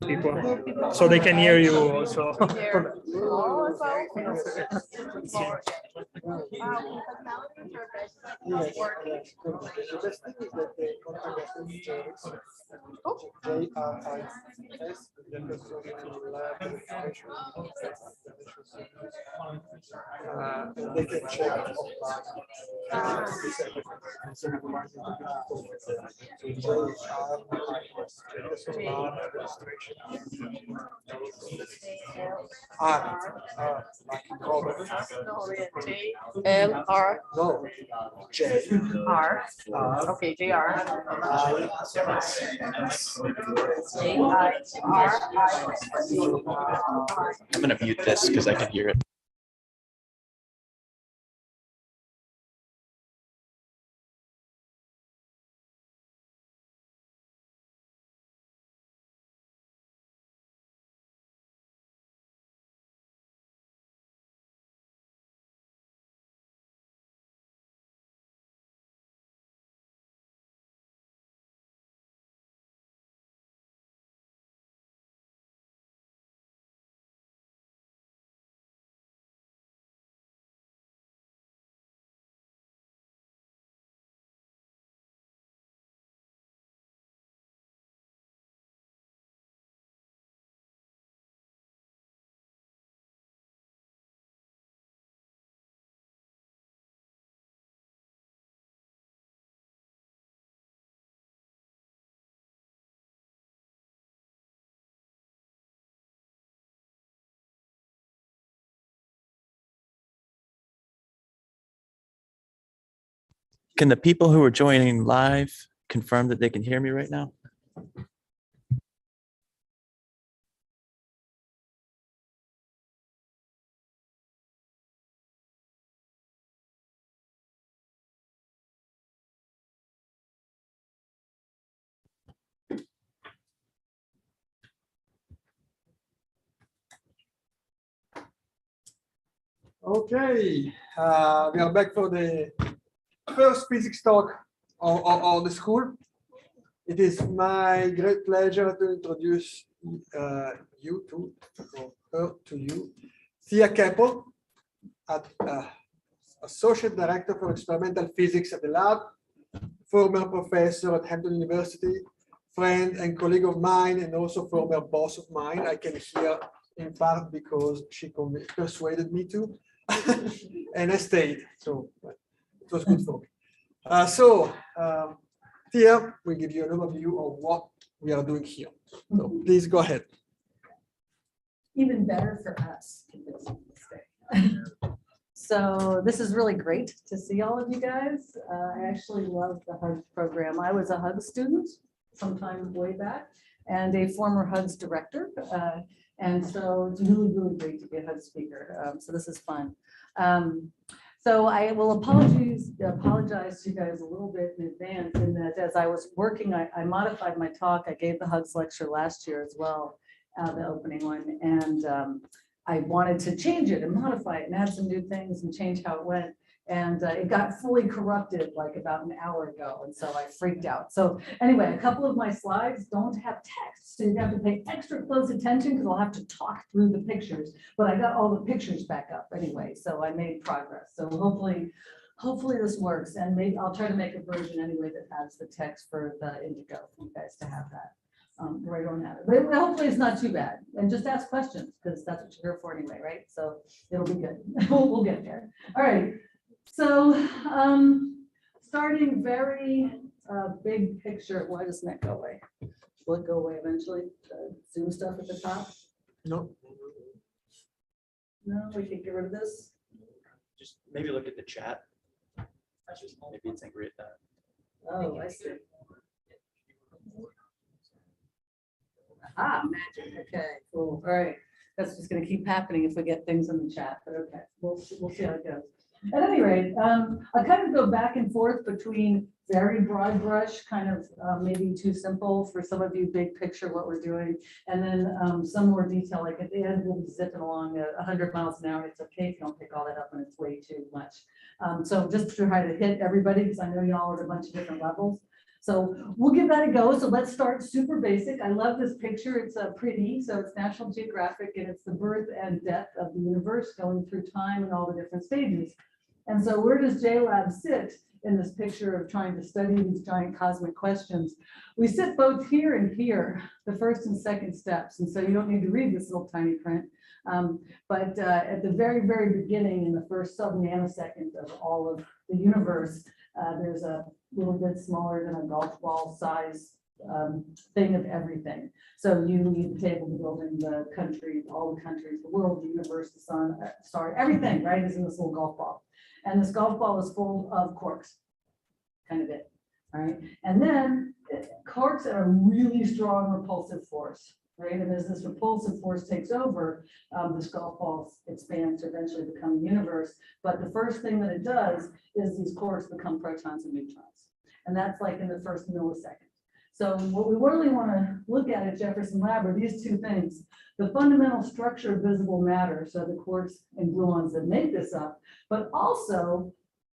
people so they can hear you also. They can check. L-R. No, R. Okay, J-R. I'm going to mute this because I can hear it. Can the people who are joining live confirm that they can hear me right now? Okay, we are back for the first physics talk of the school. It is my great pleasure to introduce you to, or her to you, Cynthia Keppel, Associate Director for Experimental Physics at the lab, former professor at Hampton University, friend and colleague of mine, and also former boss of mine. I can hear in part because she persuaded me to, and I stayed. So it was good for me. Tia will give you an overview of what we are doing here. So please go ahead. Even better for us. So this is really great to see all of you guys. I actually love the HUGS program. I was a HUGS student sometime way back and a former HUGS director. And so it's really, really great to be a HUGS speaker. So this is fun. So I will apologize to you guys a little bit in advance in that as I was working, I modified my talk. I gave the HUGS lecture last year as well, the opening one. And I wanted to change it and modify it and add some new things and change how it went. And it got fully corrupted like about an hour ago. And so I freaked out. So anyway, a couple of my slides don't have text. So you have to pay extra close attention because I'll have to talk through the pictures. But I got all the pictures back up anyway. So I made progress. So hopefully this works. And maybe I'll try to make a version anyway that has the text for the Indigo for you guys to have that. Right on that. But hopefully it's not too bad. And just ask questions because that's what you're here for anyway, right? So it'll be good. We'll get there. All right. So starting very big picture. Why doesn't that go away? Will it go away eventually? The Zoom stuff at the top? No. No, we can get rid of this. Just maybe look at the chat. Maybe it's angry at that. Oh, I see. Ah, magic. Okay, cool. All right. That's just going to keep happening if we get things in the chat. But okay, we'll see how it goes. At any rate, I kind of go back and forth between very broad brush, kind of maybe too simple for some of you, big picture what we're doing, and then some more detail. Like at the end, we'll be zipping along at 100 miles an hour. It's okay if you don't pick all that up and it's way too much. So just to try to hit everybody, because I know y'all are at a bunch of different levels. So we'll give that a go. So let's start super basic. I love this picture. It's pretty. So it's National Geographic, and it's the birth and death of the universe going through time and all the different stages. And so where does JLab sit in this picture of trying to study these giant cosmic questions? We sit both here and here, the first and second steps. And so you don't need to read this little tiny print. But at the very, very beginning, in the first sub-nanosecond of all of the universe, there's a little bit smaller than a golf ball size thing of everything. So you need the table to build in the country, all the countries, the world, the universe, the sun, star, everything, right, is in this little golf ball. And this golf ball is full of quarks, kind of it, right? And then quarks are a really strong repulsive force, right? And as this repulsive force takes over, this golf ball expands to eventually become the universe. But the first thing that it does is these quarks become protons and neutrons. And that's like in the first millisecond. So what we really want to look at Jefferson Lab are these two things: the fundamental structure of visible matter, so the quarks and gluons that make this up, but also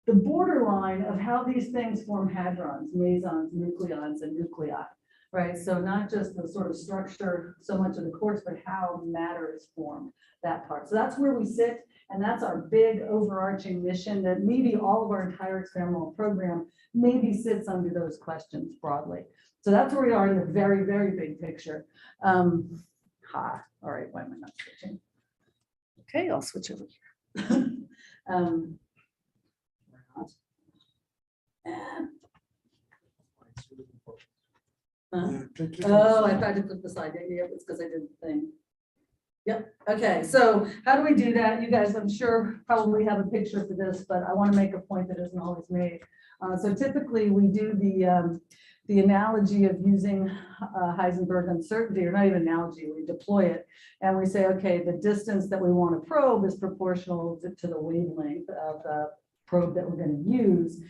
the borderline of how these things form hadrons, mesons, nucleons, and nuclei, right? So not just the sort of structure so much of the quarks, but how matter is formed, that part. So that's where we sit, and that's our big overarching mission that maybe all of our entire experimental program maybe sits under those questions broadly. So that's where we are in the very, very big picture. All right, why am I not switching? Okay, I'll switch over here. Oh, I tried to click the slide. Maybe it was because I did the thing. Yep. Okay. So how do we do that? You guys, I'm sure, probably have a picture for this, but I want to make a point that isn't always made. So typically we do the analogy of using Heisenberg uncertainty, or not even analogy, we deploy it and we say, okay, the distance that we want to probe is proportional to the wavelength of the probe that we're going to use,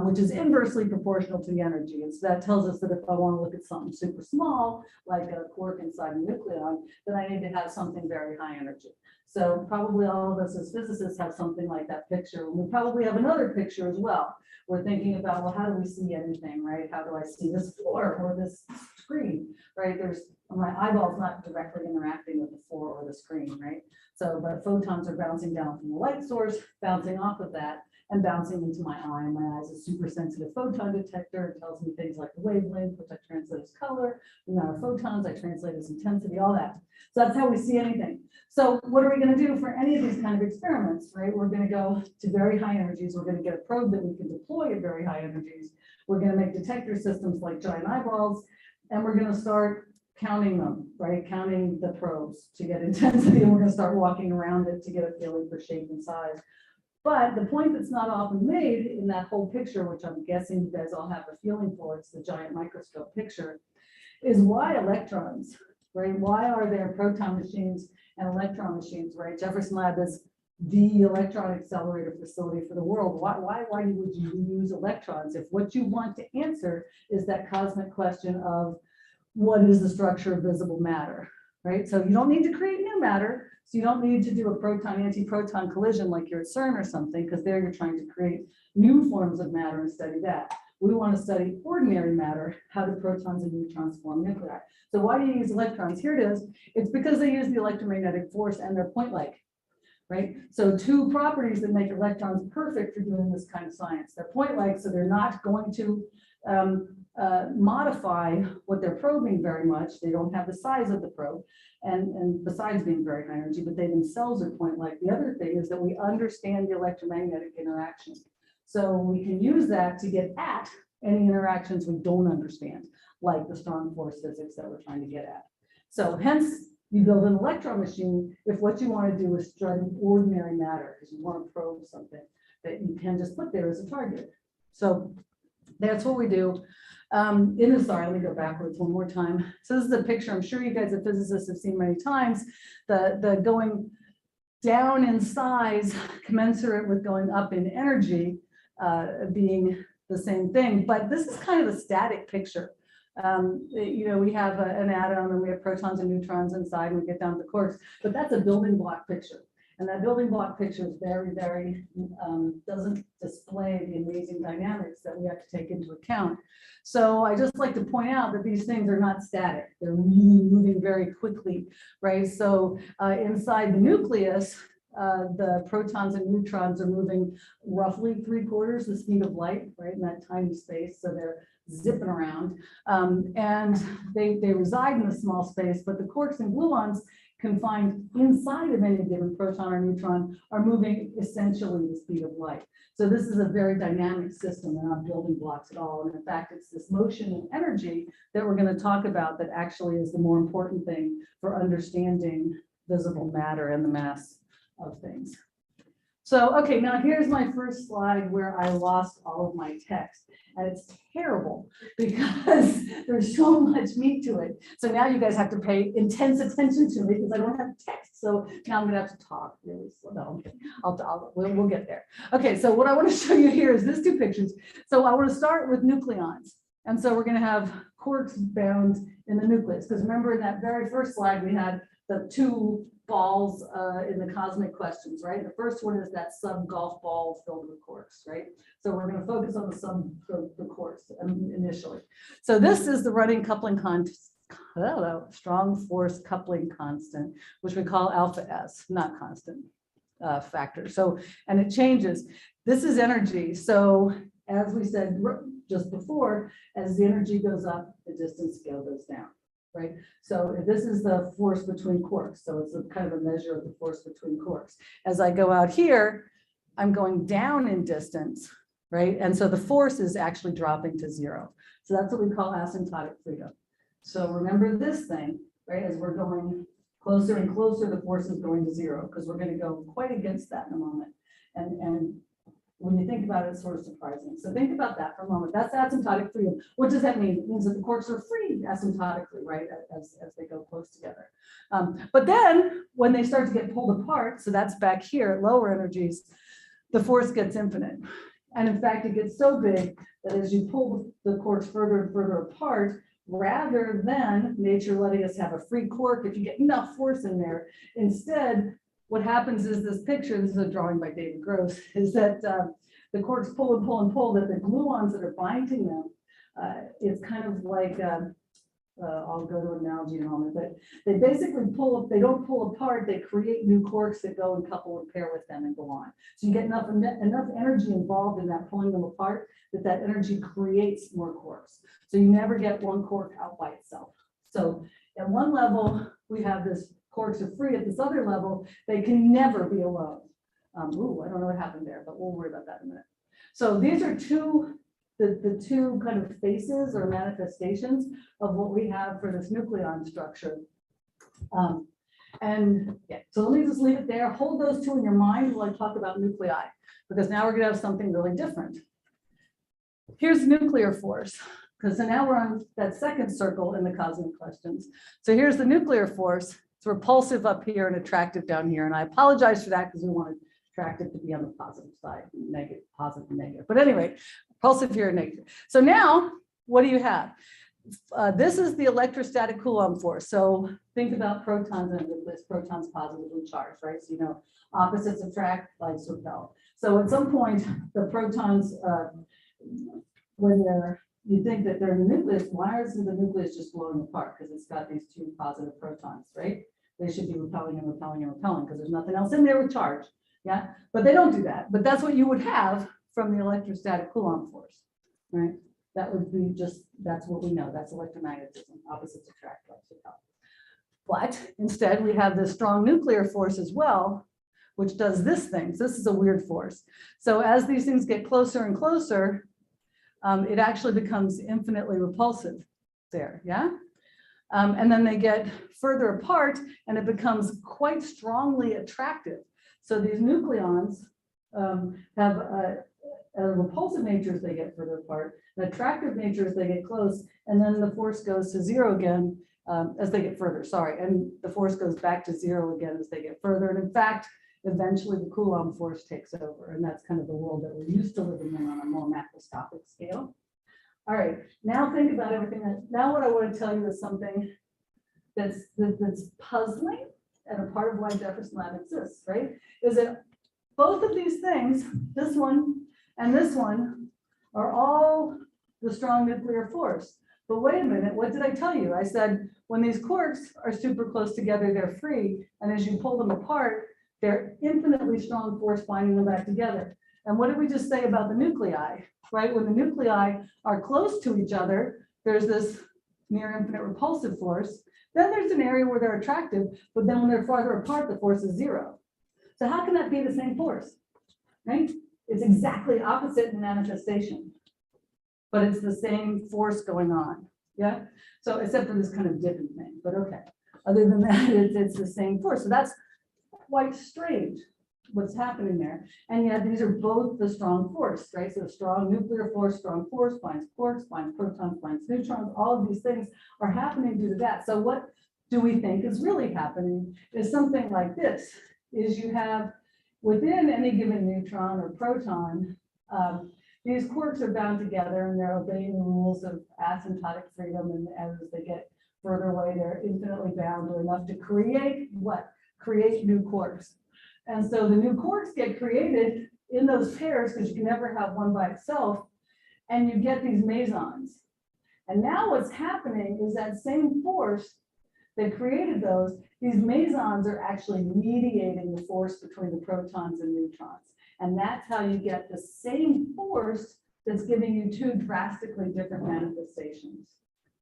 which is inversely proportional to the energy. And so that tells us that if I want to look at something super small, like a quark inside a nucleon, then I need to have something very high energy. So probably all of us as physicists have something like that picture. And we probably have another picture as well. We're thinking about, well, how do we see anything, right? How do I see this floor or this screen, right? My eyeball's not directly interacting with the floor or the screen, right? So, but photons are bouncing down from the light source, bouncing off of that, and bouncing into my eye. And my eye is a super sensitive photon detector. It tells me things like the wavelength, which I translate as color, the amount of photons I translate as intensity, all that. So that's how we see anything. So what are we going to do for any of these kind of experiments, right? We're going to go to very high energies. We're going to get a probe that we can deploy at very high energies. We're going to make detector systems like giant eyeballs, and we're going to start counting them, right? Counting the probes to get intensity, and we're going to start walking around it to get a feeling for shape and size. But the point that's not often made in that whole picture, which I'm guessing you guys all have a feeling for, it's the giant microscope picture, is why electrons, right? Why are there proton machines and electron machines, right? Jefferson Lab is the electron accelerator facility for the world. Why would you use electrons if what you want to answer is that cosmic question of what is the structure of visible matter, right? So you don't need to create new matter. So you don't need to do a proton anti-proton collision like you're at CERN or something, because there you're trying to create new forms of matter and study that. We want to study ordinary matter. How do protons and neutrons form nuclei? So why do you use electrons? Here it is. It's because they use the electromagnetic force and they're point-like, right? So two properties that make electrons perfect for doing this kind of science. They're point-like, so they're not going to modify what they're probing very much. They don't have the size of the probe, and besides being very high energy, but they themselves are point-like. The other thing is that we understand the electromagnetic interaction. So we can use that to get at any interactions we don't understand, like the strong force physics that we're trying to get at. So hence, you build an electron machine if what you want to do is study ordinary matter, because you want to probe something that you can just put there as a target. So that's what we do. Sorry, let me go backwards one more time. So this is a picture I'm sure you guys as physicists have seen many times. The going down in size commensurate with going up in energy being the same thing. But this is kind of a static picture. We have an atom and we have protons and neutrons inside and we get down to quarks, but that's a building block picture. And that building block picture is very, very, doesn't display the amazing dynamics that we have to take into account. So I just like to point out that these things are not static. They're really moving very quickly, right? So inside the nucleus, the protons and neutrons are moving roughly 3/4 the speed of light, right, in that tiny space. So they're zipping around, and they reside in the small space, but the quarks and gluons confined inside of any given proton or neutron are moving essentially the speed of light. So this is a very dynamic system. They're not building blocks at all. And in fact, it's this motion and energy that we're going to talk about that actually is the more important thing for understanding visible matter and the mass of things. So, okay, now here's my first slide where I lost all of my text. And it's terrible because there's so much meat to it. So now you guys have to pay intense attention to me because I don't have text. So now I'm gonna have to talk really slow. No, I'm kidding. We'll get there. Okay, so what I want to show you here is these two pictures. So I want to start with nucleons. And so we're gonna have quarks bound in the nucleus. Because remember in that very first slide, we had the two balls in the cosmic questions, right? The first one is that sub-golf ball filled with quarks, right? So we're going to focus on the quarks initially. So this is the running coupling strong force coupling constant, which we call alpha S, not constant factor. So, and it changes. This is energy. So as we said just before, as the energy goes up, the distance scale goes down. Right. So this is the force between quarks. So it's a kind of a measure of the force between quarks. As I go out here, I'm going down in distance, right? And so the force is actually dropping to zero. So that's what we call asymptotic freedom. So remember this thing, right? As we're going closer and closer, the force is going to zero because we're going to go quite against that in a moment. And when you think about it, it's sort of surprising. So think about that for a moment. That's asymptotic freedom. What does that mean? It means that the quarks are free asymptotically, right, as they go close together. But then when they start to get pulled apart, so that's back here at lower energies, the force gets infinite. And in fact, it gets so big that as you pull the quarks further and further apart, rather than nature letting us have a free quark, if you get enough force in there, instead, what happens is this picture, this is a drawing by David Gross, is that the quarks pull and pull and pull, that the gluons that are binding them, it's kind of like, I'll go to an analogy in a moment, but they basically pull, they don't pull apart, they create new quarks that go and couple and pair with them and go on. So you get enough energy involved in that pulling them apart that energy creates more quarks. So you never get one quark out by itself. So at one level, we have this quarks are free. At this other level, they can never be alone. I don't know what happened there, but we'll worry about that in a minute. So these are the two kind of faces or manifestations of what we have for this nucleon structure. And yeah, so let me just leave it there. Hold those two in your mind while I talk about nuclei, because now we're going to have something really different. Here's nuclear force. Because so now we're on that second circle in the cosmic questions. So here's the nuclear force. It's repulsive up here and attractive down here. And I apologize for that because we wanted attractive to be on the positive side, negative, positive, negative. But anyway, repulsive here and negative. So now, what do you have? This is the electrostatic Coulomb force. So think about protons in a nucleus, protons positively charged, right? So you know, opposites attract, likes repel. So at some point, the protons, when you think that they're in the nucleus, why isn't the nucleus just blowing apart? Because it's got these two positive protons, right? They should be repelling and repelling and repelling because there's nothing else in there with charge. Yeah, but they don't do that. But that's what you would have from the electrostatic Coulomb force, right? That would be just, that's what we know. That's electromagnetism. Opposites attract, likes repel. But instead, we have this strong nuclear force as well, which does this thing. So this is a weird force. So as these things get closer and closer, it actually becomes infinitely repulsive there, yeah? And then they get further apart and it becomes quite strongly attractive. So these nucleons have a repulsive nature as they get further apart, an attractive nature as they get close, and then the force goes to zero again as they get further, and the force goes back to zero again as they get further. And in fact, eventually the Coulomb force takes over, and that's kind of the world that we're used to living in on a more macroscopic scale. All right, now think about everything. Now what I want to tell you is something that's puzzling and a part of why Jefferson Lab exists, right? Is that both of these things, this one and this one, are all the strong nuclear force. But wait a minute, what did I tell you? I said, when these quarks are super close together, they're free. And as you pull them apart, they're infinitely strong force binding them back together. And what did we just say about the nuclei, right? When the nuclei are close to each other, there's this near infinite repulsive force. Then there's an area where they're attractive, but then when they're farther apart, the force is zero. So how can that be the same force, right? It's exactly opposite in manifestation, but it's the same force going on, yeah? So except for this kind of dipping thing, but okay. Other than that, it's the same force. So that's quite strange what's happening there. And yet these are both the strong force, right? So strong nuclear force, strong force, binds quarks, binds protons, binds neutrons, all of these things are happening due to that. So what do we think is really happening is something like this, is you have within any given neutron or proton, these quarks are bound together and they're obeying the rules of asymptotic freedom. And as they get further away, they're infinitely bound or enough to create what? Create new quarks. And so the new quarks get created in those pairs because you can never have one by itself. And you get these mesons. And now what's happening is that same force that created those, these mesons are actually mediating the force between the protons and neutrons. And that's how you get the same force that's giving you two drastically different manifestations,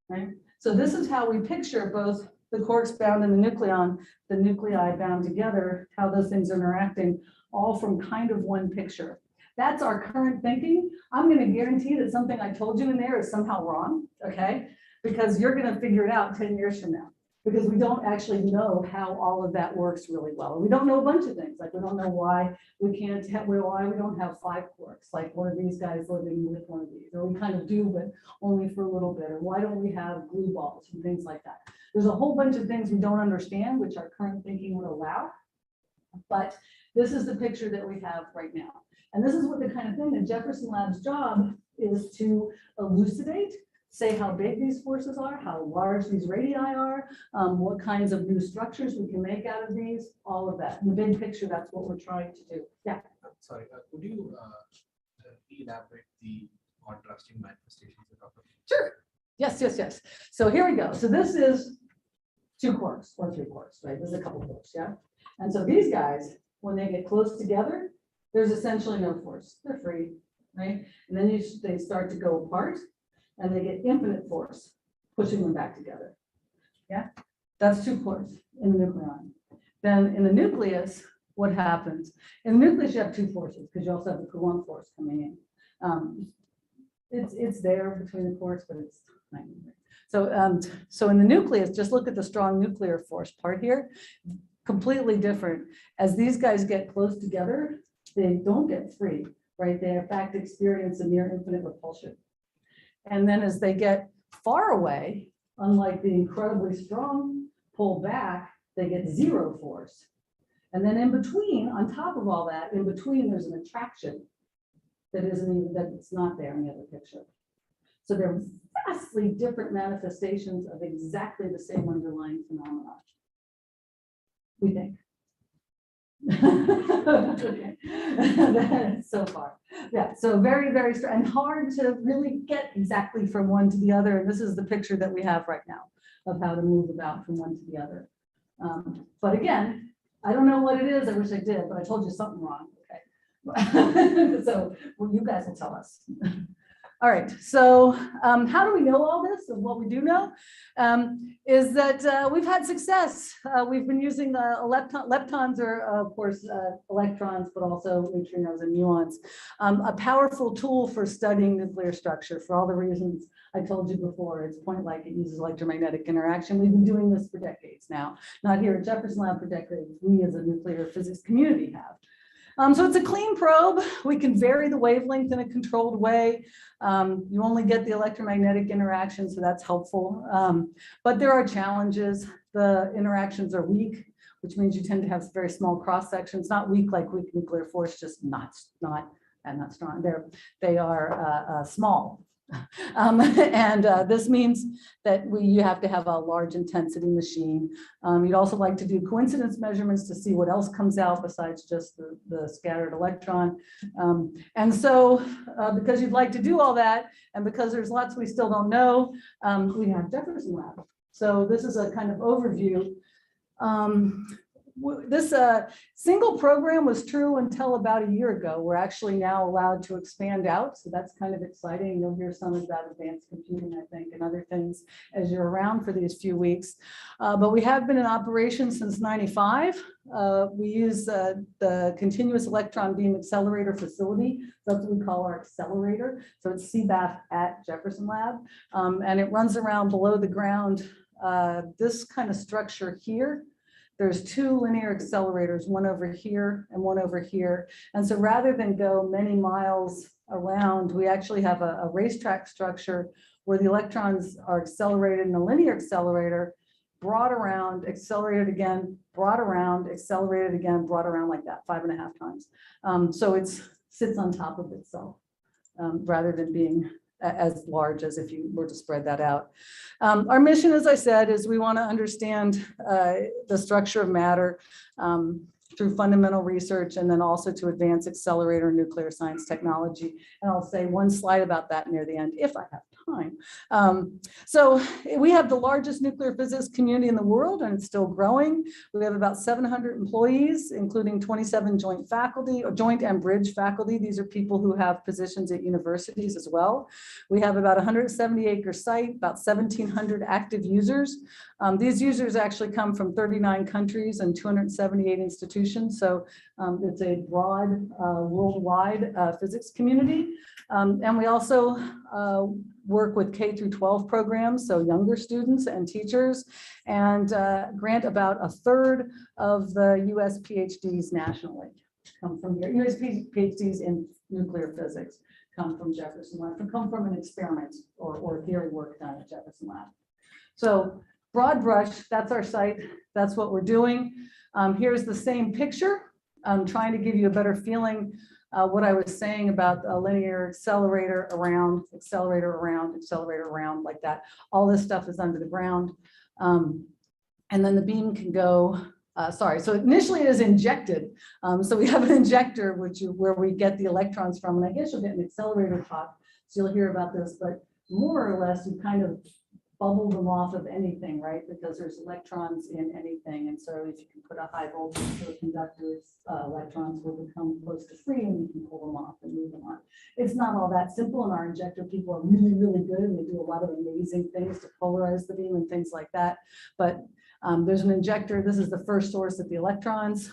right? So this is how we picture both the quarks bound in the nuclei bound together, how those things are interacting, all from kind of one picture. That's our current thinking. I'm going to guarantee that something I told you in there is somehow wrong, okay? Because you're going to figure it out 10 years from now. Because we don't actually know how all of that works really well. We don't know a bunch of things, like we don't know why we can't have, why we don't have 5 quarks, like one of these guys living with one of these, or we kind of do, but only for a little bit, or why don't we have glue balls and things like that. There's a whole bunch of things we don't understand, which our current thinking would allow, but this is the picture that we have right now. And this is what the kind of thing that Jefferson Lab's job is to elucidate, say how big these forces are, how large these radii are, what kinds of new structures we can make out of these, all of that. In the big picture, that's what we're trying to do. Yeah. Sorry, could you elaborate the contrasting manifestations? Sure. Yes, yes, yes. So here we go. So this is 2 quarks or 3 quarks, right? There's a couple of quarks, yeah? And so these guys, when they get close together, there's essentially no force. They're free, right? And then they start to go apart and they get infinite force pushing them back together, yeah? That's 2 quarks in the nucleon. Then in the nucleus, what happens? In the nucleus, you have 2 forces because you also have the Coulomb force coming in. It's there between the quarks, but it's not there. So in the nucleus, just look at the strong nuclear force part here, completely different. As these guys get close together, they don't get free, right? They in fact experience a near infinite repulsion. And then as they get far away, unlike the incredibly strong pull back, they get 0 force. And then in between, on top of all that, in between, there's an attraction that isn't even, that it's not there in the other picture. So they're vastly different manifestations of exactly the same underlying phenomenon, we think. So far, yeah, so very, very strong and hard to really get exactly from one to the other. And this is the picture that we have right now of how to move about from one to the other. But again, I don't know what it is. I wish I did, but I told you something wrong. Okay. So well, you guys will tell us. All right, so how do we know all this? And what we do know is that we've had success. We've been using leptons are, of course, electrons, but also neutrinos and muons. A powerful tool for studying nuclear structure for all the reasons I told you before. It's point-like, it uses electromagnetic interaction. We've been doing this for decades now. Not here at Jefferson Lab for decades. We as a nuclear physics community have. So it's a clean probe. We can vary the wavelength in a controlled way. You only get the electromagnetic interaction, so that's helpful. But there are challenges. The interactions are weak, which means you tend to have very small cross sections. Not weak like weak nuclear force, just not strong. They are small. This means that you have to have a large intensity machine. You'd also like to do coincidence measurements to see what else comes out besides just the scattered electron. Because you'd like to do all that, and because there's lots we still don't know, we have Jefferson Lab. So this is a kind of overview. This single program was true until about a year ago. We're actually now allowed to expand out. So that's kind of exciting. You'll hear some about advanced computing, I think, and other things as you're around for these few weeks. But we have been in operation since '95. We use the Continuous Electron Beam Accelerator Facility. That's what we call our accelerator. So it's CBAF at Jefferson Lab. And it runs around below the ground, this kind of structure here. There's two linear accelerators, one over here and one over here. And so rather than go many miles around, we actually have a racetrack structure where the electrons are accelerated in a linear accelerator, brought around, accelerated again, brought around, accelerated again, brought around like that 5.5 times. So it sits on top of itself rather than being as large as if you were to spread that out. Our mission, as I said, is we want to understand the structure of matter through fundamental research, and then also to advance accelerator nuclear science technology. And I'll say one slide about that near the end, if I have time. So we have the largest nuclear physics community in the world, and it's still growing. We have about 700 employees, including 27 joint faculty, or joint and bridge faculty. These are people who have positions at universities as well. We have about 170-acre site, about 1,700 active users. These users actually come from 39 countries and 278 institutions. So it's a broad worldwide physics community. And we also work with K through 12 programs, so younger students and teachers, and grant about 1/3 of the US PhDs nationally come from here. US PhDs in nuclear physics come from Jefferson Lab, come from an experiment or theory work done at Jefferson Lab. So broad brush, that's our site. That's what we're doing. Here's the same picture. I'm trying to give you a better feeling what I was saying about a linear accelerator around, accelerator around, accelerator around, like that. All this stuff is under the ground. And then the beam can go, so initially it is injected. So we have an injector where we get the electrons from, and I guess you'll get an accelerator talk, so you'll hear about this, but more or less you kind of bubble them off of anything, right? Because there's electrons in anything. And so if you can put a high voltage to a conductor, electrons will become close to free and you can pull them off and move them on. It's not all that simple, and our injector people are really, really good, and they do a lot of amazing things to polarize the beam and things like that. But there's an injector. This is the first source of the electrons.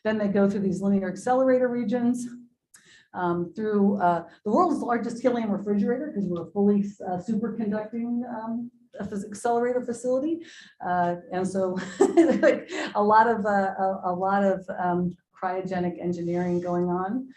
Then they go through these linear accelerator regions. Through the world's largest helium refrigerator, because we're a fully superconducting accelerator facility, and so like a lot of cryogenic engineering going on.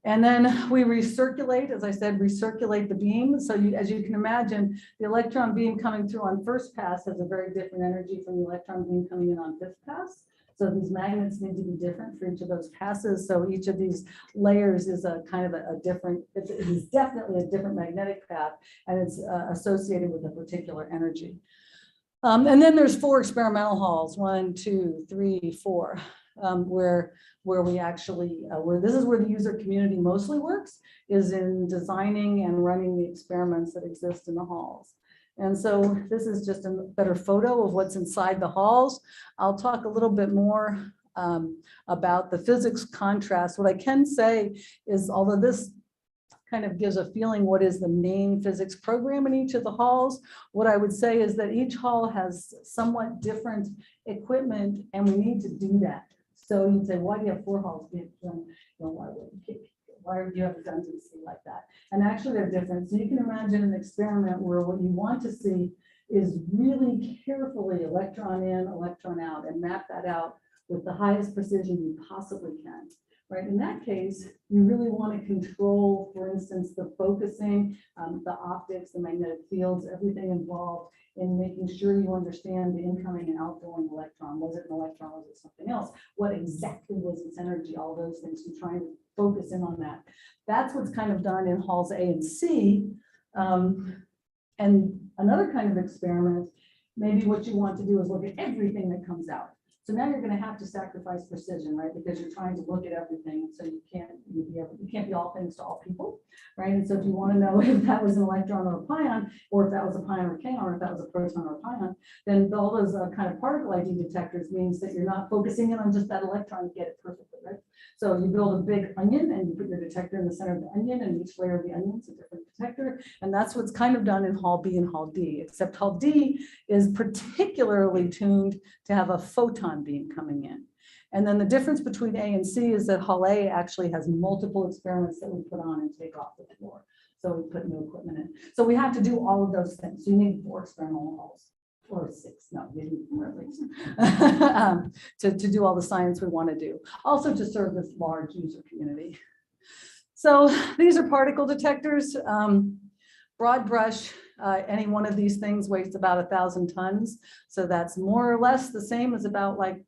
And then we recirculate, as I said, recirculate the beam. So as you can imagine, the electron beam coming through on first pass has a very different energy from the electron beam coming in on fifth pass. So these magnets need to be different for each of those passes. So each of these layers is a kind of a different, it is definitely a different magnetic path, and it's associated with a particular energy. And then there's 4 experimental halls, 1, 2, 3, 4, where we actually, this is where the user community mostly works, is in designing and running the experiments that exist in the halls. And so this is just a better photo of what's inside the halls. I'll talk a little bit more about the physics contrast. What I can say is, although this kind of gives a feeling what is the main physics program in each of the halls, what I would say is that each hall has somewhat different equipment, and we need to do that. So you'd say, why do you have 4 halls? Why do you have redundancy like that? And actually they're different. So you can imagine an experiment where what you want to see is really carefully electron in, electron out, and map that out with the highest precision you possibly can, right? In that case, you really want to control, for instance, the focusing, the optics, the magnetic fields, everything involved in making sure you understand the incoming and outgoing electron. Was it an electron? Was it something else? What exactly was its energy? All those things. You're trying to focus in on that. That's what's kind of done in halls A and C. And another kind of experiment, maybe what you want to do is look at everything that comes out. So now you're going to have to sacrifice precision, right? Because you're trying to look at everything. So you can't be all things to all people, right? And so if you want to know if that was an electron or a pion, or if that was a pion or a kaon, or if that was a proton or a pion, then all those kind of particle ID detectors means that you're not focusing in on just that electron to get it perfectly, right? So you build a big onion and you put your detector in the center of the onion, and each layer of the onion is a different detector. And that's what's kind of done in Hall B and Hall D, except Hall D is particularly tuned to have a photon beam coming in. And then the difference between A and C is that Hall A actually has multiple experiments that we put on and take off the floor. So we put new equipment in. So we have to do all of those things. So you need 4 experimental halls. Or 6, no, you need more at least, to do all the science we want to do. Also to serve this large user community. So these are particle detectors. Broad brush, any one of these things weighs about 1,000 tons. So that's more or less the same as about like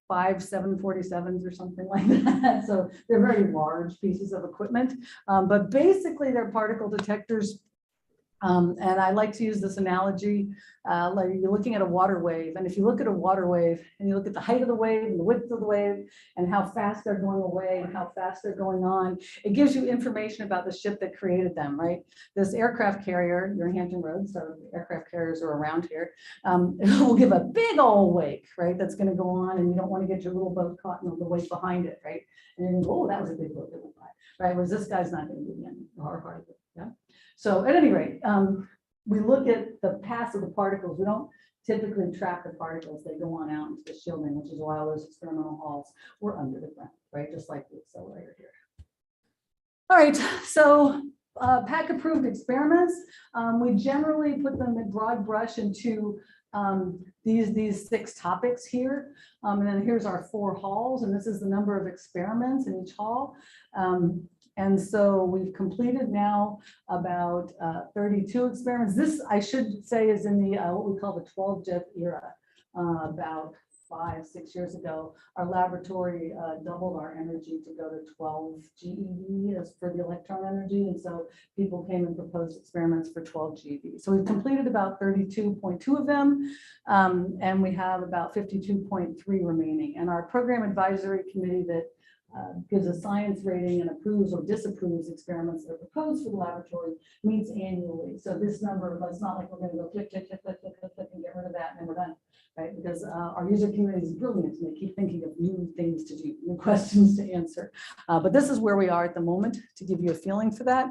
5 747s or something like that. So they're very large pieces of equipment. But basically they're particle detectors. And I like to use this analogy, like you're looking at a water wave. And if you look at a water wave and you look at the height of the wave and the width of the wave and how fast they're going away and how fast they're going on, it gives you information about the ship that created them, right? This aircraft carrier, you're in Hampton Roads, so aircraft carriers are around here, will give a big old wake, right? That's going to go on, and you don't want to get your little boat caught in the wake behind it, right? And then, oh, that was a big boat that went by, right? Whereas this guy's not going to be in the hard part of it, yeah? So at any rate, we look at the paths of the particles. We don't typically trap the particles. They go on out into the shielding, which is why all those experimental halls were under the ground, right? Just like the accelerator here. All right, so PAC approved experiments. We generally put them in broad brush into these 6 topics here. And then here's our 4 halls, and this is the number of experiments in each hall. And so we've completed now about 32 experiments. This, I should say, is in the what we call the 12-JET era. About 5-6 years ago, our laboratory doubled our energy to go to 12 GeV as for the electron energy. And so people came and proposed experiments for 12 GeV. So we've completed about 32.2 of them, and we have about 52.3 remaining. And our program advisory committee that gives a science rating and approves or disapproves experiments that are proposed for the laboratory meets annually. So this number, it's not like we're going to go click, click, click, click, click, click, click, and get rid of that and then we're done, right? Because our user community is brilliant and they keep thinking of new things to do, new questions to answer. But this is where we are at the moment to give you a feeling for that.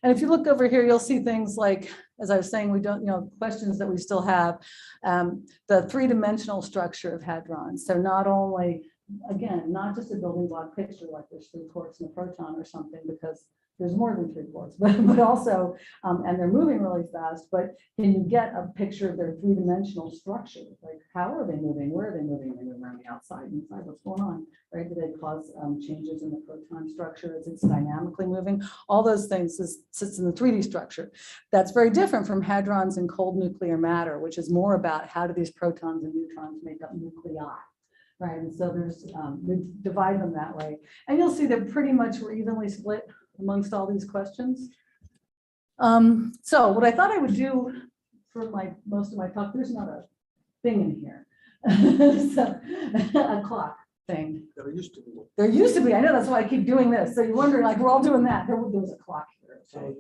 And if you look over here, you'll see things like, as I was saying, we don't, questions that we still have, the 3-dimensional structure of hadrons. So not only, again, not just a building block picture like there's 3 quarks and a proton or something, because there's more than 3 quarks, but also, and they're moving really fast, but can you get a picture of their 3-dimensional structure? Like, how are they moving? Where are they moving? Are they moving around the outside, inside? What's going on, right? Do they cause changes in the proton structure? Is it dynamically moving? All those things sits in the 3D structure. That's very different from hadrons and cold nuclear matter, which is more about how do these protons and neutrons make up nuclei. Right, and so there's, we divide them that way. And you'll see that pretty much we're evenly split amongst all these questions. So what I thought I would do for most of my talk, there's not a thing in here. So, a clock thing. There used to be. There used to be, I know, that's why I keep doing this. So you're wondering, like, we're all doing that. There was a clock here. So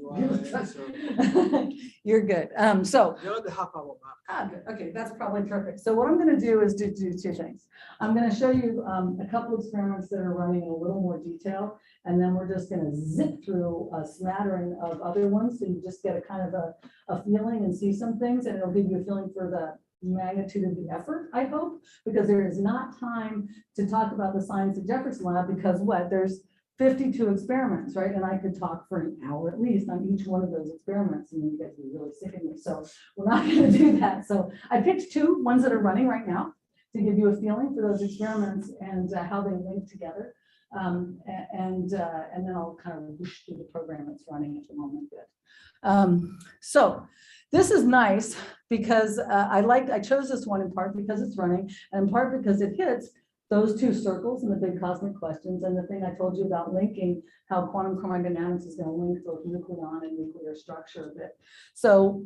You're good. So you're at the half-hour mark. good. Okay, that's probably perfect. So what I'm going to do is do 2 things. I'm going to show you a couple of experiments that are running in a little more detail, and then we're just going to zip through a smattering of other ones, so you just get a kind of a feeling and see some things, and it'll give you a feeling for the magnitude of the effort, I hope, because there is not time to talk about the science of Jefferson Lab, because there's 52 experiments, right? And I could talk for an hour at least on each one of those experiments, and you guys would be really sick of me. So we're not going to do that. So I picked 2 ones that are running right now to give you a feeling for those experiments and how they link together. And then I'll kind of whoosh through the program that's running at the moment. So this is nice because I chose this one in part because it's running and in part because it hits those two circles and the big cosmic questions and the thing I told you about linking how quantum chromodynamics is going to link both nucleon and nuclear structure a bit. So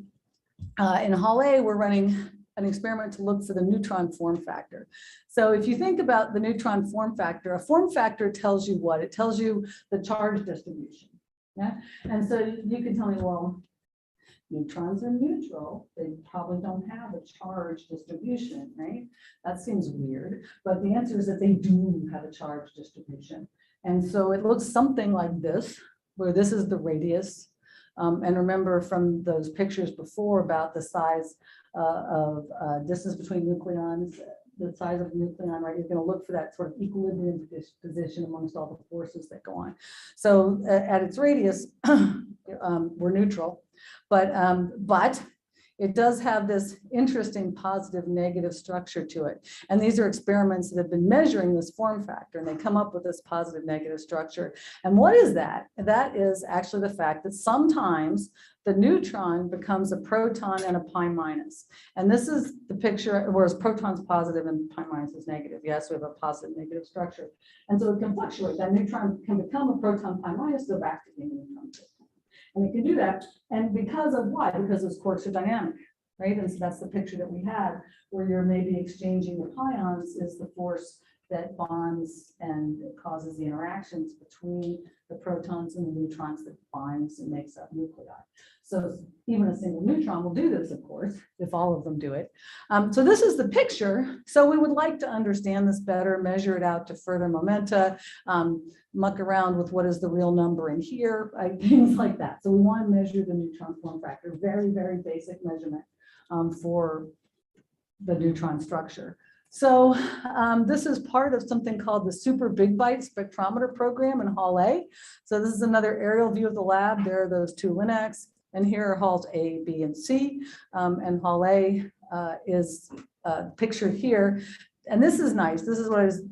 in Hall A, we're running an experiment to look for the neutron form factor. So if you think about the neutron form factor, a form factor tells you what? It tells you the charge distribution. Yeah. And so you can tell me, well, neutrons are neutral. They probably don't have a charge distribution, right? That seems weird, but the answer is that they do have a charge distribution. And so it looks something like this, where this is the radius. And remember from those pictures before about the size of distance between nucleons, the size of the nucleon, right? You're going to look for that sort of equilibrium position amongst all the forces that go on. So at its radius, we're neutral, but it does have this interesting positive negative structure to it. And these are experiments that have been measuring this form factor and they come up with this positive negative structure. And what is that? That is actually the fact that sometimes the neutron becomes a proton and a pi minus. And this is the picture, whereas proton's positive and pi minus is negative. Yes, we have a positive negative structure. And so it can fluctuate. That neutron can become a proton pi minus, go back to being a neutron system. And it can do that. And because of why? Because those quarks are dynamic, right? And so that's the picture that we had, where you're maybe exchanging the pions is the force that bonds and causes the interactions between the protons and the neutrons that binds and makes up nuclei. So even a single neutron will do this, of course, if all of them do it. So this is the picture. So we would like to understand this better, measure it out to further momenta, muck around with what is the real number in here, things like that. So we want to measure the neutron form factor, very, very basic measurement for the neutron structure. So this is part of something called the Super Big Bite Spectrometer program in Hall A. So this is another aerial view of the lab. There are those two LINACs, and here are halls A, B, and C. And Hall A is pictured here. And this is nice. This is what I was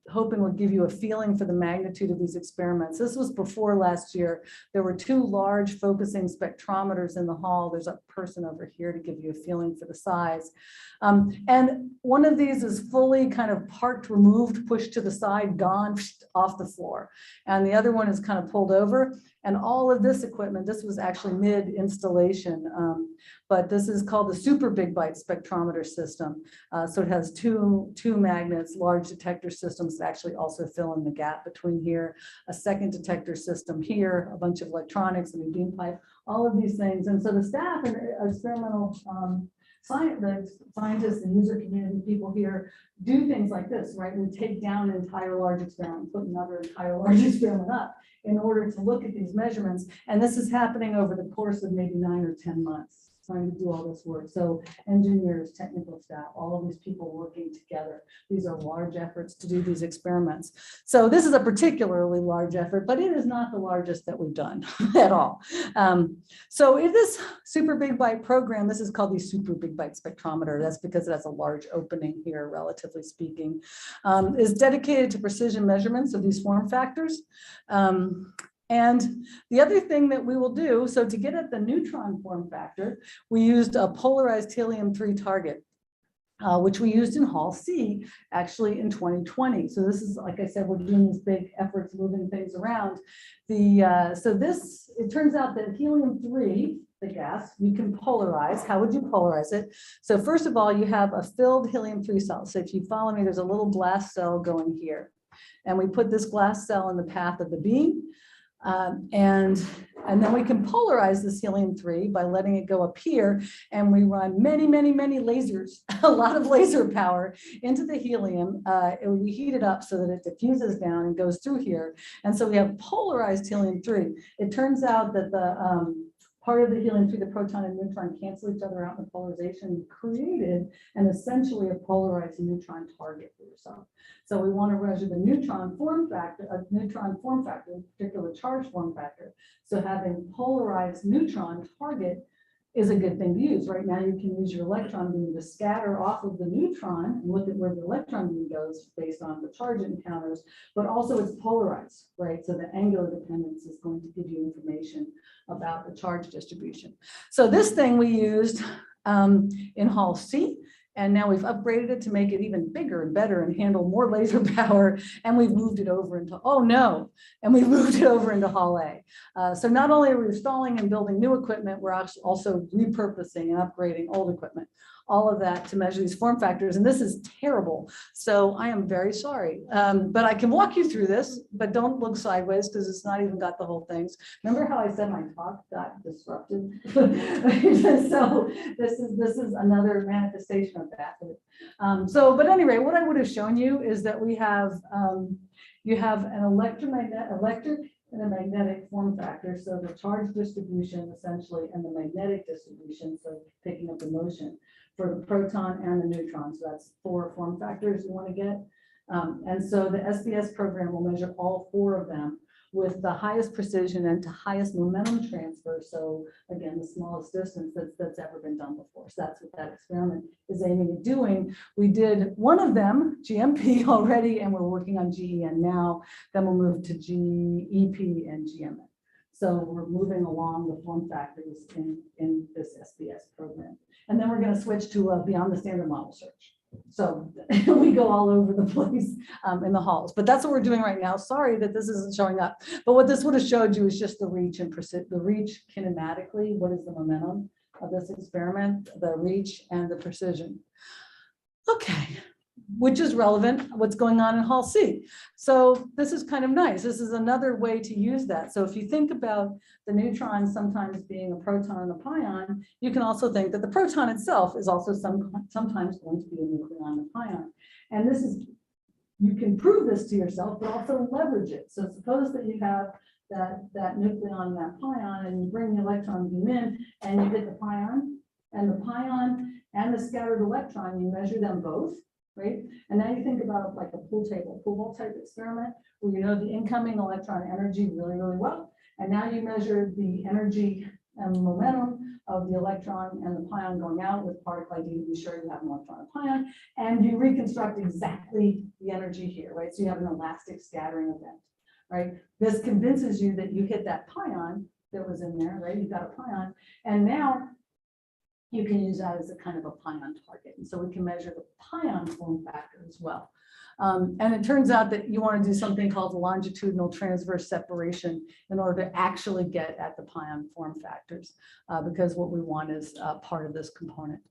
hoping would give you a feeling for the magnitude of these experiments. This was before last year. There were two large focusing spectrometers in the hall. There's a person over here to give you a feeling for the size. And one of these is fully kind of parked, removed, pushed to the side, gone off the floor. And the other one is kind of pulled over. And all of this equipment, this was actually mid-installation, but this is called the Super Big Bite Spectrometer system. So it has two magnets, large detector systems that actually also fill in the gap between here, a second detector system here, a bunch of electronics, and a beam pipe, all of these things. And so the staff and experimental scientists and user community people here do things like this, right? We take down an entire large experiment, put another entire large experiment up in order to look at these measurements. And this is happening over the course of maybe 9 or 10 months, trying to do all this work. So engineers, technical staff, all of these people working together. These are large efforts to do these experiments. So this is a particularly large effort, but it is not the largest that we've done at all. So in this Super Big Bite program, this is called the Super Big Bite Spectrometer. That's because it has a large opening here, relatively speaking, is dedicated to precision measurements of these form factors. And the other thing that we will do, so to get at the neutron form factor, we used a polarized helium-3 target, which we used in Hall C actually in 2020. So this is, like I said, we're doing these big efforts, moving things around. So this, it turns out that helium-3, the gas, you can polarize. How would you polarize it? So first of all, you have a filled helium-3 cell. So if you follow me, there's a little glass cell going here. And we put this glass cell in the path of the beam. And then we can polarize this helium-3 by letting it go up here, and we run many, many, many lasers, a lot of laser power into the helium, and we heat it up so that it diffuses down and goes through here. And so we have polarized helium-3. It turns out that the part of the helium-3, the proton and neutron, cancel each other out in the polarization, created an essentially a polarized neutron target for yourself. So we want to measure the neutron form factor, particular charge form factor. So having polarized neutron target is a good thing to use. Right now, you can use your electron beam to scatter off of the neutron and look at where the electron beam goes based on the charge it encounters, but also it's polarized, right? So the angular dependence is going to give you information about the charge distribution. So this thing we used in Hall C, and now we've upgraded it to make it even bigger and better and handle more laser power. And we've moved it over into, oh no, and we've moved it over into Hall A. So not only are we installing and building new equipment, we're also repurposing and upgrading old equipment. All of that to measure these form factors. And this is terrible. So I am very sorry. But I can walk you through this, but don't look sideways because it's not even got the whole things. Remember how I said my talk got disrupted? So this is another manifestation of that. But anyway, what I would have shown you is that we have, you have an electric and a magnetic form factor. So the charge distribution essentially and the magnetic distribution, so picking up the motion for the proton and the neutron. So that's 4 form factors you want to get. And so the SBS program will measure all 4 of them with the highest precision and to highest momentum transfer. So again, the smallest distance that's ever been done before. So that's what that experiment is aiming at doing. We did one of them, GMP already, and we're working on GEN now. Then we'll move to GEP and GMN. So we're moving along the form factors in this SBS program. And then we're going to switch to beyond the standard model search. So we go all over the place in the halls, but that's what we're doing right now. Sorry that this isn't showing up, but what this would have showed you is just the reach and the reach kinematically. What is the momentum of this experiment, the reach and the precision. Okay, which is relevant, what's going on in Hall C. So this is kind of nice. This is another way to use that. So if you think about the neutron sometimes being a proton and a pion, you can also think that the proton itself is also sometimes going to be a nucleon and a pion. And this is, you can prove this to yourself, but also leverage it. So suppose that you have that nucleon and that pion, and you bring the electron beam in and you get the pion and the scattered electron, you measure them both. Right? And now you think about it like a pool ball type experiment where you know the incoming electron energy really, really well. And now you measure the energy and momentum of the electron and the pion going out with particle ID to be sure you have an electron and pion. And you reconstruct exactly the energy here, right? So you have an elastic scattering event, right? This convinces you that you hit that pion that was in there, right? You've got a pion. And now you can use that as a kind of a pion target. And so we can measure the pion form factor as well. And it turns out that you want to do something called longitudinal transverse separation in order to actually get at the pion form factors, because what we want is part of this component.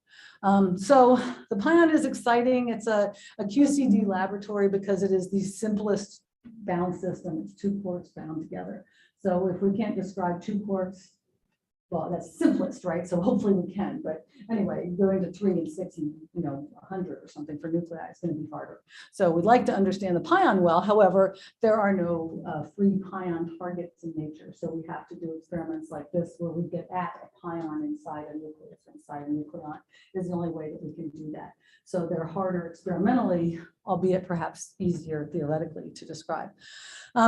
So the pion is exciting. It's a QCD laboratory because it is the simplest bound system. It's 2 quarks bound together. So if we can't describe 2 quarks, well, that's simplest, right? So hopefully we can, but anyway, going to 3 and 6 and 100 or something for nuclei is going to be harder. So we'd like to understand the pion well. However, there are no free pion targets in nature. So we have to do experiments like this where we get at a pion inside a nucleus, inside a nucleon is the only way that we can do that. So they're harder experimentally, albeit perhaps easier theoretically to describe.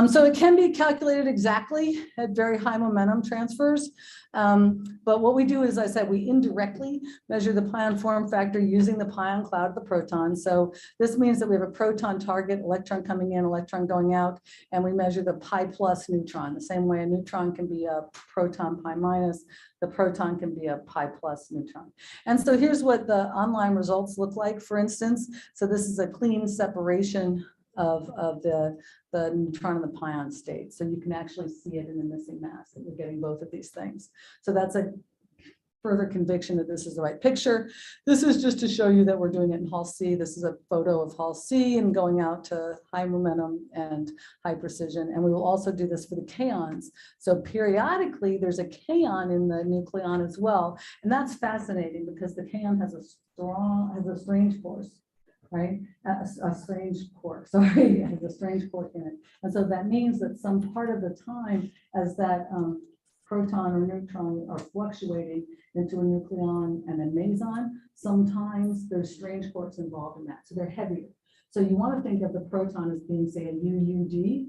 So it can be calculated exactly at very high momentum transfers. But what we do is, I said, we indirectly measure the pion form factor using the pion cloud of the proton. So this means that we have a proton target, electron coming in, electron going out, and we measure the pi plus neutron. The same way a neutron can be a proton pi minus, the proton can be a pi plus neutron. And so here's what the online results look like, for instance. So this is a clean separation of the neutron and the pion state. So you can actually see it in the missing mass that we're getting both of these things. So that's a further conviction that this is the right picture. This is just to show you that we're doing it in Hall C. This is a photo of Hall C and going out to high momentum and high precision. And we will also do this for the kaons. So periodically there's a kaon in the nucleon as well. And that's fascinating because the kaon has a strange force. Right, a strange quark, sorry, it has a strange quark in it. And so that means that some part of the time as that proton or neutron are fluctuating into a nucleon and a meson, sometimes there's strange quarks involved in that. So they're heavier. So you want to think of the proton as being, say, a UUD,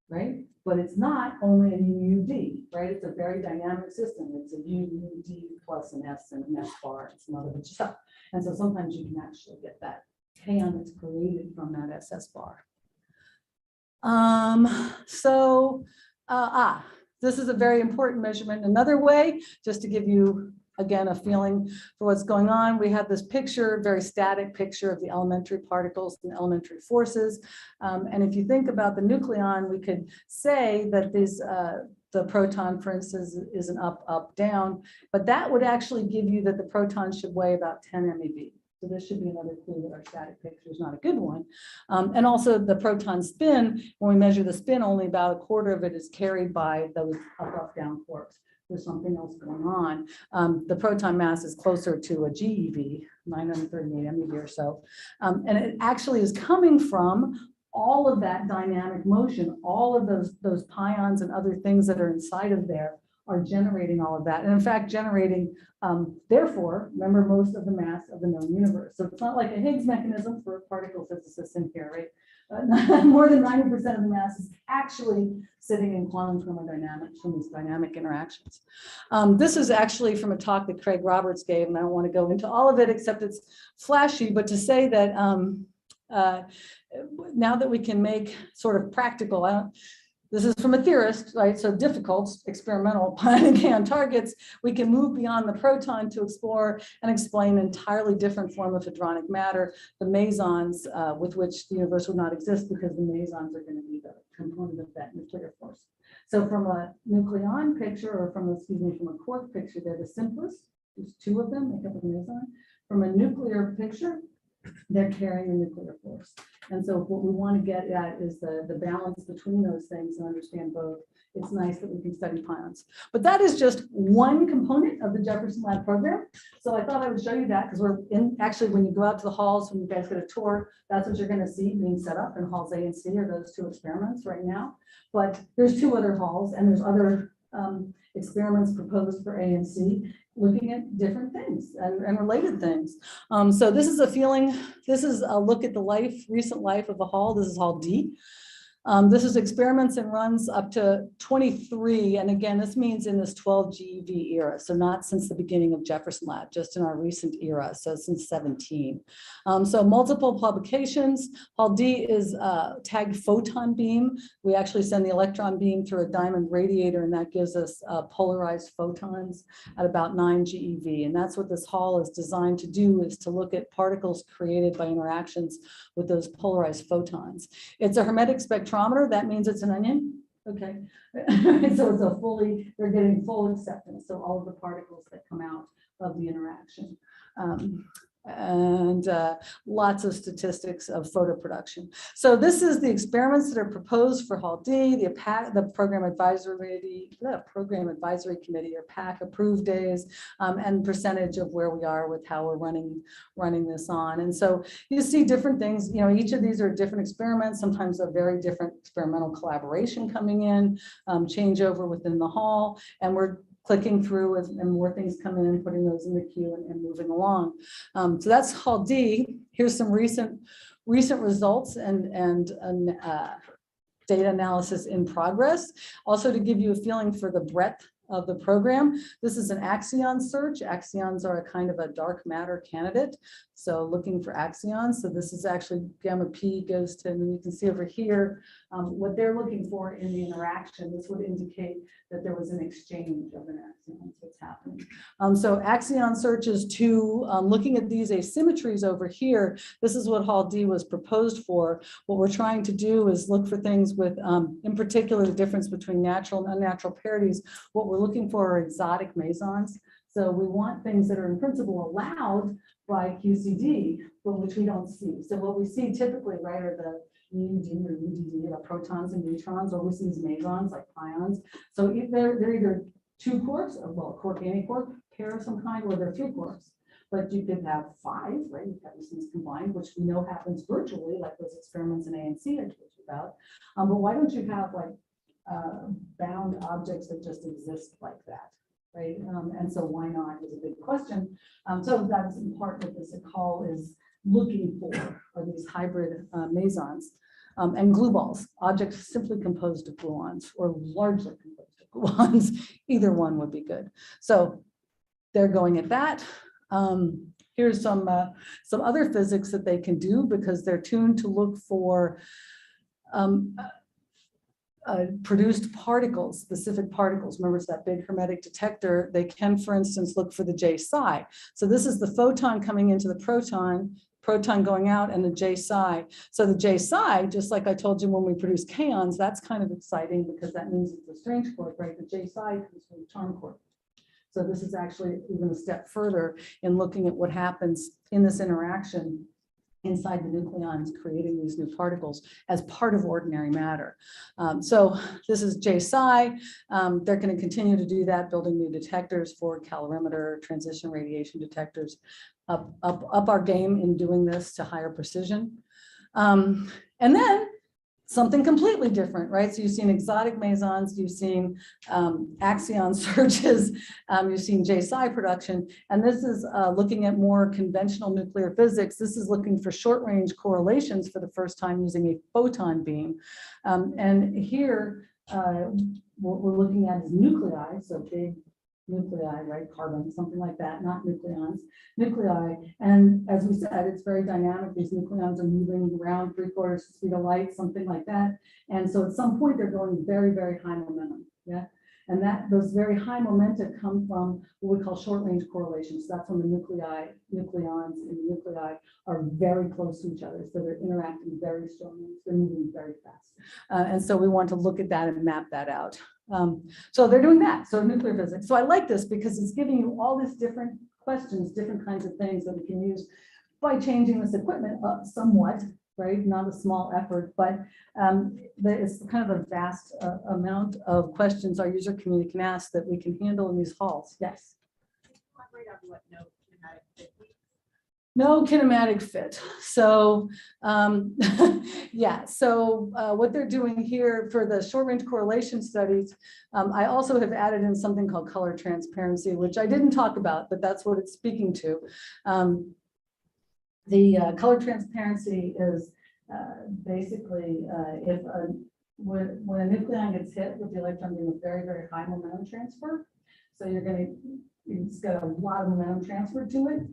right? but it's not only a UUD, right? It's a very dynamic system. It's a UUD plus an S and an S bar and some other good stuff. And so sometimes you can actually get that kaon that's created from that SS bar. This is a very important measurement. Another way, just to give you, again, a feeling for what's going on, we have this picture, very static picture of the elementary particles and elementary forces. And if you think about the nucleon, we could say that the proton, for instance, is an up, up, down, but that would actually give you that the proton should weigh about 10 MeV. So this should be another clue that our static picture is not a good one. And also the proton spin, when we measure the spin, only about a quarter of it is carried by those up, up, down quarks. There's something else going on. The proton mass is closer to a GeV, 938 MeV or so. And it actually is coming from all of that dynamic motion, all of those pions and other things that are inside of there are generating all of that. And in fact, generating, therefore, remember, most of the mass of the known universe. So it's not like a Higgs mechanism for particle physicists in here, right? More than 90% of the mass is actually sitting in quantum thermodynamics from these dynamic interactions. This is actually from a talk that Craig Roberts gave, and I don't want to go into all of it, except it's flashy, but to say that now that we can make sort of practical, this is from a theorist, right? So difficult experimental pion targets, we can move beyond the proton to explore and explain an entirely different form of hadronic matter, the mesons, with which the universe would not exist because the mesons are going to be the component of that nuclear force. So from a nucleon picture, or from a quark picture, they're the simplest. There's two of them make up a meson. From a nuclear picture, they're carrying a nuclear force. And so what we want to get at is the balance between those things and understand both. It's nice that we can study pions. But that is just one component of the Jefferson Lab program. So I thought I would show you that because we're in, actually, when you go out to the halls, when you guys get a tour, that's what you're going to see being set up in halls A and C are those two experiments right now. But there's two other halls and there's other experiments proposed for A and C, looking at different things and related things. So this is a feeling, this is a look at the recent life of the hall. This is hall D. This is experiments and runs up to 23. And again, this means in this 12 GeV era. So not since the beginning of Jefferson Lab, just in our recent era. So since 17. So multiple publications. Hall D is tagged photon beam. We actually send the electron beam through a diamond radiator, and that gives us polarized photons at about 9 GeV. And that's what this hall is designed to do, is to look at particles created by interactions with those polarized photons. It's a hermetic spectrometer. That means it's an onion. Okay. So it's they're getting full acceptance. So all of the particles that come out of the interaction. And lots of statistics of photo production. So this is the experiments that are proposed for Hall D, the program advisory committee, or PAC approved days, and percentage of where we are with how we're running this on. And so you see different things. You know, each of these are different experiments. Sometimes a very different experimental collaboration coming in, changeover within the hall, and we're clicking through and more things come in and putting those in the queue and moving along. So that's Hall D. Here's some recent results and data analysis in progress. Also, to give you a feeling for the breadth of the program, this is an axion search. Axions are a kind of a dark matter candidate. So looking for axions. So this is actually gamma P goes to, and you can see over here what they're looking for in the interaction. This would indicate that there was an exchange of an axion. That's what's happening. So axion search is looking at these asymmetries over here. This is what Hall D was proposed for. What we're trying to do is look for things with, in particular, the difference between natural and unnatural parities. What we're looking for are exotic mesons. So we want things that are in principle allowed by QCD, but which we don't see. So what we see typically, right, are the UD or UDD, the protons and neutrons, or we see these mesons like pions. So they're either two quarks, well, a quark and a quark pair of some kind, or they're three quarks. But you could have 5, right? You have these things combined, which we know happens virtually, like those experiments in A and C I told you about. But why don't you have like bound objects that just exist like that? Right? And so why not is a big question. So that's in part what this call is looking for, are these hybrid mesons. And glue balls, objects simply composed of gluons or largely composed of gluons. Either one would be good. So they're going at that. Here's some other physics that they can do because they're tuned to look for produced particles, specific particles. Remember, it's that big hermetic detector. They can, for instance, look for the J psi. So this is the photon coming into the proton going out, and the J psi. So the J psi, just like I told you when we produce kaons, that's kind of exciting because that means it's a strange quark, right? The J psi comes from the charm quark. So this is actually even a step further in looking at what happens in this interaction inside the nucleons, creating these new particles as part of ordinary matter. So this is J psi. They're going to continue to do that, building new detectors for calorimeter, transition radiation detectors, up our game in doing this to higher precision. And then something completely different, right? So you've seen exotic mesons, you've seen axion surges, you've seen J psi production, and this is looking at more conventional nuclear physics. This is looking for short-range correlations for the first time using a photon beam. And here, what we're looking at is nuclei, so big nuclei, right? Carbon, something like that, not nucleons, nuclei. And as we said, it's very dynamic. These nucleons are moving around 3/4 speed of light, something like that. And so at some point they're going very, very high momentum. Yeah. And those very high momenta come from what we call short-range correlations. That's when the nucleons in the nuclei are very close to each other. So they're interacting very strongly. They're moving very fast. And so we want to look at that and map that out. So they're doing that. So nuclear physics. So I like this because it's giving you all these different questions, different kinds of things that we can use by changing this equipment up somewhat, right? Not a small effort, but it's kind of a vast amount of questions our user community can ask that we can handle in these halls. Yes. No kinematic fit. So yeah, so what they're doing here for the short range correlation studies, I also have added in something called color transparency, which I didn't talk about, but that's what it's speaking to. The color transparency is basically when a nucleon gets hit with the electron beam with very, very high momentum transfer. So it's got a lot of momentum transferred to it.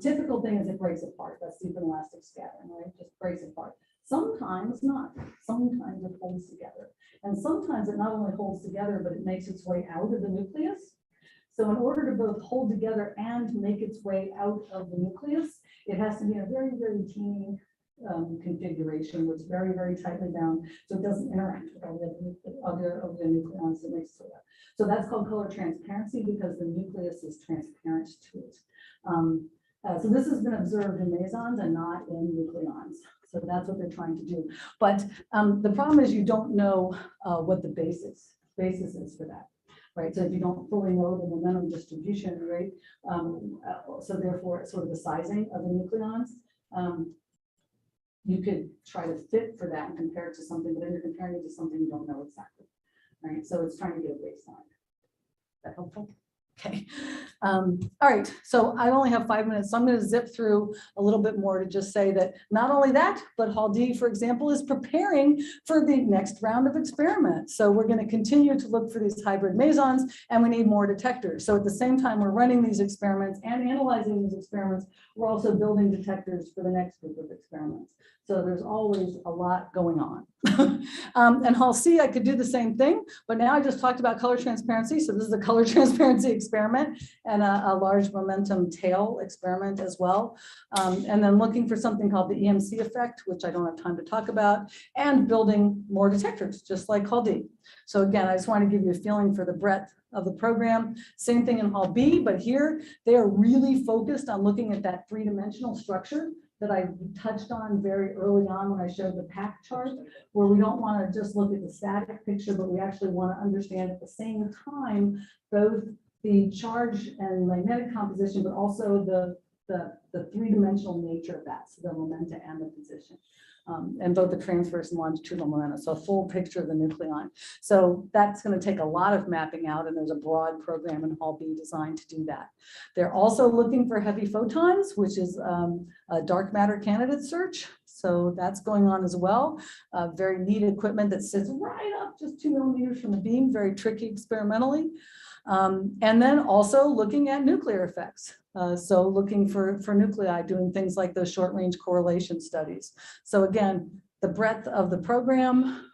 Typical thing is it breaks apart. That's deep inelastic scattering, right? It just breaks apart. Sometimes not. Sometimes it holds together. And sometimes it not only holds together, but it makes its way out of the nucleus. So in order to both hold together and make its way out of the nucleus, it has to be a very, very teeny configuration, which is very, very tightly bound, so it doesn't interact with all the other nucleons that makes it out. So that's called color transparency because the nucleus is transparent to it. So this has been observed in mesons and not in nucleons. So that's what they're trying to do. But the problem is you don't know what the basis is for that, right? So if you don't fully know the momentum distribution, right? So therefore, sort of the sizing of the nucleons, you could try to fit for that and compare it to something, but then you're comparing it to something you don't know exactly, right? So it's trying to get a baseline. Is that helpful? Okay. All right. So I only have 5 minutes, so I'm going to zip through a little bit more to just say that not only that, but Hall D, for example, is preparing for the next round of experiments. So we're going to continue to look for these hybrid mesons, and we need more detectors. So at the same time we're running these experiments and analyzing these experiments, we're also building detectors for the next group of experiments. So there's always a lot going on. And Hall C, I could do the same thing, but now I just talked about color transparency. So this is a color transparency experiment and a large momentum tail experiment as well. And then looking for something called the EMC effect, which I don't have time to talk about, and building more detectors, just like Hall D. So again, I just want to give you a feeling for the breadth of the program. Same thing in Hall B, but here they are really focused on looking at that three-dimensional structure that I touched on very early on when I showed the pack chart, where we don't want to just look at the static picture, but we actually want to understand at the same time both the charge and magnetic composition, but also the three-dimensional nature of that, so the momenta and the position. and both the transverse and longitudinal momentum. So a full picture of the nucleon. So that's going to take a lot of mapping out, and there's a broad program in Hall B designed to do that. They're also looking for heavy photons, which is a dark matter candidate search. So that's going on as well. Very neat equipment that sits right up just 2 millimeters from the beam, very tricky experimentally. And then also looking at nuclear effects. So looking for nuclei, doing things like those short range correlation studies. So again, the breadth of the program.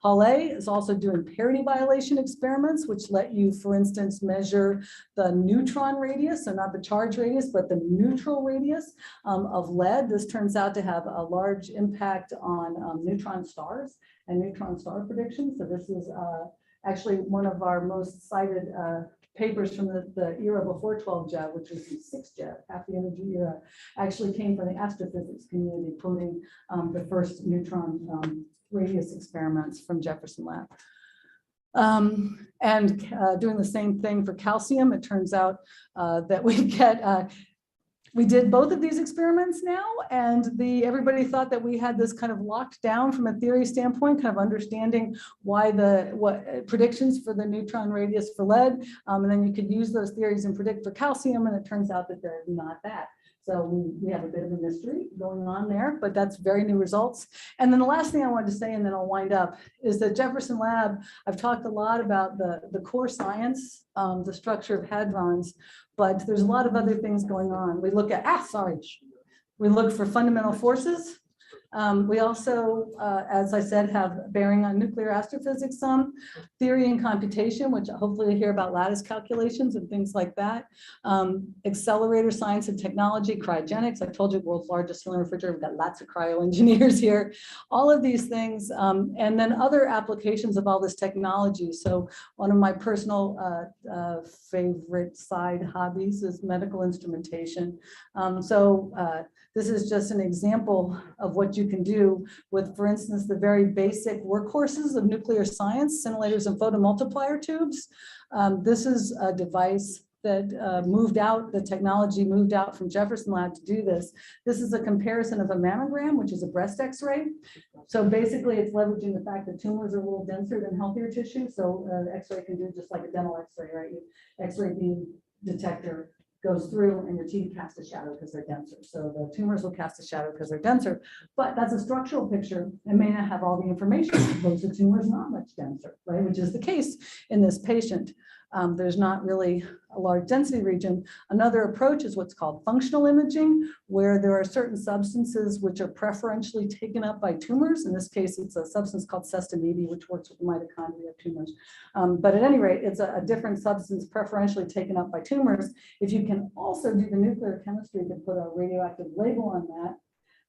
Hall A is also doing parity violation experiments, which let you, for instance, measure the neutron radius, so not the charge radius, but the neutral radius of lead. This turns out to have a large impact on neutron stars and neutron star predictions. So this is actually one of our most cited papers from the era before 12 JeV, which was the 6 JeV, half the energy era, actually came from the astrophysics community, quoting the first neutron radius experiments from Jefferson Lab. And doing the same thing for calcium, it turns out that we did both of these experiments now, and everybody thought that we had this kind of locked down from a theory standpoint, kind of understanding why what predictions for the neutron radius for lead, and then you could use those theories and predict for calcium, and it turns out that they're not that. So we have a bit of a mystery going on there, but that's very new results. And then the last thing I wanted to say, and then I'll wind up, is that Jefferson Lab, I've talked a lot about the core science, the structure of hadrons, but there's a lot of other things going on. We look at, we look for fundamental forces. We also, as I said, have bearing on nuclear astrophysics, some theory and computation, which hopefully you hear about lattice calculations and things like that. Accelerator science and technology, cryogenics. I told you, world's largest cylinder refrigerator. We've got lots of cryo engineers here. All of these things, and then other applications of all this technology. So one of my personal favorite side hobbies is medical instrumentation. This is just an example of what you can do with, for instance, the very basic workhorses of nuclear science, scintillators and photomultiplier tubes. This is a device that moved out, the technology moved out from Jefferson Lab to do this. This is a comparison of a mammogram, which is a breast x-ray. So basically it's leveraging the fact that tumors are a little denser than healthier tissue. So the x-ray can do just like a dental x-ray, right? X-ray beam detector goes through and your teeth cast a shadow because they're denser. So the tumors will cast a shadow because they're denser, but that's a structural picture and may not have all the information because the tumor is not much denser, right? Which is the case in this patient. There's not really a large density region. Another approach is what's called functional imaging, where there are certain substances which are preferentially taken up by tumors. In this case, it's a substance called sestamide, which works with the mitochondria of tumors. But at any rate, it's a different substance preferentially taken up by tumors. If you can also do the nuclear chemistry to put a radioactive label on that,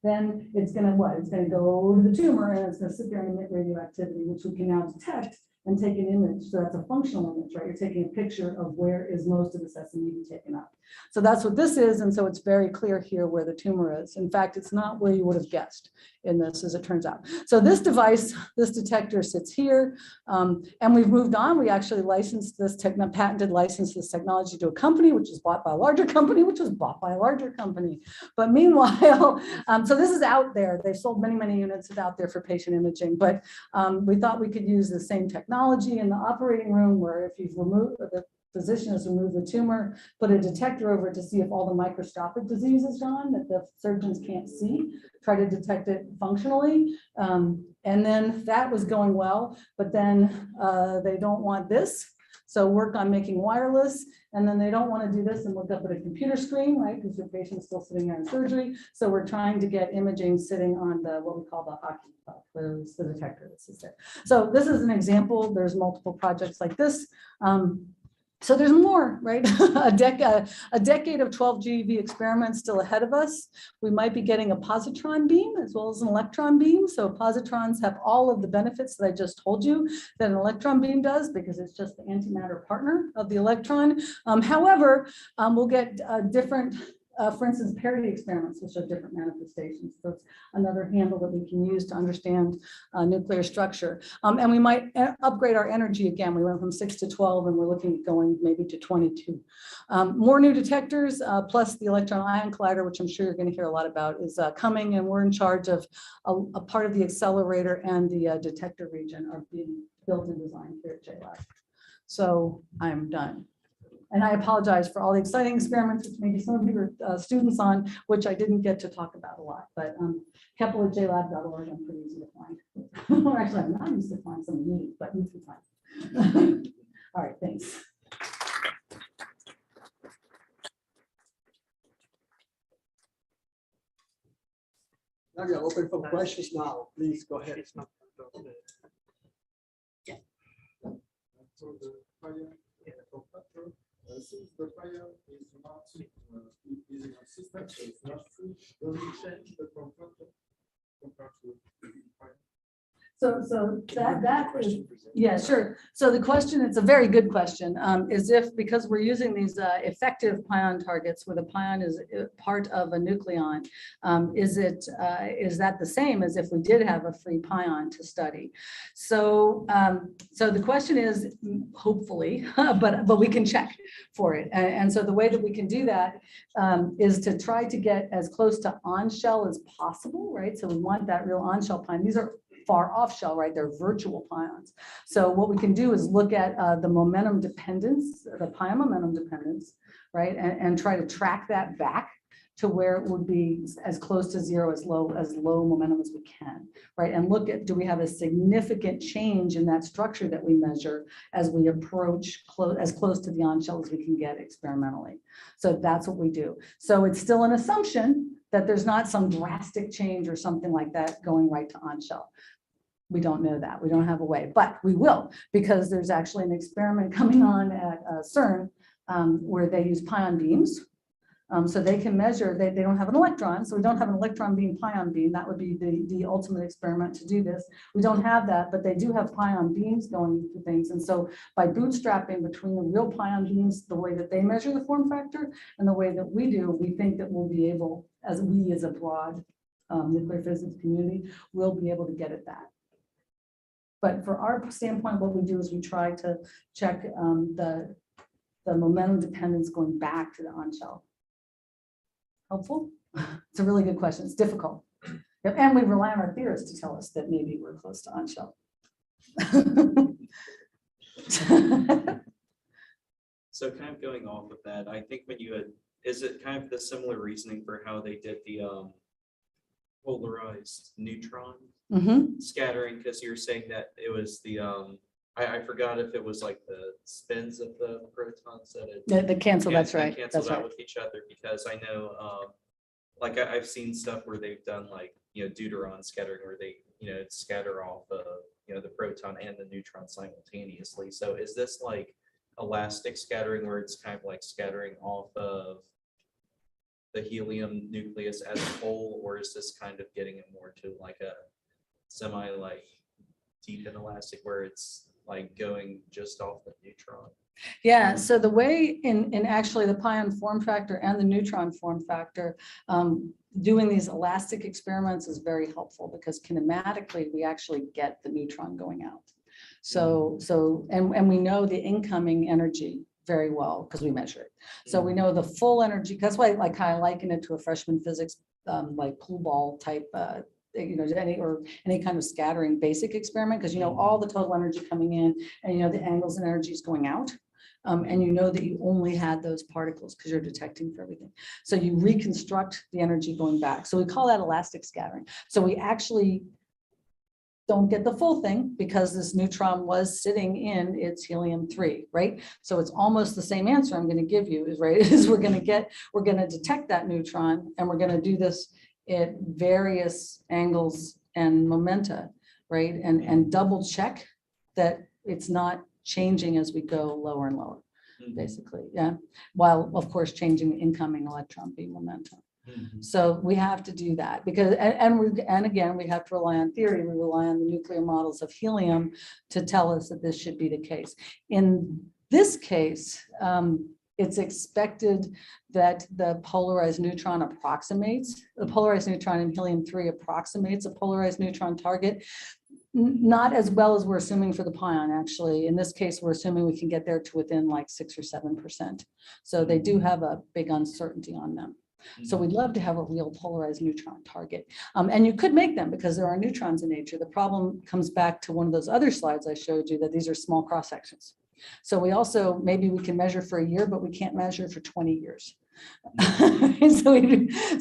then it's going to what? It's going to go to the tumor and it's going to sit there and emit radioactivity, which we can now detect and take an image. So that's a functional image, right? You're taking a picture of where is most of the sestamide taken up. So that's what this is. And so it's very clear here where the tumor is. In fact, it's not where you would have guessed in this, as it turns out. So this device, this detector sits here, and we've moved on. We actually licensed this patented licensed this technology to a company, which was bought by a larger company, which was bought by a larger company. But meanwhile, so this is out there. They've sold many, many units. It's out there for patient imaging, but we thought we could use the same technology in the operating room, where if you've removed, the physician has removed the tumor, put a detector over it to see if all the microscopic disease is gone that the surgeons can't see, try to detect it functionally. And then that was going well, but then they don't want this. So work on making wireless, and then they don't want to do this and look up at a computer screen, right? Because your patient's still sitting there in surgery. So we're trying to get imaging sitting on the, what we call the hockey puck, where's the detector that sits there. So this is an example. There's multiple projects like this. So there's more, right? a decade of 12 GeV experiments still ahead of us. We might be getting a positron beam as well as an electron beam. So positrons have all of the benefits that I just told you that an electron beam does, because it's just the antimatter partner of the electron. However, we'll get different for instance, parity experiments, which are different manifestations. So it's another handle that we can use to understand nuclear structure. And we might upgrade our energy again. We went from 6 to 12, and we're looking at going maybe to 22. More new detectors, plus the electron ion collider, which I'm sure you're going to hear a lot about, is coming, and we're in charge of a part of the accelerator and the detector region are being built and designed here at JLab. So I'm done. And I apologize for all the exciting experiments, which maybe some of you are students on, which I didn't get to talk about a lot, but Keppel at jlab.org, I'm pretty easy to find. Or actually, I'm not used to find some neat, but you can find. All right, thanks. Now we are open for questions now. Please go ahead. It's not. So the fire compactor, since the fire is not using a system, so it's not free, does it change the compactor compared to fire? So that is, yeah, sure. So the question, it's a very good question, is if, because we're using these effective pion targets where the pion is part of a nucleon, is that the same as if we did have a free pion to study? So so the question is, hopefully, but we can check for it. And so the way that we can do that is to try to get as close to on shell as possible, right? So we want that real on shell pion. These are far off shell, right? They're virtual pions. So what we can do is look at the momentum dependence, the pion momentum dependence, right? And try to track that back to where it would be as close to zero, as low momentum as we can, right? And look at, do we have a significant change in that structure that we measure as we approach as close to the on shell as we can get experimentally. So that's what we do. So it's still an assumption that there's not some drastic change or something like that going right to on shell. We don't know that. We don't have a way, but we will, because there's actually an experiment coming on at CERN where they use pion beams. So they can measure, they don't have an electron, so we don't have an electron beam pion beam. That would be the ultimate experiment to do this. We don't have that, but they do have pion beams going through things. And so by bootstrapping between the real pion beams, the way that they measure the form factor and the way that we do, we think that we'll be able, as a broad nuclear physics community, we'll be able to get at that. But for our standpoint, what we do is we try to check the momentum dependence going back to the on shell. Helpful? It's a really good question. It's difficult. Yep. And we rely on our theorists to tell us that maybe we're close to on shell. So kind of going off of that, I think when you had, is it kind of the similar reasoning for how they did the polarized neutron scattering? Because you're saying that it was the I forgot if it was like the spins of the protons that it the cancel, that's right. Cancel out with each other, because I know like I've seen stuff where they've done like, you know, deuteron scattering where they, you know, scatter off of, you know, the proton and the neutron simultaneously. So is this like elastic scattering where it's kind of like scattering off of the helium nucleus as a whole, or is this kind of getting it more to like a semi like deep and elastic where it's like going just off the neutron? Yeah, so the way in actually the pion form factor and the neutron form factor, doing these elastic experiments is very helpful, because kinematically we actually get the neutron going out. So and we know the incoming energy very well because we measure it. So we know the full energy. That's why I kind of liken it to a freshman physics like pool ball type you know, any kind of scattering basic experiment, because you know all the total energy coming in, and you know the angles and energies going out, and you know that you only had those particles because you're detecting for everything. So you reconstruct the energy going back. So we call that elastic scattering. So we actually don't get the full thing because this neutron was sitting in its helium-3, right? So it's almost the same answer I'm going to give you, is right, is we're going to detect that neutron, and we're going to do this at various angles and momenta, right? And double check that it's not changing as we go lower and lower, basically, yeah. While of course changing the incoming electron beam momentum. So we have to do that because, and again, we have to rely on theory. We rely on the nuclear models of helium to tell us that this should be the case. In this case, it's expected that the polarized neutron approximates, the polarized neutron in helium-3 approximates a polarized neutron target. Not as well as we're assuming for the pion, actually. In this case, we're assuming we can get there to within like 6 or 7%. So they do have a big uncertainty on them. So we'd love to have a real polarized neutron target. And you could make them because there are neutrons in nature. The problem comes back to one of those other slides I showed you, that these are small cross sections. So we also, maybe we can measure for a year, but we can't measure for 20 years.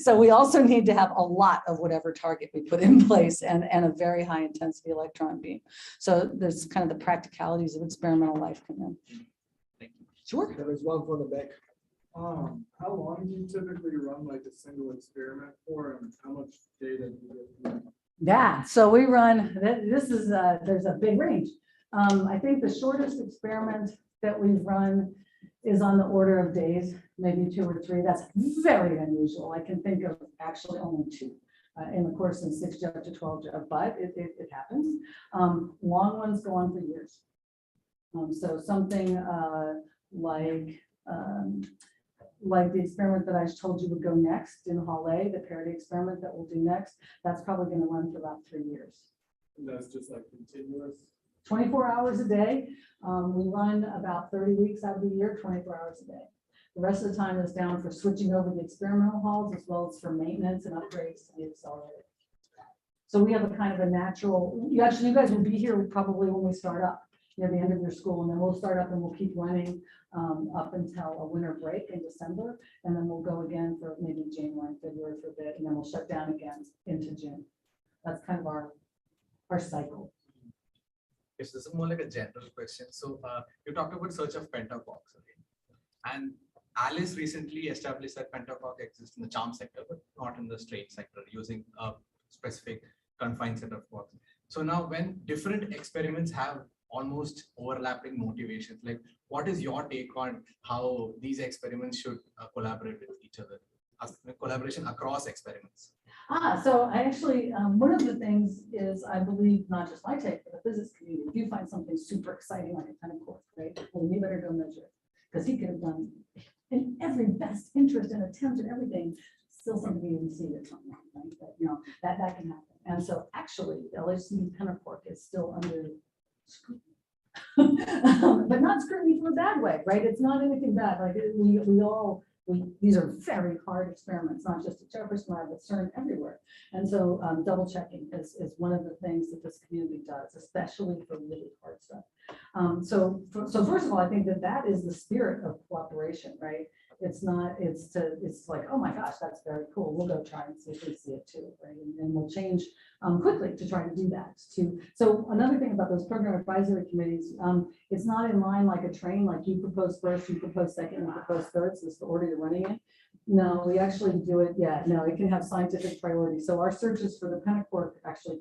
So we also need to have a lot of whatever target we put in place and a very high intensity electron beam. So there's kind of the practicalities of experimental life come in. Sure. There is one for the back. How long do you typically run like a single experiment for, and how much data do you get? Yeah, so we run, this is, there's a big range. I think the shortest experiment that we've run is on the order of days, maybe 2 or 3. That's very unusual. I can think of actually only 2 in the course of 6 Jeff to 12 Jeff, but it happens. Long ones go on for years. So something like the experiment that I told you would go next in Hall A, the parity experiment that we'll do next, that's probably going to run for about 3 years. And that's just like continuous? 24 hours a day. We run about 30 weeks out of the year, 24 hours a day. The rest of the time is down for switching over the experimental halls as well as for maintenance and upgrades to the accelerator. So we have a kind of a natural, you guys will be here probably when we start up near the end of your school, and then we'll start up and we'll keep running up until a winter break in December, and then we'll go again for maybe January and February for a bit, and then we'll shut down again into June. That's kind of our cycle. Yes, this is more like a general question. So you talked about search of pentaquarks, okay? And Alice recently established that pentaquark exists in the charm sector, but not in the straight sector, using a specific confined set of quarks. So now when different experiments have almost overlapping motivations, like what is your take on how these experiments should collaborate with each other, collaboration across experiments? So I actually, one of the things is, I believe, not just my take, but the physics community, if you find something super exciting like a pentaquark, right, well, you better go measure it, because he could have done in every best interest and attempt and everything, still something you didn't see that's not wrong, right? But, you know, that can happen. And so actually, the LHC pentaquark is still under scrutiny. But not scrutiny from a bad way, right? It's not anything bad. Like these are very hard experiments, not just at Jefferson Lab, but CERN everywhere. And so double checking is one of the things that this community does, especially for really hard stuff. So first of all, I think that is the spirit of cooperation, right? It's like, oh my gosh, that's very cool. We'll go try and see if we see it too, right? And we'll change quickly to try to do that too. So another thing about those program advisory committees, it's not in line like a train, like you propose first, you propose second, you propose third. So it's the order you're running in. No, we actually do it. Yeah, no, it can have scientific priority. So our searches for the pentaquark actually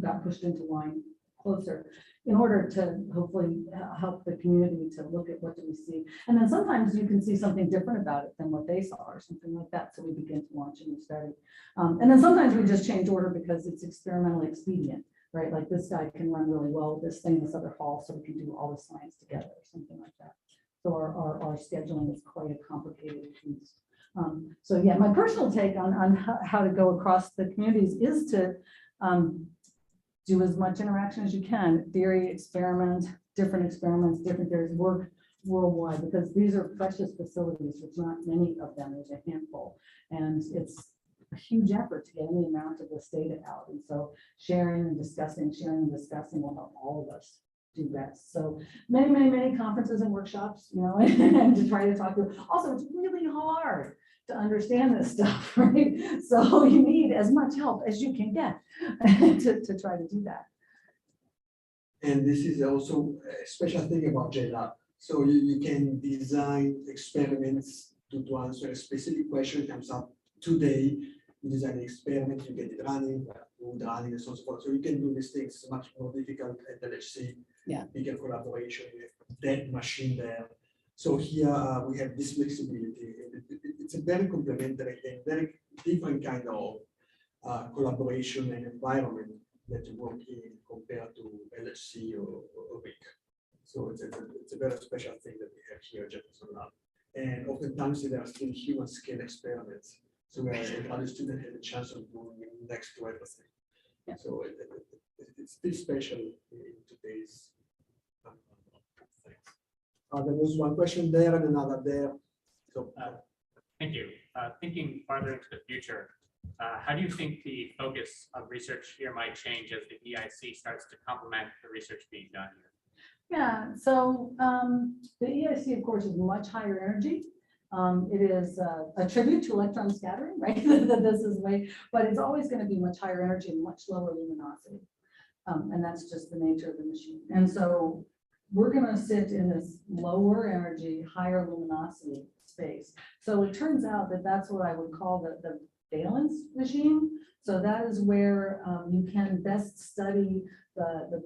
got pushed into line closer in order to hopefully help the community to look at what do we see. And then sometimes you can see something different about it than what they saw or something like that. So we begin to launch a new study. And then sometimes we just change order because it's experimentally expedient, right? Like this guy can run really well, this thing, this other hall, so we can do all the science together or something like that. So our scheduling is quite a complicated piece. So yeah, my personal take on how to go across the communities is to do as much interaction as you can, theory, experiment, different theories, work worldwide, because these are precious facilities. There's not many of them, there's a handful. And it's a huge effort to get any amount of this data out. And so sharing and discussing will help all of us do best. So many conferences and workshops, you know, and to try to talk to. Also, it's really hard to understand this stuff, right? So you need as much help as you can get to try to do that. And this is also a special thing about JLab. So you can design experiments to answer a specific question that comes up today. You design an experiment, you get it running, and so on and so forth. So you can do these things much more difficult at LHC. Yeah. Bigger collaboration, you have that machine there. So here we have this flexibility. It's a very complementary and very different kind of collaboration and environment that you work in compared to LHC or RIC. So it's a very special thing that we have here at Jefferson Lab. And oftentimes there are still human scale experiments. So where a graduate student has a chance of doing next to everything. Yeah. So it's still special in today's things. There was one question there and another there. So Thank you. Thinking farther into the future, how do you think the focus of research here might change as the EIC starts to complement the research being done here? Yeah, so the EIC, of course, is much higher energy. It is a tribute to electron scattering, right? This is way, but it's always going to be much higher energy and much lower luminosity. And that's just the nature of the machine. And so we're going to sit in this lower energy, higher luminosity space. So it turns out that that's what I would call the valence regime. So that is where you can best study the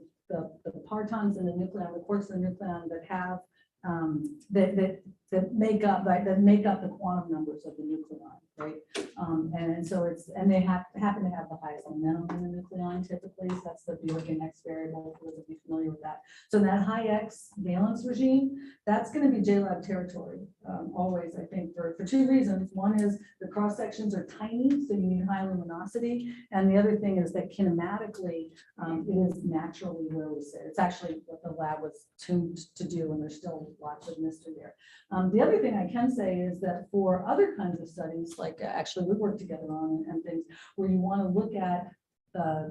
partons in the nucleon, the quarks in the nucleon that have that make up the quantum numbers of the nucleon, right? And so they happen to have the highest momentum in the nucleon typically. So that's the Bjorken X variable, for those of you familiar with that. So that high X valence regime, that's going to be JLab territory always, I think, for two reasons. One is the cross sections are tiny, so you need high luminosity. And the other thing is that kinematically, it is naturally where we sit. It's actually what the lab was tuned to do, and there's still lots of mystery there. The other thing I can say is that for other kinds of studies, like actually we work together on and things where you want to look at,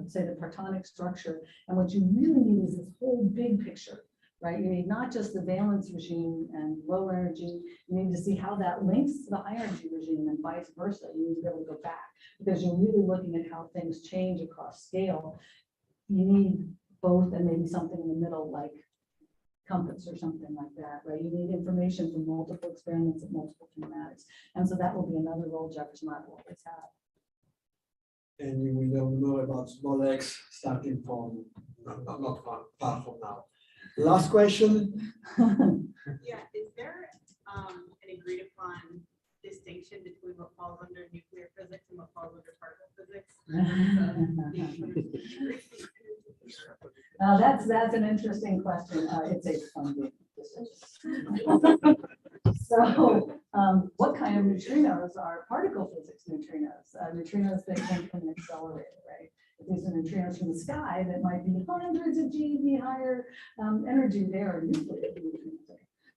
say, the partonic structure, and what you really need is this whole big picture, right? You need not just the valence regime and low energy, you need to see how that links to the high energy regime and vice versa. You need to be able to go back because you're really looking at how things change across scale. You need both and maybe something in the middle like compass or something like that, right? You need information from multiple experiments at multiple kinematics. And so that will be another role Jefferson Lab will always have. And we don't know about small x starting from not far from now. Last question. Yeah, is there an agreed upon distinction between what falls under nuclear physics and what falls under particle physics? That's an interesting question. It's a funding decision. So what kind of neutrinos are particle physics neutrinos? Neutrinos that can accelerate, right? If these are neutrinos from the sky that might be hundreds of GeV higher energy, they are nuclear neutrinos.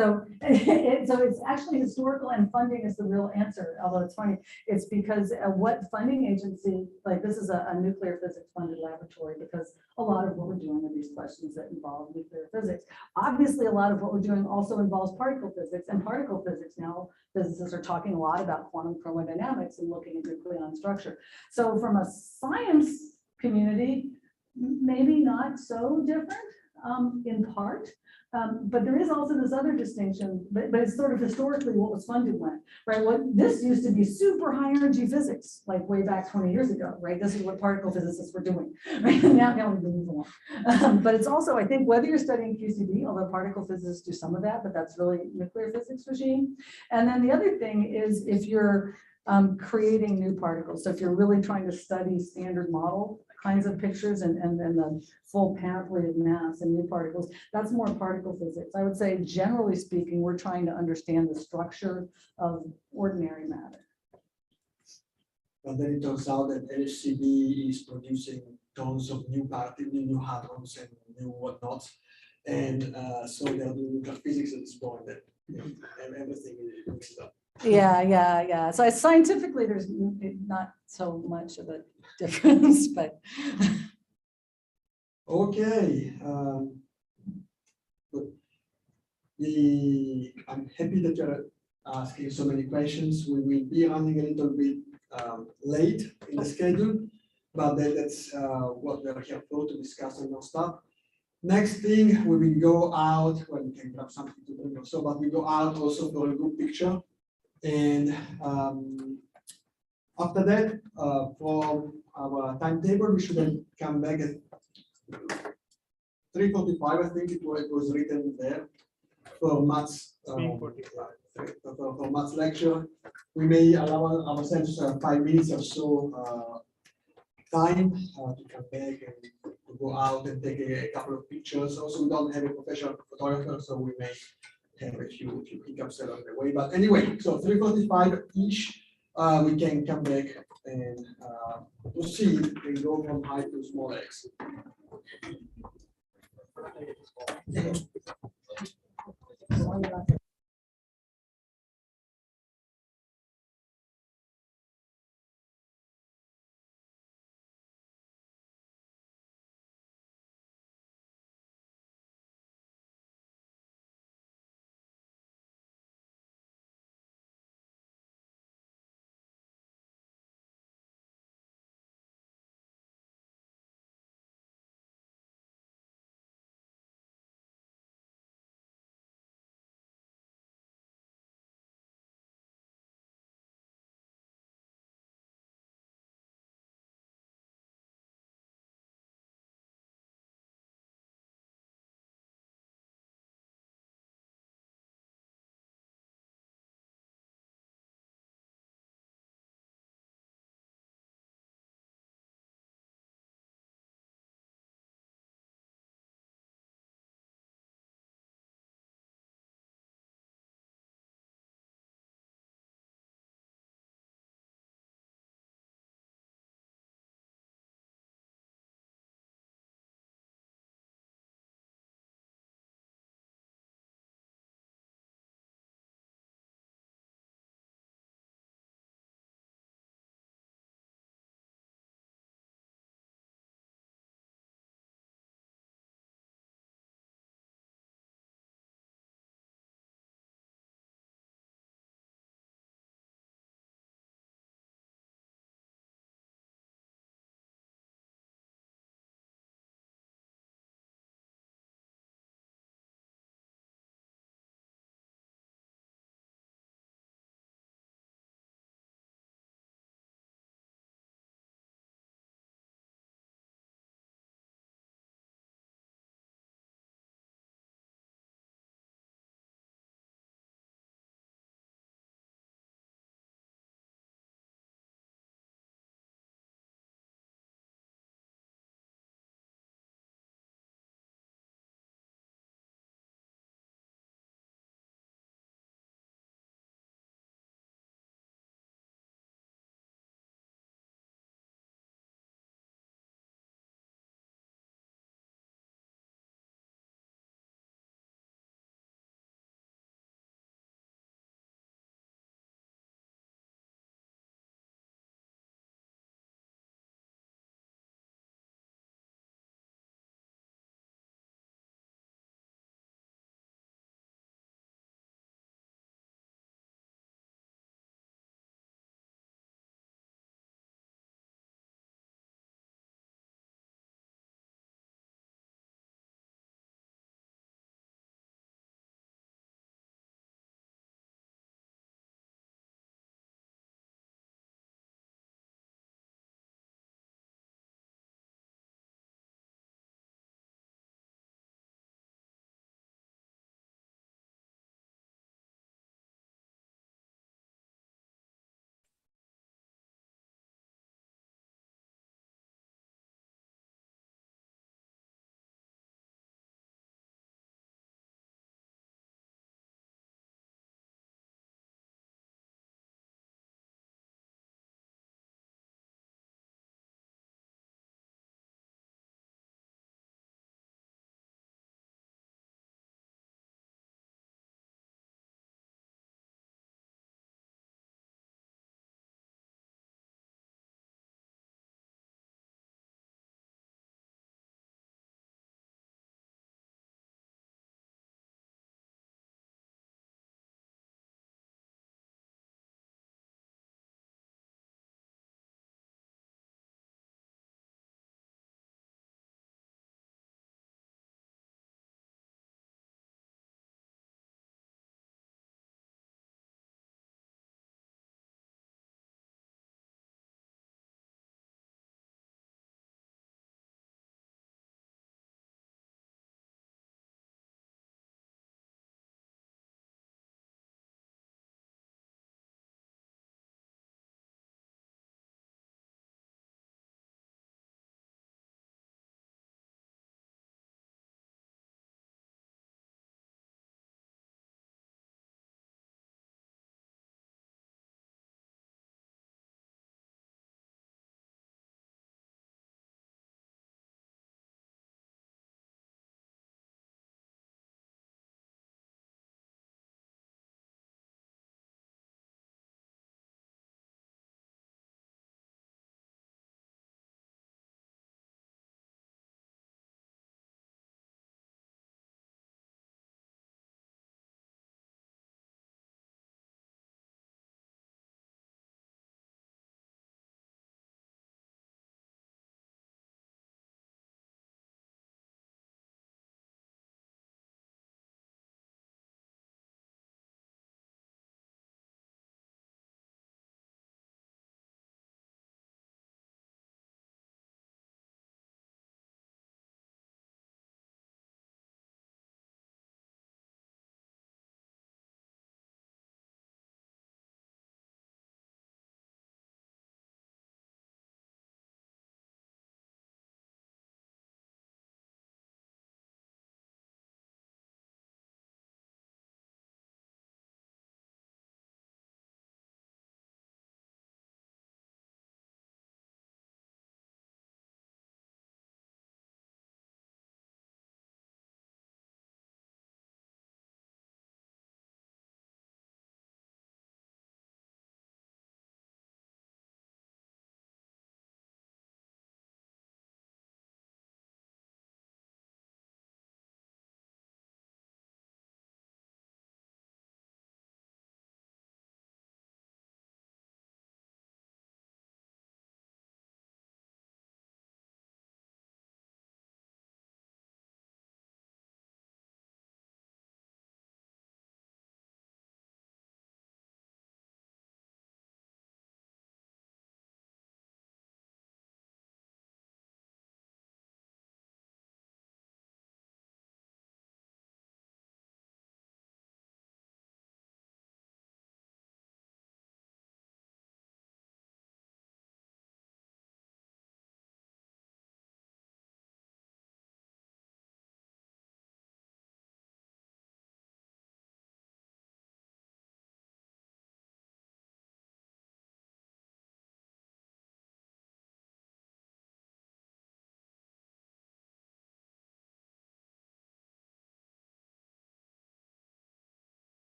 So it's actually historical, and funding is the real answer, although it's funny. It's because what funding agency, like this is a nuclear physics funded laboratory, because a lot of what we're doing are these questions that involve nuclear physics. Obviously, a lot of what we're doing also involves particle physics, and particle physics now, physicists are talking a lot about quantum chromodynamics and looking at nucleon structure. So from a science community, maybe not so different in part. But there is also this other distinction, but it's sort of historically what was funded when, right? What this used to be super high energy physics, like way back 20 years ago, right? This is what particle physicists were doing, right? Now we move on. But it's also, I think, whether you're studying QCD, although particle physicists do some of that, but that's really nuclear physics regime. And then the other thing is if you're creating new particles. So if you're really trying to study standard model kinds of pictures and then the full panoply of mass and new particles, that's more particle physics. I would say, generally speaking, we're trying to understand the structure of ordinary matter. And then it turns out that LHCb is producing tons of new particles, new hadrons, and new whatnot. And so they're doing nuclear physics at this point that and everything is mixed up. Yeah. So scientifically, there's not so much of a difference, but. Okay. Good. I'm happy that you're asking so many questions. We will be running a little bit late in the schedule, but that's what we're here for, to discuss on our stuff. Next thing, we will go out, well, we can grab something to drink also, but we go out also for a good picture. And after that, for our timetable, we should then come back at 3:45. I think it was written there for Matt's for Matt's lecture. We may allow ourselves 5 minutes or so time to come back and to go out and take a couple of pictures. Also, we don't have a professional photographer, so we may have a few hiccups along the way. But anyway, so 3:45-ish, we can come back and proceed and go from high to small x.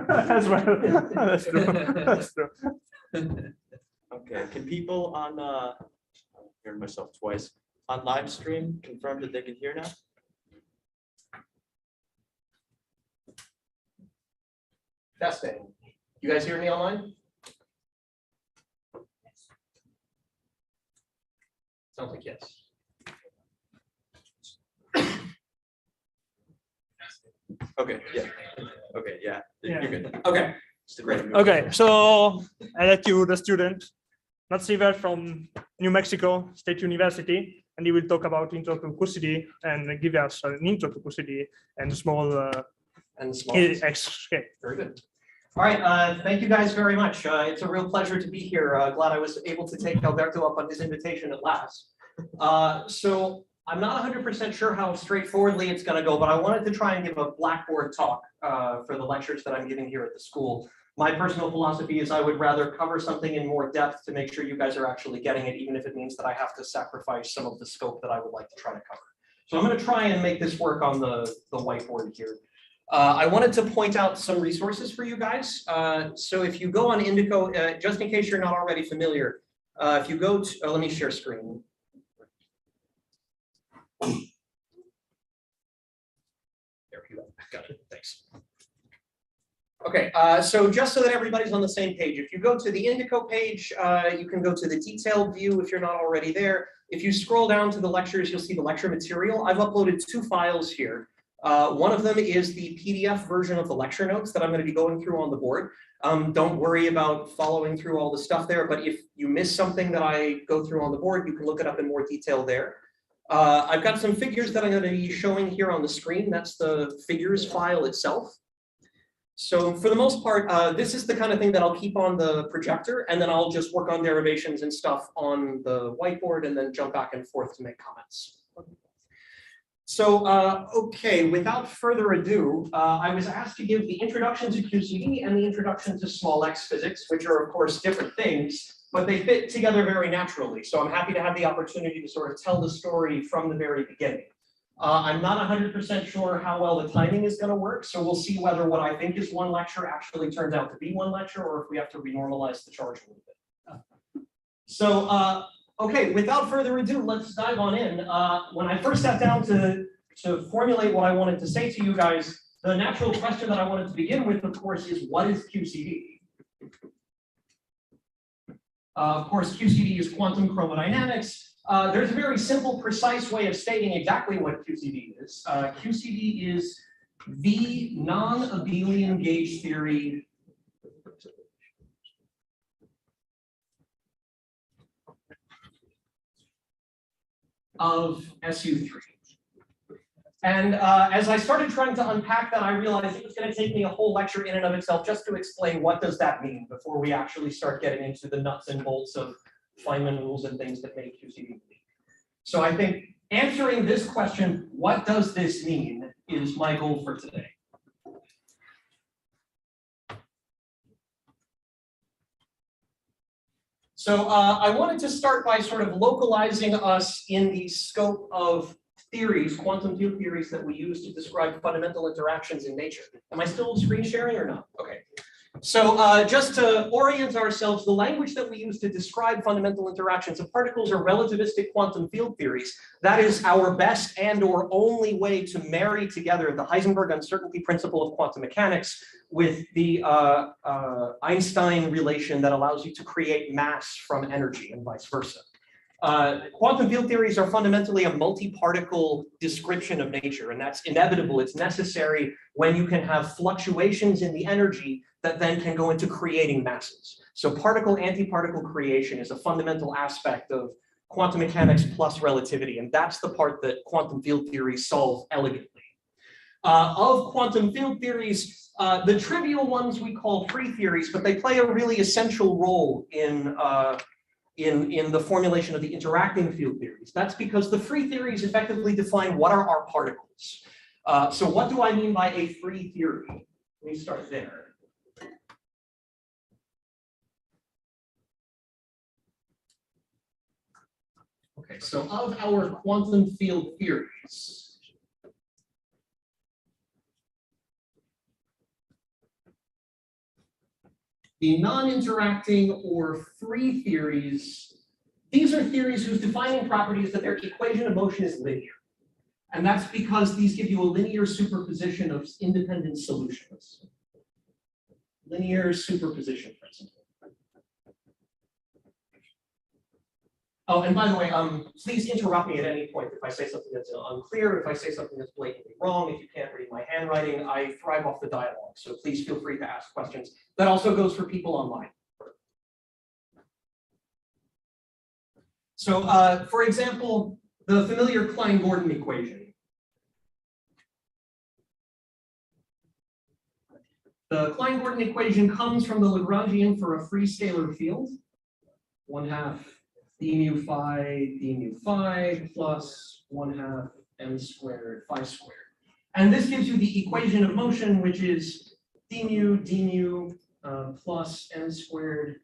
As well. That's true. That's true. Okay, can people on, I'm hearing myself twice, on live stream confirm that they can hear now? Testing. You guys hear me online? Sounds like yes. Okay, yeah. Okay, yeah, Yeah. you're good. Okay. Just a great. Okay, so I let you, the student, Matt Sievert from New Mexico State University, and he will talk about intro to custody and give us an intro to custody and small escape. Very good. All right, thank you guys very much. It's a real pleasure to be here. Glad I was able to take Alberto up on his invitation at last. So I'm not 100% sure how straightforwardly it's going to go, but I wanted to try and give a Blackboard talk for the lectures that I'm giving here at the school. My personal philosophy is I would rather cover something in more depth to make sure you guys are actually getting it, even if it means that I have to sacrifice some of the scope that I would like to try to cover. So I'm going to try and make this work on the whiteboard here. I wanted to point out some resources for you guys. So if you go on Indico, just in case you're not already familiar, if you go to, let me share screen. There we go. Got it. Thanks. Okay, so just so that everybody's on the same page, if you go to the Indico page, you can go to the detailed view if you're not already there. If you scroll down to the lectures, you'll see the lecture material. I've uploaded 2 files here. One of them is the PDF version of the lecture notes that I'm going to be going through on the board. Don't worry about following through all the stuff there, but if you miss something that I go through on the board, you can look it up in more detail there. I've got some figures that I'm going to be showing here on the screen. That's the figures file itself. So for the most part, this is the kind of thing that I'll keep on the projector, and then I'll just work on derivations and stuff on the whiteboard and then jump back and forth to make comments. So, okay, without further ado, I was asked to give the introduction to QCD and the introduction to small x physics, which are of course different things, but they fit together very naturally. So I'm happy to have the opportunity to sort of tell the story from the very beginning. I'm not 100% sure how well the timing is going to work, so we'll see whether what I think is one lecture actually turns out to be one lecture, or if we have to renormalize the charge a little bit. So, okay, without further ado, let's dive on in. When I first sat down to formulate what I wanted to say to you guys, the natural question that I wanted to begin with, of course, is what is QCD? Of course, QCD is quantum chromodynamics. There's a very simple, precise way of stating exactly what QCD is. QCD is the non-abelian gauge theory of SU3. And as I started trying to unpack that, I realized it was going to take me a whole lecture in and of itself just to explain what does that mean before we actually start getting into the nuts and bolts of Feynman rules and things that make QCD unique. So I think answering this question, what does this mean, is my goal for today. So I wanted to start by sort of localizing us in the scope of theories, quantum field theories that we use to describe fundamental interactions in nature. Am I still screen sharing or not? Okay. So just to orient ourselves, the language that we use to describe fundamental interactions of particles are relativistic quantum field theories. That is our best and or only way to marry together the Heisenberg uncertainty principle of quantum mechanics with the Einstein relation that allows you to create mass from energy and vice versa. Quantum field theories are fundamentally a multi-particle description of nature, and that's inevitable. It's necessary when you can have fluctuations in the energy that then can go into creating masses. So particle-antiparticle creation is a fundamental aspect of quantum mechanics plus relativity, and that's the part that quantum field theories solve elegantly. Of quantum field theories, the trivial ones we call free theories, but they play a really essential role in the formulation of the interacting field theories. That's because the free theories effectively define what are our particles. So what do I mean by a free theory? Let me start there. Okay, so of our quantum field theories, The non-interacting or free theories, these are theories whose defining property is that their equation of motion is linear. And that's because these give you a linear superposition of independent solutions. Linear superposition principle. Oh, and by the way, please interrupt me at any point if I say something that's unclear, if I say something that's blatantly wrong, if you can't read my handwriting, I thrive off the dialogue. So please feel free to ask questions. That also goes for people online. So for example, the familiar Klein-Gordon equation. The Klein-Gordon equation comes from the Lagrangian for a free scalar field. 1/2 d mu phi plus 1/2 m squared phi squared. And this gives you the equation of motion, which is d mu plus m squared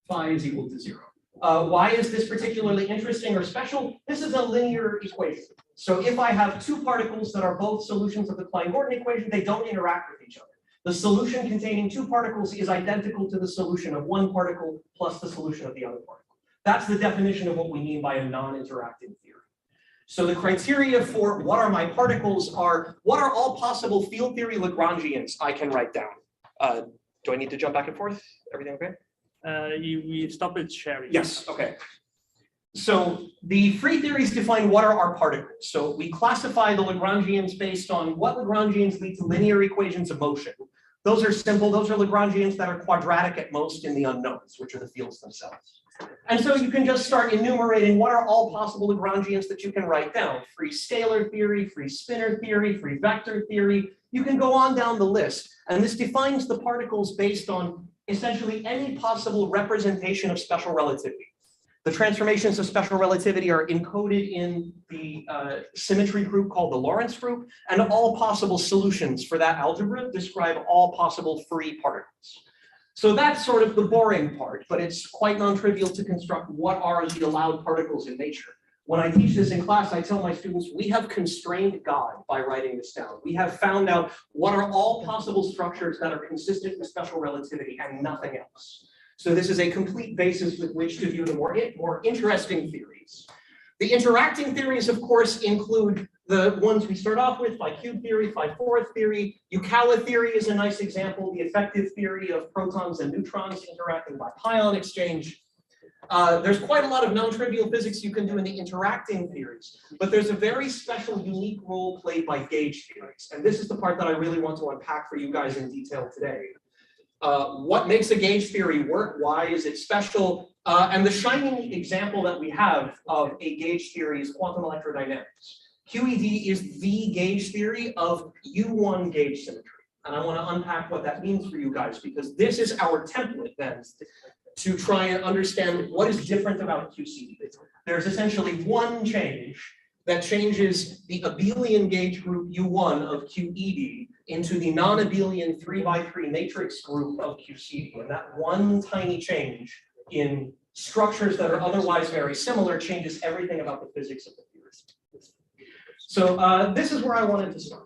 phi is equal to 0. Why is this particularly interesting or special? This is a linear equation. So if I have two particles that are both solutions of the Klein-Gordon equation, they don't interact with each other. The solution containing two particles is identical to the solution of one particle plus the solution of the other particle. That's the definition of what we mean by a non-interacting theory. So the criteria for what are my particles are, what are all possible field theory Lagrangians I can write down? Do I need to jump back and forth? Everything okay? We stop it sharing. Yes, okay. So the free theories define what are our particles. So we classify the Lagrangians based on what Lagrangians lead to linear equations of motion. Those are simple. Those are Lagrangians that are quadratic at most in the unknowns, which are the fields themselves. And so you can just start enumerating what are all possible Lagrangians that you can write down. Free scalar theory, free spinor theory, free vector theory. You can go on down the list. And this defines the particles based on essentially any possible representation of special relativity. The transformations of special relativity are encoded in the symmetry group called the Lorentz group, and all possible solutions for that algebra describe all possible free particles. So that's sort of the boring part, but it's quite non-trivial to construct what are the allowed particles in nature. When I teach this in class, I tell my students, we have constrained God by writing this down. We have found out what are all possible structures that are consistent with special relativity and nothing else. So this is a complete basis with which to view the more interesting theories. The interacting theories, of course, include the ones we start off with, phi cube theory, phi fourth theory. Yukawa theory is a nice example, the effective theory of protons and neutrons interacting by pion exchange. There's quite a lot of non-trivial physics you can do in the interacting theories, but there's a very special, unique role played by gauge theories. And this is the part that I really want to unpack for you guys in detail today. What makes a gauge theory work? Why is it special? And the shining example that we have of a gauge theory is quantum electrodynamics. QED is the gauge theory of U1 gauge symmetry. And I want to unpack what that means for you guys, because this is our template then to try and understand what is different about QCD. There's essentially one change that changes the abelian gauge group U1 of QED into the non-abelian 3x3 matrix group of QCD. And that one tiny change in structures that are otherwise very similar changes everything about the physics of the theory. So this is where I wanted to start.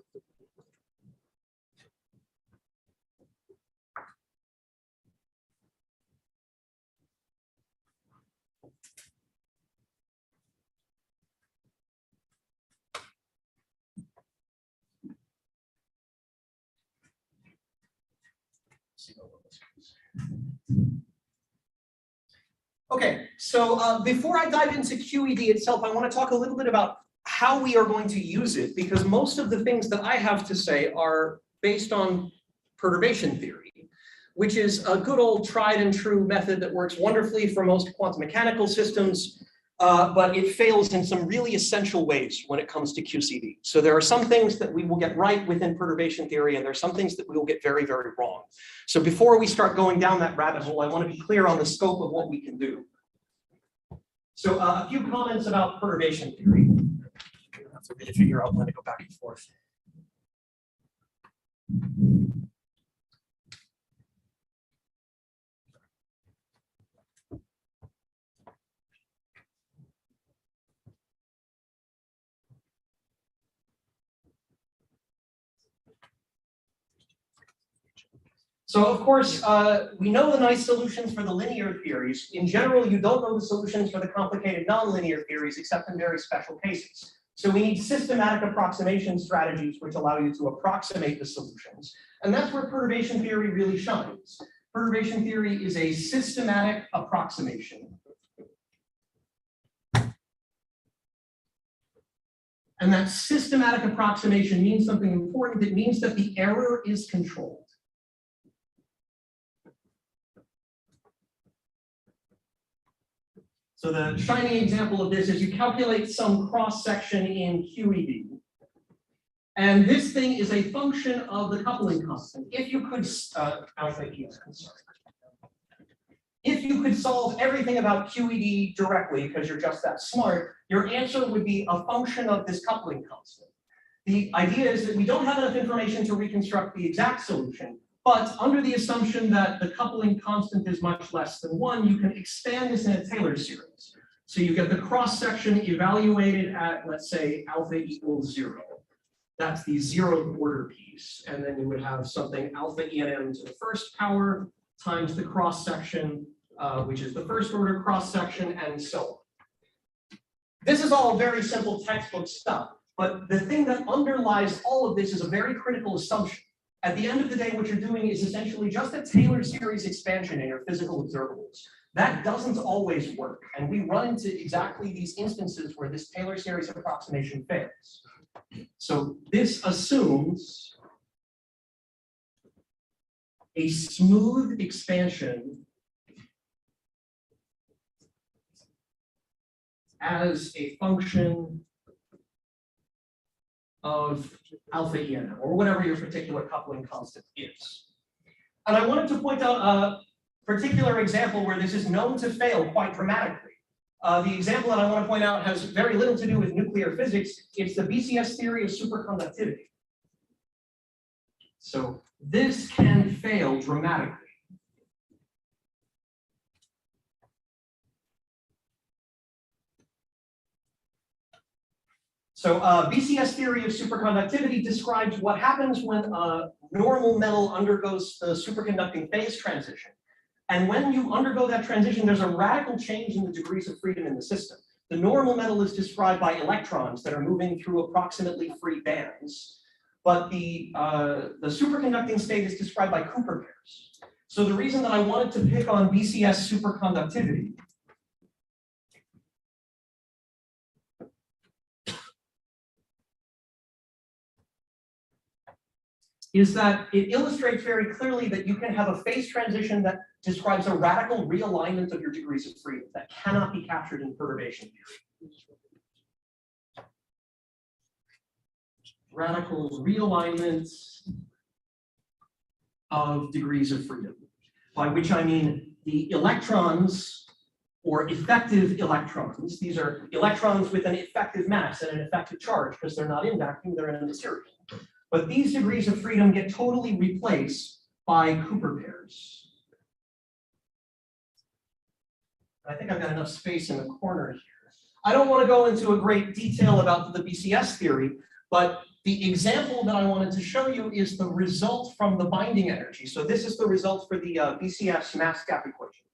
Okay, so before I dive into QED itself, I want to talk a little bit about how we are going to use it, because most of the things that I have to say are based on perturbation theory, which is a good old tried and true method that works wonderfully for most quantum mechanical systems, but it fails in some really essential ways when it comes to QCD. So there are some things that we will get right within perturbation theory, and there are some things that we will get very, very wrong. So before we start going down that rabbit hole, I want to be clear on the scope of what we can do. So a few comments about perturbation theory. I have to really figure out when to go back and forth. So of course, we know the nice solutions for the linear theories. In general, you don't know the solutions for the complicated nonlinear theories, except in very special cases. So we need systematic approximation strategies which allow you to approximate the solutions. And that's where perturbation theory really shines. Perturbation theory is a systematic approximation. And that systematic approximation means something important. It means that the error is controlled. So the shining example of this is you calculate some cross-section in QED. And this thing is a function of the coupling constant. If you could, if you could solve everything about QED directly, because you're just that smart, your answer would be a function of this coupling constant. The idea is that we don't have enough information to reconstruct the exact solution, but under the assumption that the coupling constant is much less than 1, you can expand this in a Taylor series. So you get the cross-section evaluated at, let's say, alpha equals 0. That's the 0th order piece. And then you would have something alpha ENM to the first power times the cross-section, which is the first order cross-section, and so on. This is all very simple textbook stuff, but the thing that underlies all of this is a very critical assumption. At the end of the day, what you're doing is essentially just a Taylor series expansion in your physical observables. That doesn't always work, and we run into exactly these instances where this Taylor series approximation fails. So this assumes a smooth expansion as a function of alpha EN, or whatever your particular coupling constant is. And I wanted to point out a particular example where this is known to fail quite dramatically. The example that I want to point out has very little to do with nuclear physics. It's the BCS theory of superconductivity. So this can fail dramatically. So BCS theory of superconductivity describes what happens when a normal metal undergoes the superconducting phase transition. And when you undergo that transition, there's a radical change in the degrees of freedom in the system. The normal metal is described by electrons that are moving through approximately free bands. But the superconducting state is described by Cooper pairs. So the reason that I wanted to pick on BCS superconductivity is that it illustrates very clearly that you can have a phase transition that describes a radical realignment of your degrees of freedom that cannot be captured in perturbation theory. Radical realignment of degrees of freedom, by which I mean the electrons or effective electrons. These are electrons with an effective mass and an effective charge because they're not in vacuum, they're in a material. But these degrees of freedom get totally replaced by Cooper pairs. I think I've got enough space in the corner here. I don't want to go into a great detail about the BCS theory, but the example that I wanted to show you is the result from the binding energy. So this is the result for the BCS mass gap equation.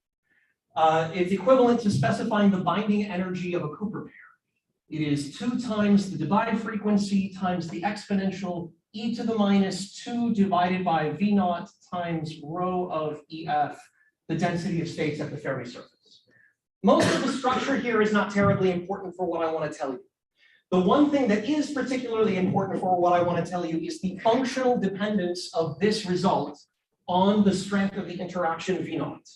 It's equivalent to specifying the binding energy of a Cooper pair. It is 2 times the divide frequency times the exponential e to the minus 2 divided by V naught times rho of EF, the density of states at the Fermi surface. Most of the structure here is not terribly important for what I want to tell you. The one thing that is particularly important for what I want to tell you is the functional dependence of this result on the strength of the interaction V naught.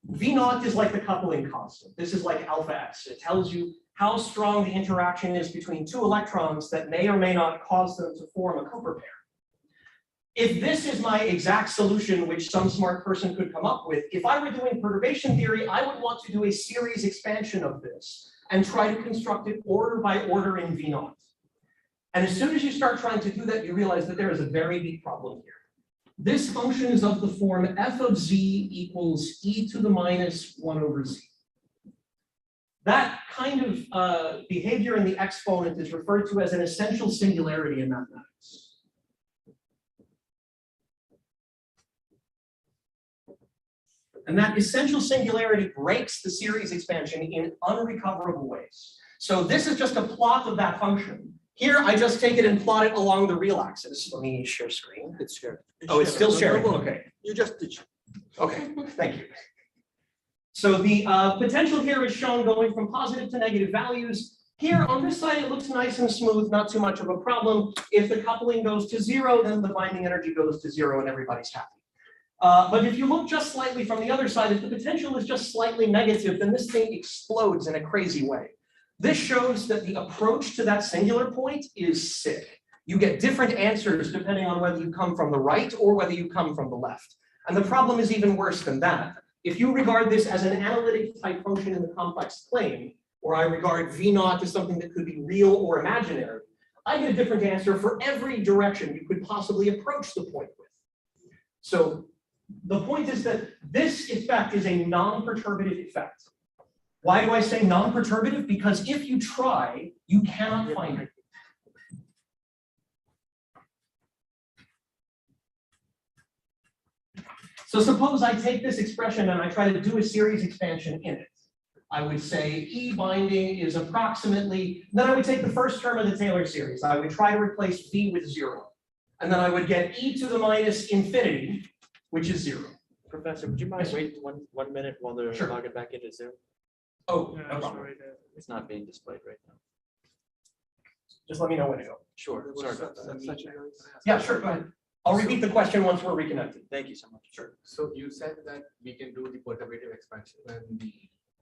V naught is like the coupling constant. This is like alpha S. It tells you how strong the interaction is between 2 electrons that may or may not cause them to form a Cooper pair. If this is my exact solution, which some smart person could come up with, if I were doing perturbation theory, I would want to do a series expansion of this and try to construct it order by order in V naught. And as soon as you start trying to do that, you realize that there is a very big problem here. This function is of the form f of z equals e to the minus 1 over z. That kind of behavior in the exponent is referred to as an essential singularity in mathematics. And that essential singularity breaks the series expansion in unrecoverable ways. So this is just a plot of that function. Here, I just take it and plot it along the real axis. Let me share screen. It's shared. Oh, it's still sharing, okay. You just teach. Okay, thank you. So the potential here is shown going from positive to negative values. Here on this side, it looks nice and smooth, not too much of a problem. If the coupling goes to 0, then the binding energy goes to 0 and everybody's happy. But if you look just slightly from the other side, if the potential is just slightly negative, then this thing explodes in a crazy way. This shows that the approach to that singular point is sick. You get different answers depending on whether you come from the right or whether you come from the left. And the problem is even worse than that. If you regard this as an analytic type function in the complex plane, or I regard V naught as something that could be real or imaginary, I get a different answer for every direction you could possibly approach the point with. So the point is that this effect is a non-perturbative effect. Why do I say non-perturbative? Because if you try, you cannot find it. So suppose I take this expression and I try to do a series expansion in it. I would say E binding is approximately, then I would take the first term of the Taylor series. I would try to replace V with 0. And then I would get e to the minus infinity, which is 0. Professor, would you mind waiting one minute while they're Sure. logging back into Zoom? Oh, Yeah, no problem. sorry, It's not being displayed right now. Just let me know when to go. Sure, sorry about that. Such a nice. Yeah, sure, go ahead. I'll repeat the question once we're reconnected. Thank you so much. Sure. So you said that we can do the perturbative expansion when the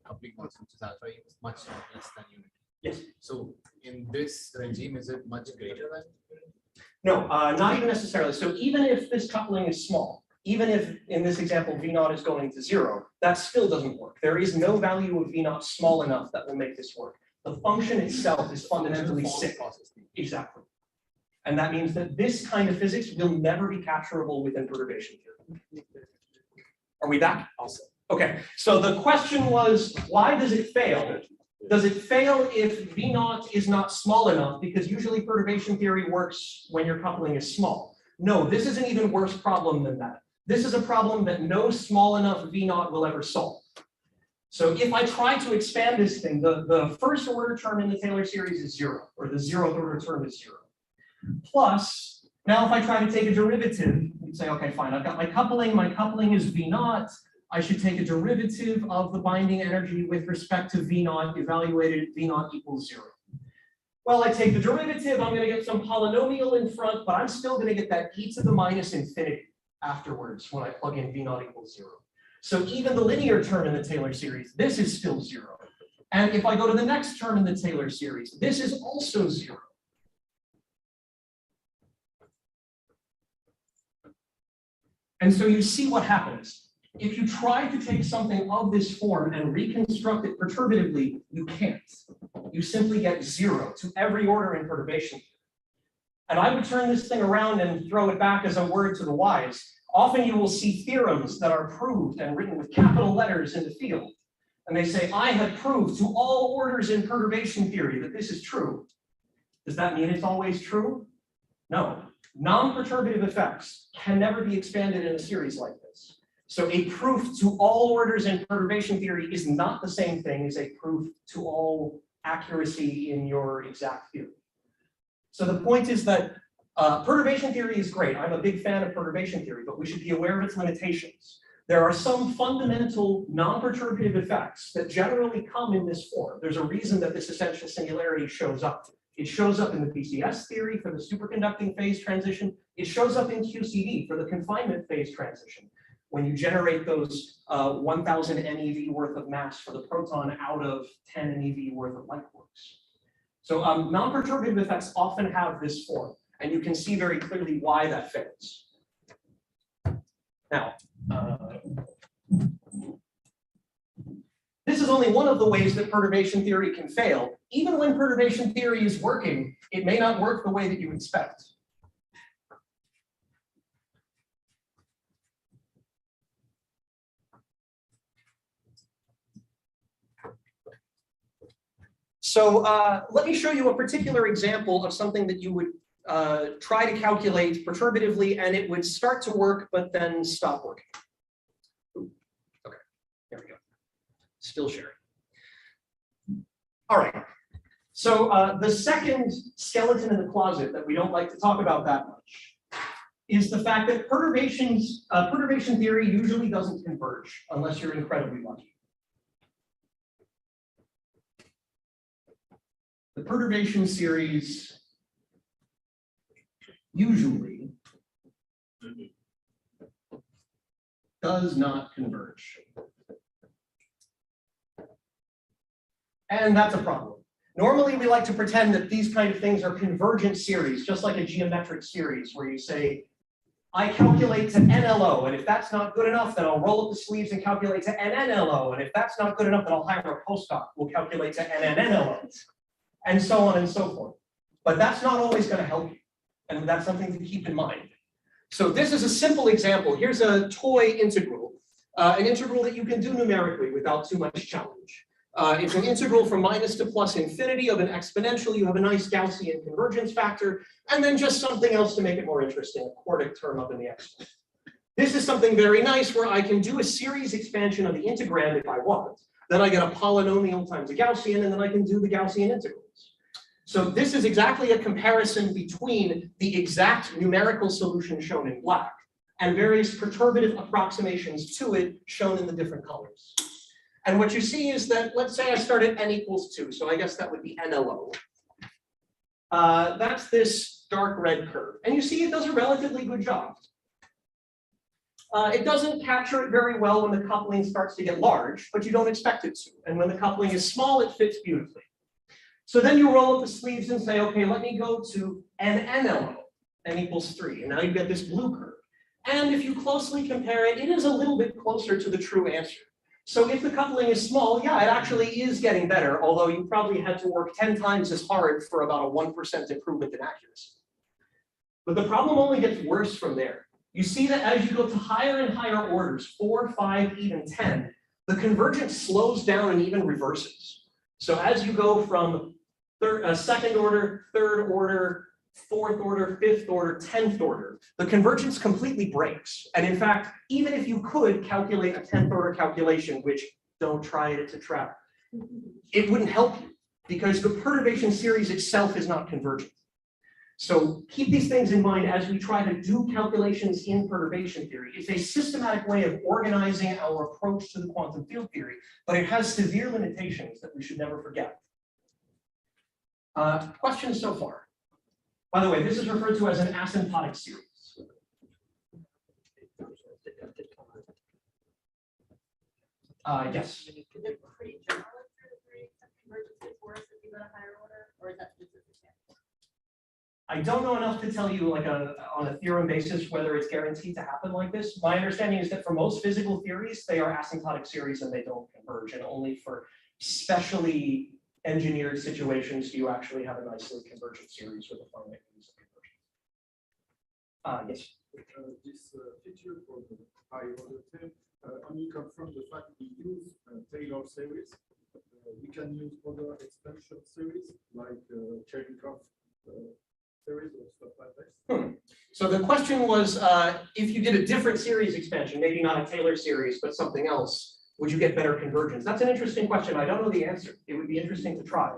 coupling constant is alpha is much less than unity. Yes. So in this regime, is it much greater than unity? No, not even necessarily. So even if this coupling is small, even if in this example V naught is going to 0, that still doesn't work. There is no value of V naught small enough that will make this work. The function itself is fundamentally sick. Exactly. And that means that this kind of physics will never be capturable within perturbation theory. Are we back? Also. Okay, so the question was, why does it fail? Does it fail if V naught is not small enough? Because usually perturbation theory works when your coupling is small. No, this is an even worse problem than that. This is a problem that no small enough V naught will ever solve. So if I try to expand this thing, the first order term in the Taylor series is 0, or the 0th order term is 0. Plus, now if I try to take a derivative, you'd say, okay, fine, I've got my coupling is V naught. I should take a derivative of the binding energy with respect to V naught, evaluated at V naught equals 0. Well, I take the derivative, I'm going to get some polynomial in front, but I'm still going to get that e to the minus infinity afterwards when I plug in V naught equals 0. So even the linear term in the Taylor series, this is still 0. And if I go to the next term in the Taylor series, this is also 0. And so you see what happens. If you try to take something of this form and reconstruct it perturbatively, you can't. You simply get 0 to every order in perturbation. And I would turn this thing around and throw it back as a word to the wise. Often you will see theorems that are proved and written with capital letters in the field. And they say, I have proved to all orders in perturbation theory that this is true. Does that mean it's always true? No. Non-perturbative effects can never be expanded in a series like this. So a proof to all orders in perturbation theory is not the same thing as a proof to all accuracy in your exact theory. So the point is that perturbation theory is great. I'm a big fan of perturbation theory, but we should be aware of its limitations. There are some fundamental non-perturbative effects that generally come in this form. There's a reason that this essential singularity shows up. It shows up in the PCS theory for the superconducting phase transition. It shows up in QCD for the confinement phase transition, when you generate those 1000 MeV worth of mass for the proton out of 10 MeV worth of light quarks. So non-perturbative effects often have this form, and you can see very clearly why that fails. Now, this is only one of the ways that perturbation theory can fail. Even when perturbation theory is working, it may not work the way that you expect. So let me show you a particular example of something that you would try to calculate perturbatively, and it would start to work, but then stop working. Okay. There we go. Still sharing. All right. So the second skeleton in the closet that we don't like to talk about that much is the fact that perturbation theory usually doesn't converge unless you're incredibly lucky. The perturbation series usually does not converge. And that's a problem. Normally, we like to pretend that these kind of things are convergent series, just like a geometric series, where you say, I calculate to NLO, and if that's not good enough, then I'll roll up the sleeves and calculate to NNLO, and if that's not good enough, then I'll hire a postdoc who will calculate to NNNLO, and so on and so forth. But that's not always going to help you, and that's something to keep in mind. So this is a simple example. Here's a toy integral, an integral that you can do numerically without too much challenge. It's an integral from minus to plus infinity of an exponential. You have a nice Gaussian convergence factor, and then just something else to make it more interesting, a quartic term up in the exponent. This is something very nice where I can do a series expansion of the integrand if I want. Then I get a polynomial times a Gaussian, and then I can do the Gaussian integrals. So this is exactly a comparison between the exact numerical solution shown in black and various perturbative approximations to it shown in the different colors. And what you see is that, let's say I start at n equals 2, so I guess that would be NLO. That's this dark red curve. And you see it does a relatively good job. It doesn't capture it very well when the coupling starts to get large, but you don't expect it to. And when the coupling is small, it fits beautifully. So then you roll up the sleeves and say, okay, let me go to NNLO, n equals 3. And now you get this blue curve. And if you closely compare it, it is a little bit closer to the true answer. So if the coupling is small, yeah, it actually is getting better, although you probably had to work 10 times as hard for about a 1% improvement in accuracy. But the problem only gets worse from there. You see that as you go to higher and higher orders, 4, 5, even 10, the convergence slows down and even reverses. So as you go from second order, third order, fourth order, fifth order, 10th order, the convergence completely breaks. And in fact, even if you could calculate a 10th order calculation, which don't try it, it's a trap, it wouldn't help you because the perturbation series itself is not convergent. So keep these things in mind as we try to do calculations in perturbation theory. It's a systematic way of organizing our approach to the quantum field theory, but it has severe limitations that we should never forget. Questions so far? By the way, this is referred to as an asymptotic series. Yes. Is it pretty general convergences worse if you go to higher order, or is that specific? I don't know enough to tell you like on a theorem basis whether it's guaranteed to happen like this. My understanding is that for most physical theories, they are asymptotic series and they don't converge, and only for specially engineered situations do you actually have a nicely convergent series with a finite means of conversion. Yes. This feature for the high order term only confirms the fact we use Taylor series. We can use other expansion series like Cherenkov series or stuff like this. So the question was, if you did a different series expansion, maybe not a Taylor series, but something else, would you get better convergence? That's an interesting question. I don't know the answer. It would be interesting to try.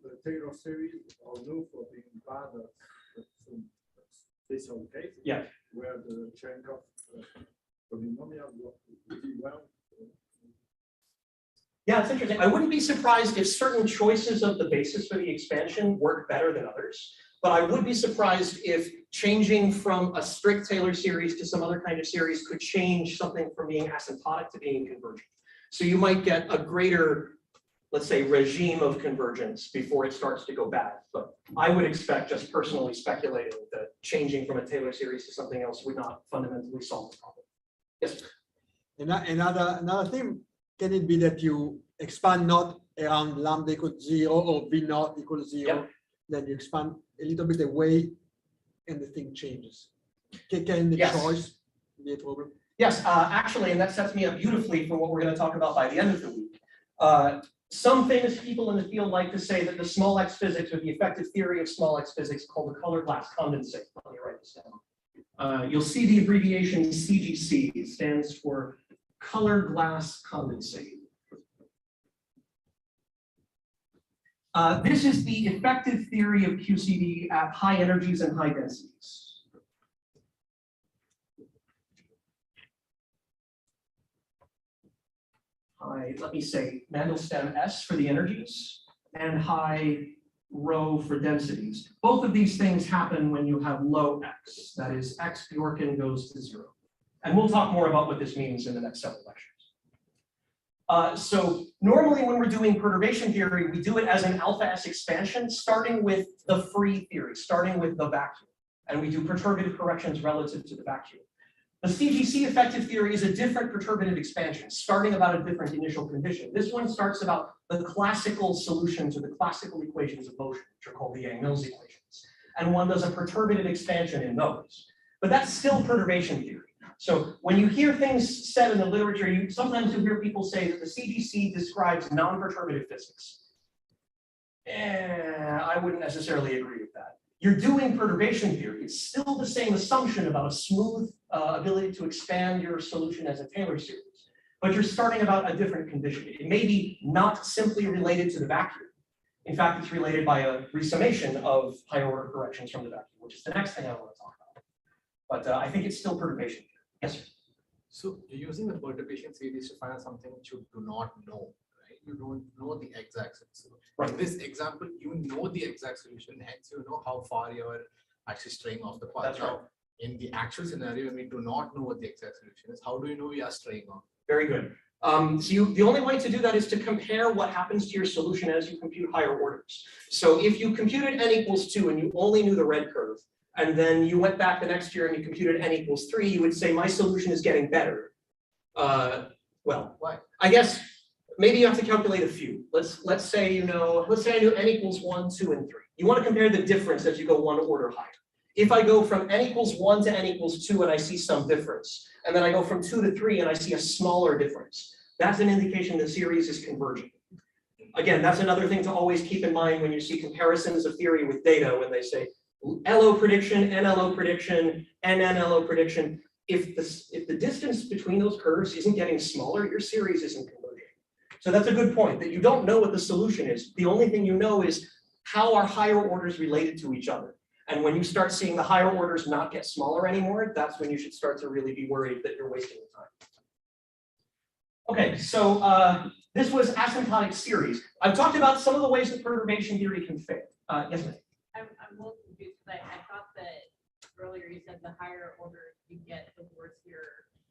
The Taylor series are known for being bad at some special cases. Yeah. Where the Cherenkov polynomial work really well. Yeah, it's interesting. I wouldn't be surprised if certain choices of the basis for the expansion work better than others. But I would be surprised if changing from a strict Taylor series to some other kind of series could change something from being asymptotic to being convergent. So you might get a greater, let's say, regime of convergence before it starts to go bad. But I would expect, just personally speculating, that changing from a Taylor series to something else would not fundamentally solve the problem. Yes. Another thing, can it be that you expand not around lambda equals 0 or v naught equals 0? Yep. Then you expand a little bit away and the thing changes. Can the choice be a problem? Yes, actually, and that sets me up beautifully for what we're going to talk about by the end of the week. Some famous people in the field like to say that the small x physics, or the effective theory of small x physics, called the color glass condensate. Let me write this down. You'll see the abbreviation CGC. It stands for colored glass condensate. This is the effective theory of QCD at high energies and high densities. High, let me say Mandelstam S for the energies and high rho for densities. Both of these things happen when you have low X, that is X Bjorken goes to 0. And we'll talk more about what this means in the next several lectures. So normally when we're doing perturbation theory, we do it as an alpha S expansion, starting with the free theory, starting with the vacuum. And we do perturbative corrections relative to the vacuum. The CGC effective theory is a different perturbative expansion, starting about a different initial condition. This one starts about the classical solutions or the classical equations of motion, which are called the Yang-Mills equations. And one does a perturbative expansion in those. But that's still perturbation theory. So when you hear things said in the literature, sometimes you hear people say that the CGC describes non-perturbative physics. I wouldn't necessarily agree with that. You're doing perturbation theory. It's still the same assumption about a smooth ability to expand your solution as a Taylor series, but you're starting about a different condition. It may be not simply related to the vacuum. In fact, it's related by a resummation of higher order corrections from the vacuum, which is the next thing I want to talk about. But I think it's still perturbation theory. Yes, sir. So you're using the perturbation series to find out something which you do not know, right? You don't know the exact solution. Right. In this example, you know the exact solution, hence you know how far you're actually straying off the path. That's right. In the actual scenario, when we do not know what the exact solution is, how do you know we are straying off? Very good. The only way to do that is to compare what happens to your solution as you compute higher orders. So if you computed n equals 2 and you only knew the red curve, and then you went back the next year and you computed n equals 3, you would say my solution is getting better. Well, Why? I guess maybe you have to calculate a few. Let's say I knew n equals 1, 2, and 3. You want to compare the difference as you go one order higher. If I go from n equals 1 to n equals 2 and I see some difference, and then I go from 2 to 3 and I see a smaller difference, that's an indication the series is converging. Again, that's another thing to always keep in mind when you see comparisons of theory with data, when they say LO prediction, NLO prediction, NNLO prediction. If the distance between those curves isn't getting smaller, your series isn't converging. So that's a good point, that you don't know what the solution is. The only thing you know is how are higher orders related to each other. And when you start seeing the higher orders not get smaller anymore, that's when you should start to really be worried that you're wasting your time. Okay, so this was asymptotic series. I've talked about some of the ways that perturbation theory can fail. Yes, ma'am. I'm a little confused because I thought that earlier you said the higher order you get, the worse your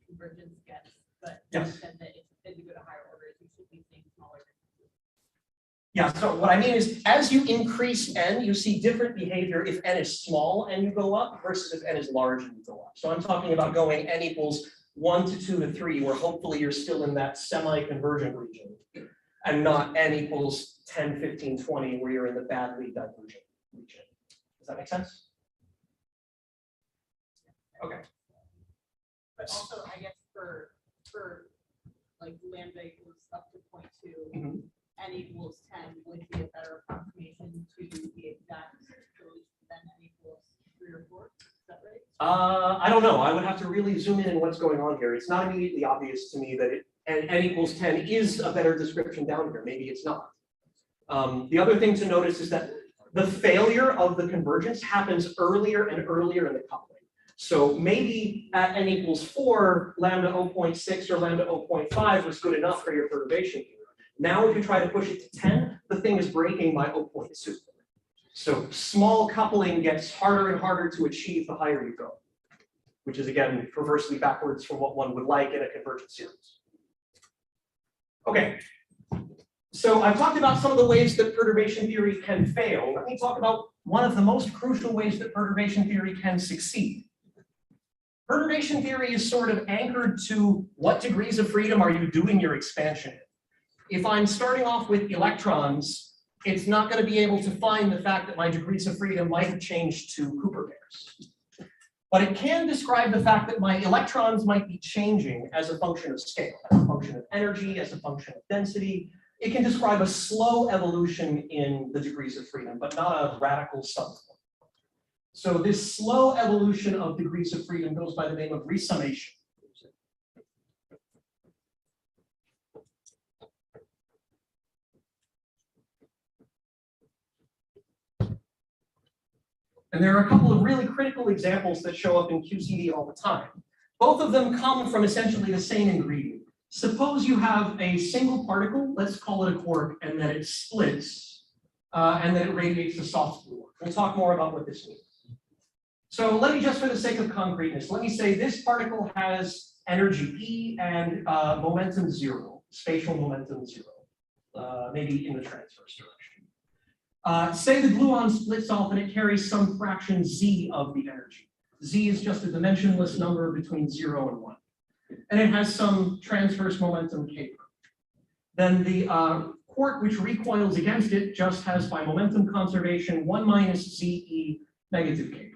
convergence gets. But Yes. you said that as you go to higher orders, you should be seeing smaller differences. Yeah, so what I mean is, as you increase n, you see different behavior if n is small and you go up versus if n is large and you go up. So I'm talking about going n equals 1 to 2 to 3, where hopefully you're still in that semi-convergent region, and not n equals 10, 15, 20, where you're in the badly divergent region. Does that make sense? Okay. But also, I guess for like lambda equals up to 0.2, Mhm. n equals 10 would be a better approximation to the exact solution than n equals 3 or 4. Is that right? I don't know. I would have to really zoom in on what's going on here. It's not immediately obvious to me that n equals 10 is a better description down here. Maybe it's not. The other thing to notice is that the failure of the convergence happens earlier and earlier in the coupling. So maybe at n equals 4, lambda 0.6 or lambda 0.5 was good enough for your perturbation theory. Now if you try to push it to 10, the thing is breaking by 0.2. So small coupling gets harder and harder to achieve the higher you go, which is again perversely backwards from what one would like in a convergent series. Okay, so I've talked about some of the ways that perturbation theory can fail. Let me talk about one of the most crucial ways that perturbation theory can succeed. Perturbation theory is sort of anchored to what degrees of freedom are you doing your expansion in. If I'm starting off with electrons, it's not going to be able to find the fact that my degrees of freedom might have changed to Cooper pairs. But it can describe the fact that my electrons might be changing as a function of scale, as a function of energy, as a function of density. It can describe a slow evolution in the degrees of freedom, but not a radical subform. So this slow evolution of degrees of freedom goes by the name of resummation. And there are a couple of really critical examples that show up in QCD all the time. Both of them come from essentially the same ingredient. Suppose you have a single particle, let's call it a quark, and then it splits, and then it radiates a soft gluon. We'll talk more about what this means. So let me just, for the sake of concreteness, let me say this particle has energy E and momentum 0, spatial momentum 0, maybe in the transverse direction. Say the gluon splits off and it carries some fraction Z of the energy. Z is just a dimensionless number between 0 and 1. And it has some transverse momentum K. Then the quark which recoils against it just has, by momentum conservation, 1 minus ZE negative K.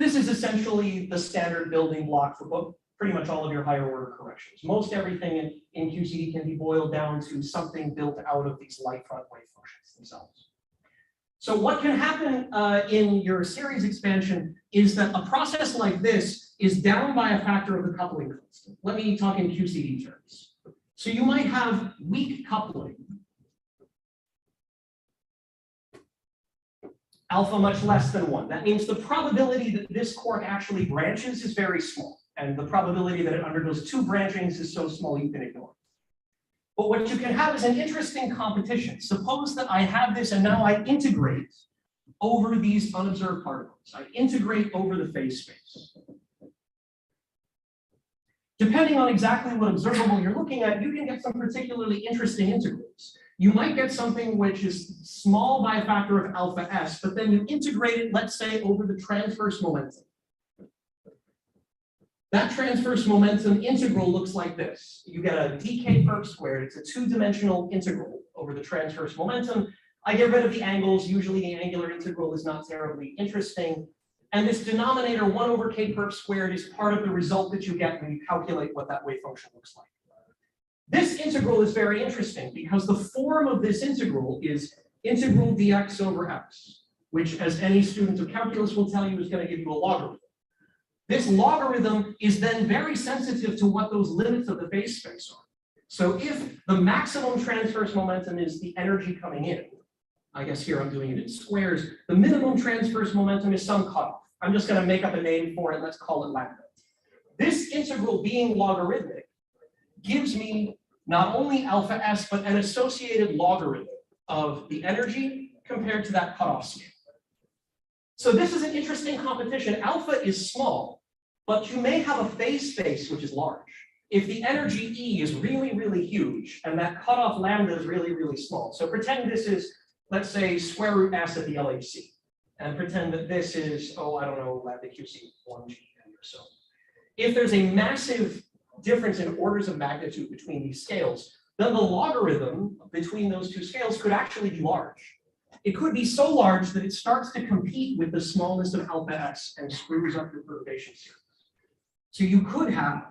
This is essentially the standard building block for pretty much all of your higher order corrections. Most everything in QCD can be boiled down to something built out of these light front wave functions themselves. So what can happen in your series expansion is that a process like this is down by a factor of the coupling constant. Let me talk in QCD terms. So you might have weak coupling, alpha much less than 1. That means the probability that this quark actually branches is very small, and the probability that it undergoes 2 branchings is so small you can ignore it. But what you can have is an interesting competition. Suppose that I have this and now I integrate over these unobserved particles. I integrate over the phase space. Depending on exactly what observable you're looking at, you can get some particularly interesting integrals. You might get something which is small by a factor of alpha s, but then you integrate it, let's say, over the transverse momentum. That transverse momentum integral looks like this. You get a dk perp squared. It's a 2-dimensional integral over the transverse momentum. I get rid of the angles. Usually the angular integral is not terribly interesting. And this denominator 1 over k perp squared is part of the result that you get when you calculate what that wave function looks like. This integral is very interesting because the form of this integral is integral dx over x, which, as any student of calculus will tell you, is going to give you a logarithm. This logarithm is then very sensitive to what those limits of the phase space are. So if the maximum transverse momentum is the energy coming in, I guess here I'm doing it in squares, the minimum transverse momentum is some cutoff. I'm just going to make up a name for it. Let's call it lambda. This integral being logarithmic gives me not only alpha s, but an associated logarithm of the energy compared to that cutoff scale. So this is an interesting competition. Alpha is small, but you may have a phase space which is large. If the energy E is really, really huge, and that cutoff lambda is really, really small. So pretend this is, let's say, square root s at the LHC. And pretend that this is, oh, I don't know, lambda QC 1G or so. If there's a massive difference in orders of magnitude between these scales, then the logarithm between those two scales could actually be large. It could be so large that it starts to compete with the smallness of alpha s and screws up your perturbation series. So you could have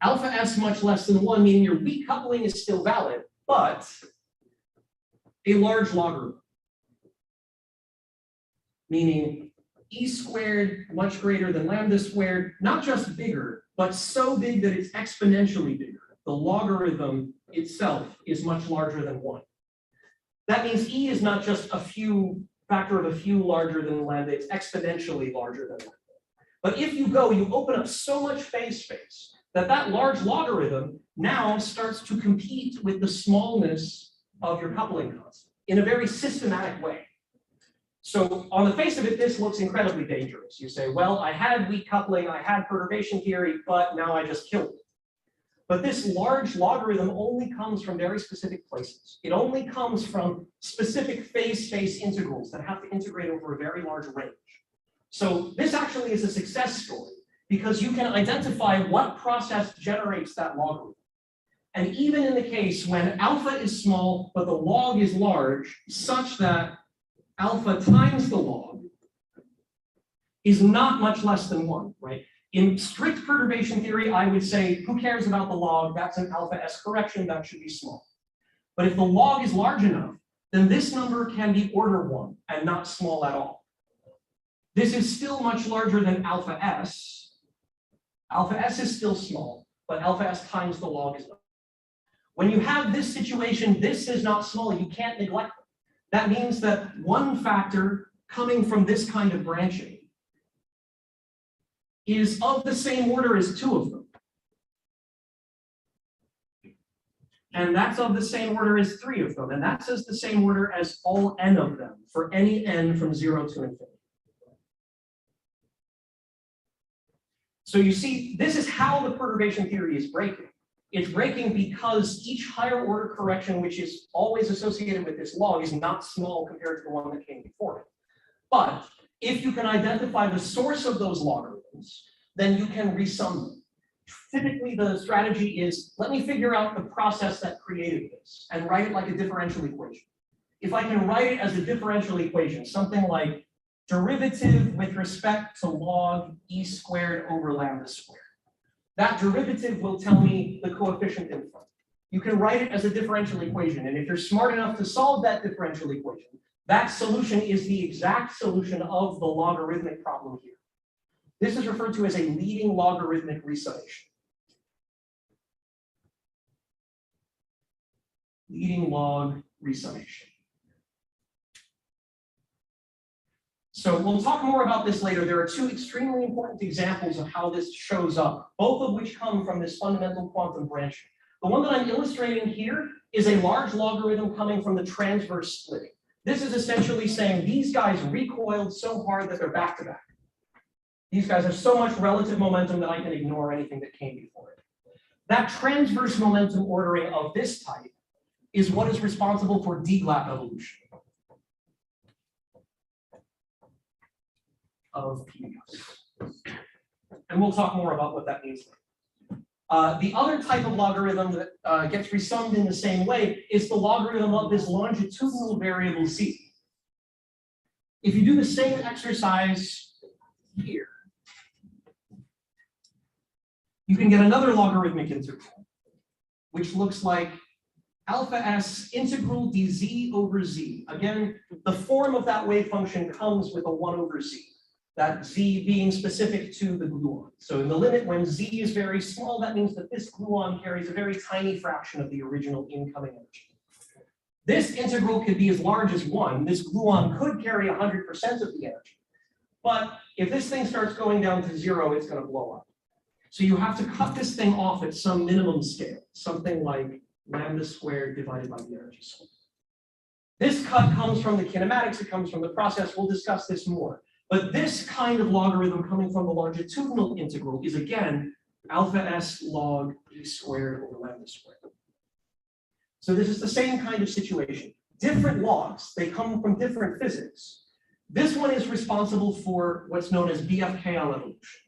alpha s much less than 1, meaning your weak coupling is still valid, but a large logarithm, meaning e squared much greater than lambda squared, not just bigger, but so big that it's exponentially bigger. The logarithm itself is much larger than 1. That means e is not just a factor of a few larger than lambda, it's exponentially larger than lambda. But if you open up so much phase space that that large logarithm now starts to compete with the smallness of your coupling constant in a very systematic way. So on the face of it, this looks incredibly dangerous. You say, well, I had weak coupling, I had perturbation theory, but now I just killed it. But this large logarithm only comes from very specific places. It only comes from specific phase space integrals that have to integrate over a very large range. So this actually is a success story because you can identify what process generates that logarithm. And even in the case when alpha is small, but the log is large, such that alpha times the log is not much less than 1, right? In strict perturbation theory, I would say, who cares about the log? That's an alpha s correction, that should be small. But if the log is large enough, then this number can be order 1 and not small at all. This is still much larger than alpha s. Alpha s is still small, but alpha s times the log is large. When you have this situation, this is not small, you can't neglect it. that means that one factor coming from this kind of branching is of the same order as two of them. And that's of the same order as three of them. And that's as the same order as all n of them for any n from 0 to infinity. So you see, this is how the perturbation theory is breaking. It's breaking because each higher order correction, which is always associated with this log, is not small compared to the one that came before it. But if you can identify the source of those logarithms, then you can resum them. Typically, the strategy is, let me figure out the process that created this and write it like a differential equation. If I can write it as a differential equation, something like derivative with respect to log e squared over lambda squared. That derivative will tell me the coefficient in front. You can write it as a differential equation, and if you're smart enough to solve that differential equation, that solution is the exact solution of the logarithmic problem here. This is referred to as a leading logarithmic resummation. Leading log resummation. So we'll talk more about this later. There are two extremely important examples of how this shows up, both of which come from this fundamental quantum branching. The one that I'm illustrating here is a large logarithm coming from the transverse splitting. This is essentially saying these guys recoiled so hard that they're back to back. These guys have so much relative momentum that I can ignore anything that came before it. That transverse momentum ordering of this type is what is responsible for D-Lap evolution of PDFs. And we'll talk more about what that means later. The other type of logarithm that gets resummed in the same way is the logarithm of this longitudinal variable z. If you do the same exercise here, you can get another logarithmic integral, which looks like alpha s integral dz over z. Again, the form of that wave function comes with a 1 over z. That z being specific to the gluon. So in the limit, when z is very small, that means that this gluon carries a very tiny fraction of the original incoming energy. This integral could be as large as 1. This gluon could carry 100% of the energy. But if this thing starts going down to 0, it's going to blow up. So you have to cut this thing off at some minimum scale, something like lambda squared divided by the energy source. This cut comes from the kinematics, it comes from the process. We'll discuss this more. But this kind of logarithm coming from the longitudinal integral is again alpha s log e squared over lambda squared. So this is the same kind of situation. Different logs, they come from different physics. This one is responsible for what's known as BFKL evolution.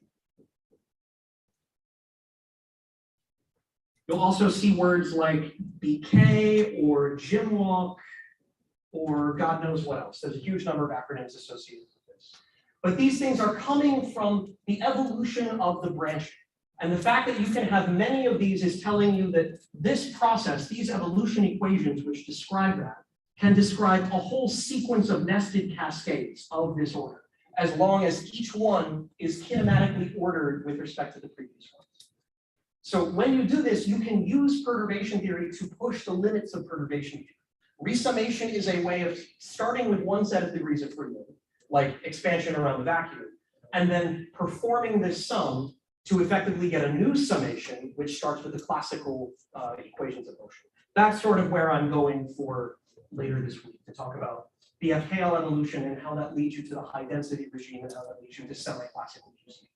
You'll also see words like BK or Jimwalk or God knows what else. There's a huge number of acronyms associated with this. But these things are coming from the evolution of the branching. And the fact that you can have many of these is telling you that this process, these evolution equations which describe that, can describe a whole sequence of nested cascades of this order, as long as each one is kinematically ordered with respect to the previous ones. So when you do this, you can use perturbation theory to push the limits of perturbation theory. Resummation is a way of starting with one set of degrees of freedom, like expansion around the vacuum, and then performing this sum to effectively get a new summation, which starts with the classical equations of motion. That's sort of where I'm going for later this week, to talk about BFKL evolution and how that leads you to the high density regime and how that leads you to semi-classical regime.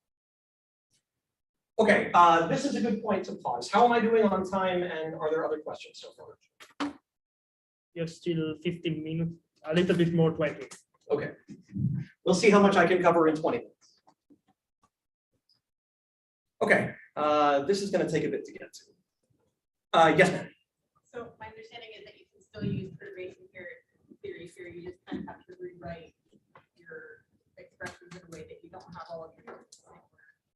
Okay, this is a good point to pause. How am I doing on time, and are there other questions so far? You're still 15 minutes, a little bit more 20. Okay, we'll see how much I can cover in 20 minutes. Okay, this is going to take a bit to get to. Yes, ma'am. So my understanding is that you can still use perturbation theory here. You just kind of have to rewrite your expressions in a way that you don't have all of your.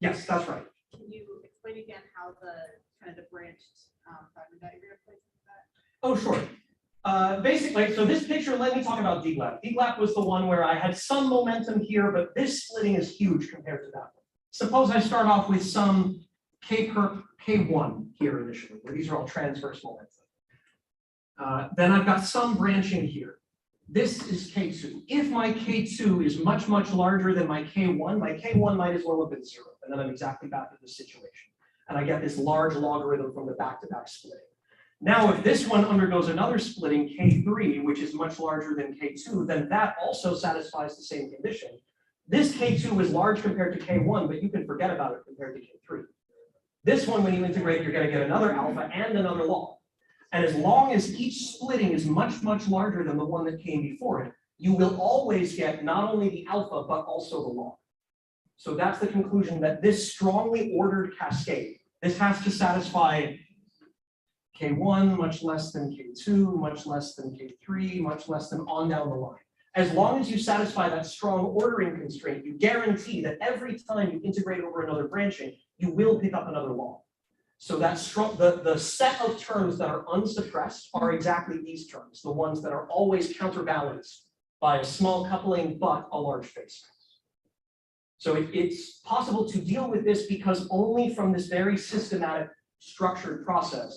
Yes, that's right. Can you explain again how the kind of the branched pattern diagram plays into that? Oh, sure. Basically, so this picture, let me talk about D-Lap. D-Lap was the one where I had some momentum here, but this splitting is huge compared to that one. Suppose I start off with some K perp K1 here initially, where these are all transverse momentum. Then I've got some branching here. this is K2. If my K2 is much, much larger than my K1 might as well have been 0. And then I'm exactly back to this situation. And I get this large logarithm from the back-to-back splitting. Now, if this one undergoes another splitting, K3, which is much larger than K2, then that also satisfies the same condition. This K2 is large compared to K1, but you can forget about it compared to K3. This one, when you integrate, you're going to get another alpha and another log. And as long as each splitting is much, much larger than the one that came before it, you will always get not only the alpha, but also the log. So that's the conclusion that this strongly ordered cascade, this has to satisfy K1, much less than K2, much less than K3, much less than on down the line. As long as you satisfy that strong ordering constraint, you guarantee that every time you integrate over another branching, you will pick up another log. So that's strong. The set of terms that are unsuppressed are exactly these terms, the ones that are always counterbalanced by a small coupling but a large phase space. So it's possible to deal with this because only from this very systematic structured process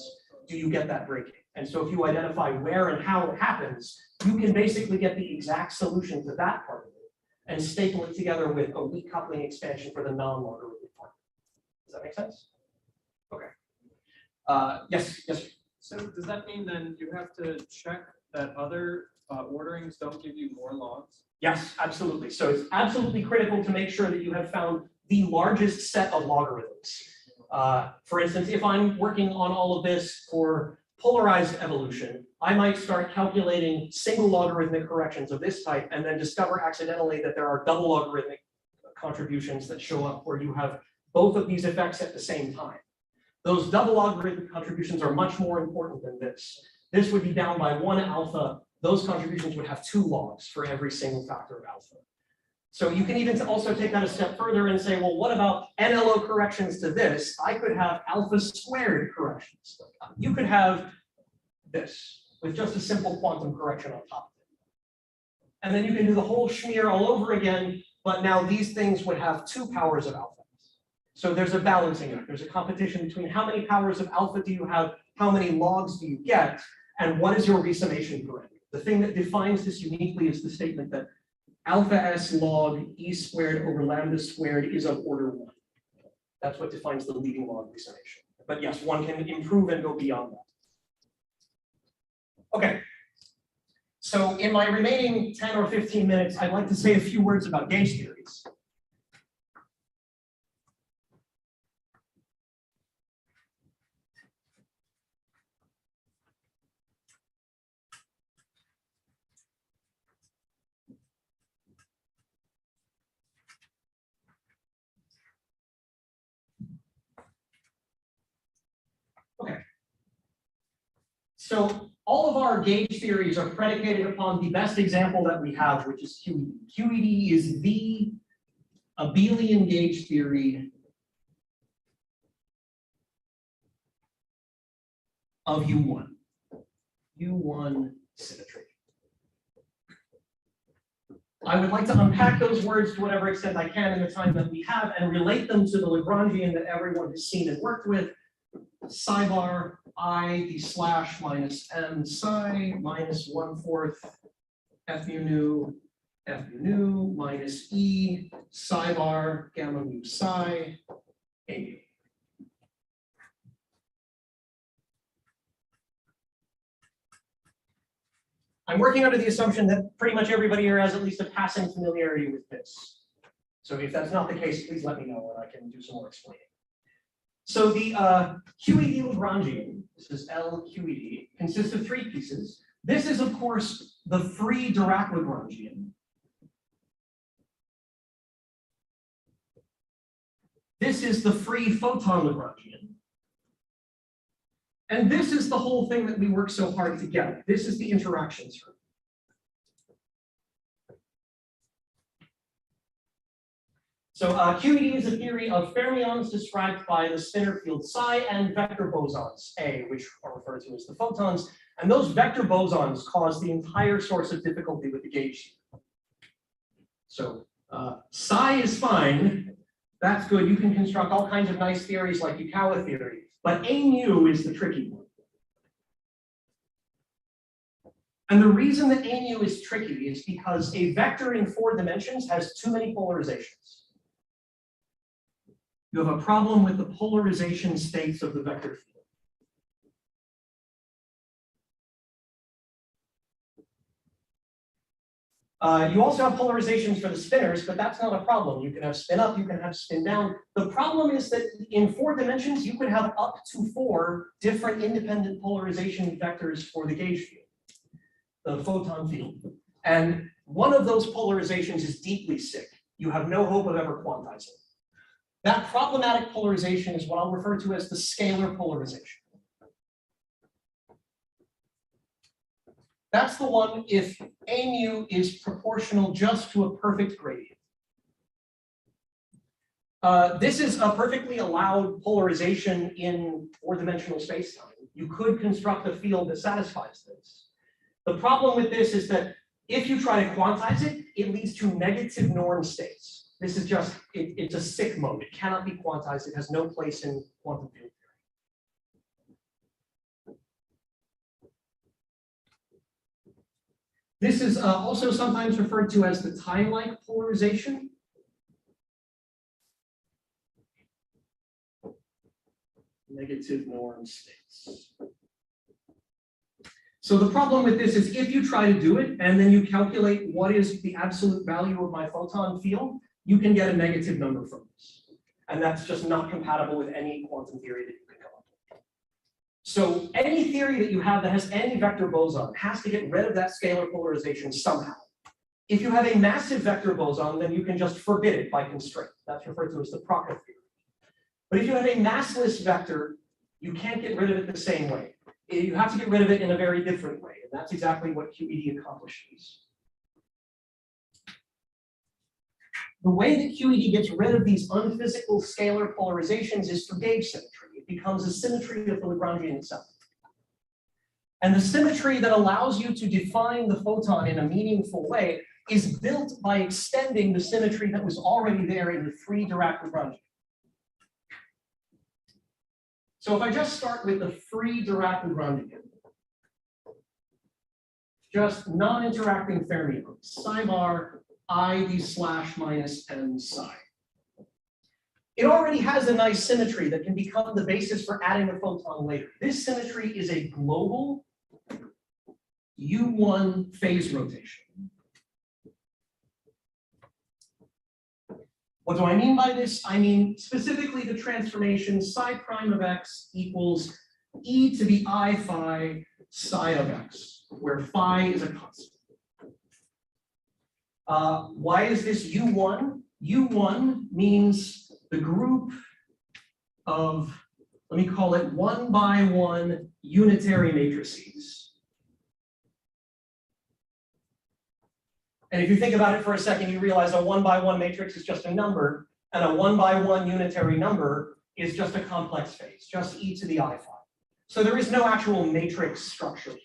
do you get that breaking. And so if you identify where and how it happens, you can basically get the exact solution to that part of it and staple it together with a weak coupling expansion for the non-logarithmic part. Does that make sense? Okay. Yes. So does that mean then you have to check that other orderings don't give you more logs? Yes, absolutely. So it's absolutely critical to make sure that you have found the largest set of logarithms. For instance, if I'm working on all of this for polarized evolution, I might start calculating single logarithmic corrections of this type and then discover accidentally that there are double logarithmic contributions that show up where you have both of these effects at the same time. Those double logarithmic contributions are much more important than this. This would be down by 1 alpha. Those contributions would have 2 logs for every single factor of alpha. So you can even also take that a step further and say, well, what about NLO corrections to this? I could have alpha squared corrections. You could have this with just a simple quantum correction on top of it. And then you can do the whole schmear all over again, but now these things would have 2 powers of alpha. So there's a balancing act. There's a competition between how many powers of alpha do you have, how many logs do you get, and what is your resummation parameter. The thing that defines this uniquely is the statement that alpha s log e squared over lambda squared is of order 1. That's what defines the leading log resummation. But yes, one can improve and go beyond that. Okay. So in my remaining 10 or 15 minutes, I'd like to say a few words about gauge theories. Okay. So all of our gauge theories are predicated upon the best example that we have, which is QED. QED is the abelian gauge theory of U1. U1 symmetry. I would like to unpack those words to whatever extent I can in the time that we have and relate them to the Lagrangian that everyone has seen and worked with. Psi bar I d slash minus m psi minus 1/4 f mu nu minus e psi bar gamma mu psi a mu. I'm working under the assumption that pretty much everybody here has at least a passing familiarity with this. So if that's not the case, please let me know and I can do some more explaining. So the QED Lagrangian, this is LQED, consists of 3 pieces. This is, of course, the free Dirac Lagrangian. This is the free photon Lagrangian. And this is the whole thing that we work so hard to get. This is the interaction term. So QED is a theory of fermions described by the spinor field psi and vector bosons A, which are referred to as the photons. And those vector bosons cause the entire source of difficulty with the gauge. So psi is fine. That's good. You can construct all kinds of nice theories like Yukawa theory. But A mu is the tricky one. And the reason that AMU is tricky is because a vector in 4 dimensions has too many polarizations. You have a problem with the polarization states of the vector field. You also have polarizations for the spinners, but that's not a problem. You can have spin up, you can have spin down. The problem is that in 4 dimensions, you could have up to 4 different independent polarization vectors for the gauge field, the photon field. And one of those polarizations is deeply sick. You have no hope of ever quantizing. That problematic polarization is what I'll refer to as the scalar polarization. That's the one if AMU is proportional just to a perfect gradient. This is a perfectly allowed polarization in 4-dimensional spacetime. You could construct a field that satisfies this. The problem with this is that if you try to quantize it, it leads to negative norm states. This is just, it's a sick mode. It cannot be quantized. It has no place in quantum field theory. This is also sometimes referred to as the time-like polarization. Negative norm states. So the problem with this is if you try to do it and then you calculate what is the absolute value of my photon field, you can get a negative number from this. And that's just not compatible with any quantum theory that you can come up with. So any theory that you have that has any vector boson has to get rid of that scalar polarization somehow. If you have a massive vector boson, then you can just forbid it by constraint. That's referred to as the Proctor theory. But if you have a massless vector, you can't get rid of it the same way. You have to get rid of it in a very different way, and that's exactly what QED accomplishes. The way that QED gets rid of these unphysical scalar polarizations is through gauge symmetry. It becomes a symmetry of the Lagrangian itself. And the symmetry that allows you to define the photon in a meaningful way is built by extending the symmetry that was already there in the free Dirac Lagrangian. So if I just start with the free Dirac Lagrangian, just non-interacting fermions, psi bar I d slash minus m psi. It already has a nice symmetry that can become the basis for adding a photon later. This symmetry is a global U1 phase rotation. What do I mean by this? I mean specifically the transformation psi prime of x equals e to the I phi psi of x, where phi is a constant. Why is this U1? U1 means the group of, let me call it 1 by 1 unitary matrices. And if you think about it for a second, you realize a 1 by 1 matrix is just a number, and a 1 by 1 unitary number is just a complex phase, just e to the I phi. So there is no actual matrix structure here.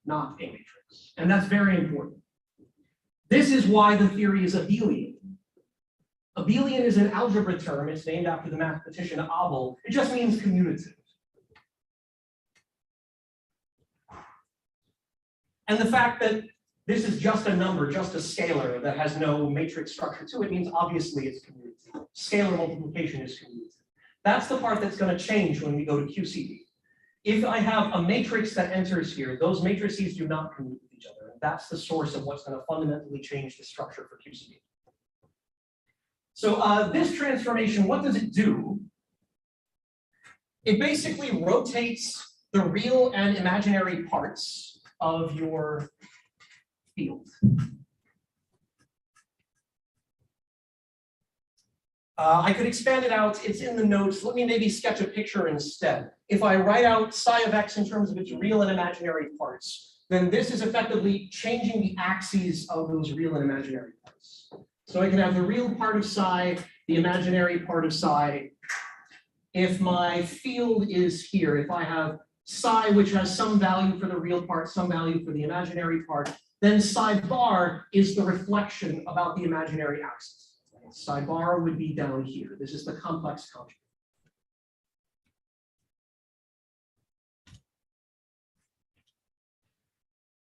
Not a matrix. And that's very important. This is why the theory is abelian. Abelian is an algebra term. It's named after the mathematician Abel. It just means commutative. And the fact that this is just a number, just a scalar that has no matrix structure to it means obviously it's commutative. Scalar multiplication is commutative. That's the part that's going to change when we go to QCD. If I have a matrix that enters here, those matrices do not commute with each other. And that's the source of what's going to fundamentally change the structure for QCD. So this transformation, what does it do? It basically rotates the real and imaginary parts of your field. I could expand it out. It's in the notes. Let me maybe sketch a picture instead. If I write out psi of x in terms of its real and imaginary parts, then this is effectively changing the axes of those real and imaginary parts. So I can have the real part of psi, the imaginary part of psi. If my field is here, if I have psi, which has some value for the real part, some value for the imaginary part, then psi bar is the reflection about the imaginary axis. Psi bar would be down here. This is the complex conjugate.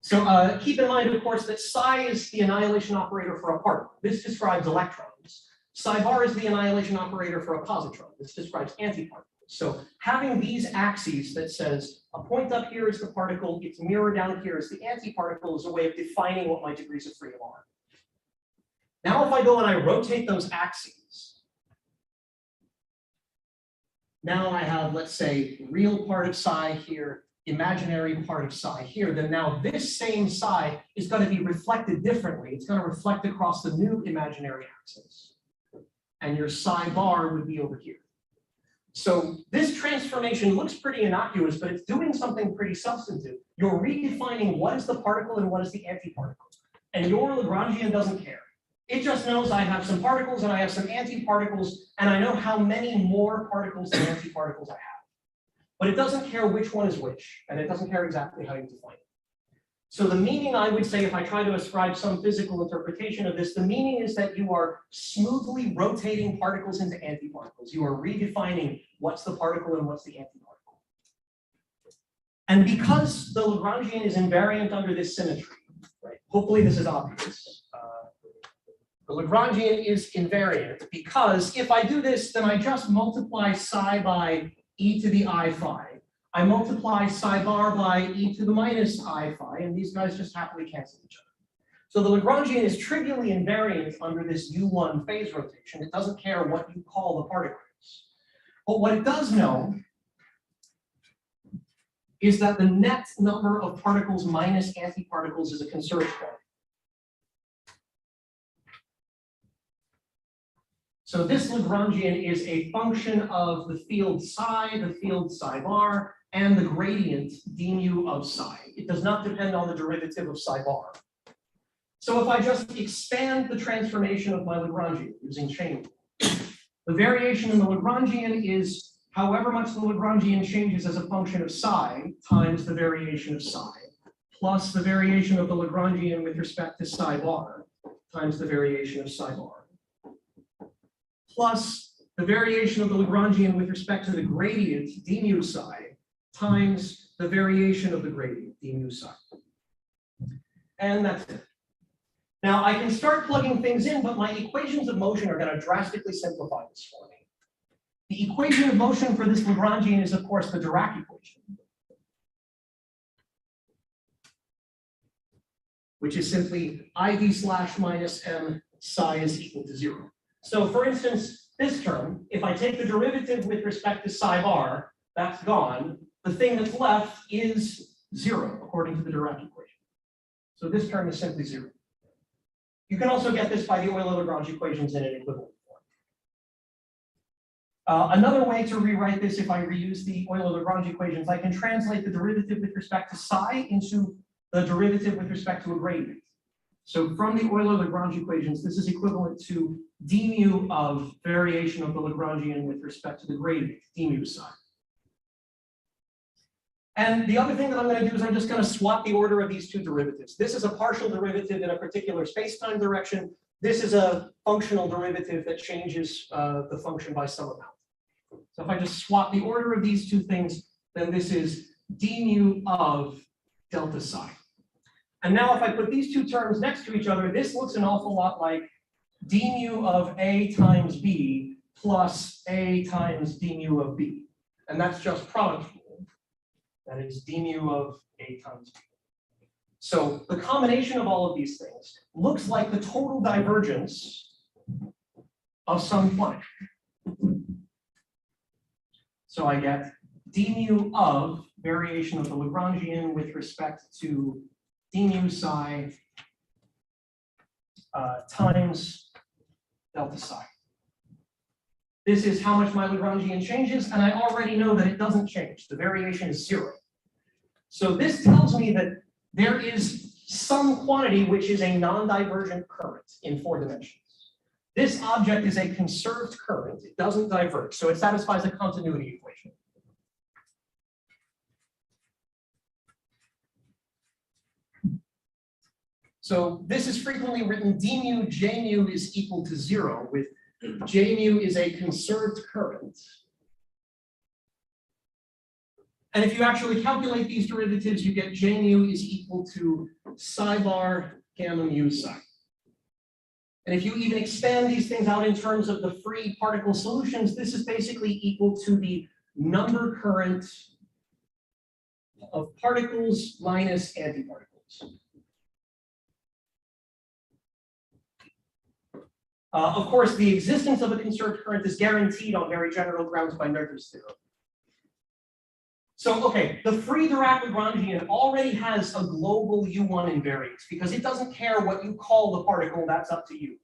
So keep in mind, of course, that psi is the annihilation operator for a particle. This describes electrons. Psi bar is the annihilation operator for a positron. This describes antiparticles. So having these axes that says a point up here is the particle, its mirror down here is the antiparticle, is a way of defining what my degrees of freedom are. Now if I go and I rotate those axes, now I have, let's say, real part of psi here, imaginary part of psi here, then now this same psi is going to be reflected differently. It's going to reflect across the new imaginary axis. And your psi bar would be over here. So this transformation looks pretty innocuous, but it's doing something pretty substantive. You're redefining what is the particle and what is the antiparticle. And your Lagrangian doesn't care. It just knows I have some particles and I have some antiparticles, and I know how many more particles and antiparticles I have. But it doesn't care which one is which, and it doesn't care exactly how you define it. So the meaning, I would say, if I try to ascribe some physical interpretation of this, the meaning is that you are smoothly rotating particles into antiparticles. You are redefining what's the particle and what's the antiparticle. And because the Lagrangian is invariant under this symmetry, right? Hopefully this is obvious. The Lagrangian is invariant because if I do this, then I just multiply psi by e to the I phi. I multiply psi bar by e to the minus I phi, and these guys just happily cancel each other. So the Lagrangian is trivially invariant under this U1 phase rotation. It doesn't care what you call the particles. But what it does know is that the net number of particles minus antiparticles is a conserved quantity. So this Lagrangian is a function of the field psi, the field psi bar, and the gradient d mu of psi. It does not depend on the derivative of psi bar. So if I just expand the transformation of my Lagrangian using chain rule, the variation in the Lagrangian is however much the Lagrangian changes as a function of psi times the variation of psi, plus the variation of the Lagrangian with respect to psi bar times the variation of psi bar, plus the variation of the Lagrangian with respect to the gradient d mu psi times the variation of the gradient d mu psi. And that's it. Now I can start plugging things in, but my equations of motion are going to drastically simplify this for me. The equation of motion for this Lagrangian is, of course, the Dirac equation, which is simply IV slash minus m psi is equal to 0. So for instance, this term, if I take the derivative with respect to psi bar, that's gone. The thing that's left is 0, according to the Dirac equation. So this term is simply 0. You can also get this by the Euler-Lagrange equations in an equivalent form. Another way to rewrite this, if I reuse the Euler-Lagrange equations, I can translate the derivative with respect to psi into the derivative with respect to a gradient. So from the Euler-Lagrange equations, this is equivalent to d mu of variation of the Lagrangian with respect to the gradient, d mu psi. And the other thing that I'm going to do is I'm just going to swap the order of these two derivatives. This is a partial derivative in a particular space-time direction. This is a functional derivative that changes the function by some amount. So if I just swap the order of these two things, then this is d mu of delta psi. And now if I put these two terms next to each other, this looks an awful lot like d mu of A times B plus A times d mu of B. And that's just product rule. That is d mu of A times B. So the combination of all of these things looks like the total divergence of some quantity. So I get d mu of variation of the Lagrangian with respect to d mu psi times delta psi. This is how much my Lagrangian changes, and I already know that it doesn't change. The variation is 0. So this tells me that there is some quantity which is a non-divergent current in 4 dimensions. This object is a conserved current. It doesn't diverge, so it satisfies a continuity equation. So this is frequently written d mu j mu is equal to 0, with j mu is a conserved current. And if you actually calculate these derivatives, you get J mu is equal to psi bar gamma mu psi. And if you even expand these things out in terms of the free particle solutions, this is basically equal to the number current of particles minus antiparticles. Of course, the existence of a conserved current is guaranteed on very general grounds by Noether's theorem. So, okay, the free Dirac-Lagrangian already has a global U1 invariance because it doesn't care what you call the particle, that's up to you.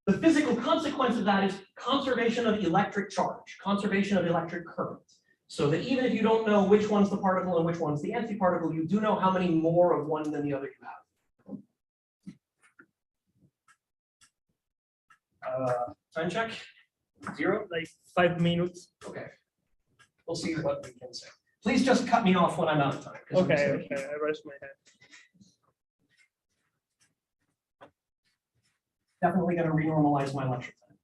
The physical consequence of that is conservation of electric charge, conservation of electric current. So that even if you don't know which one's the particle and which one's the antiparticle, you do know how many more of one than the other you have. Time check? 0? Like 5 minutes. Okay. We'll see what we can say. Please just cut me off when I'm out of time. 'Cause I'm just Okay, gonna keep- okay, I raised my hand. Definitely going to renormalize my lecture time.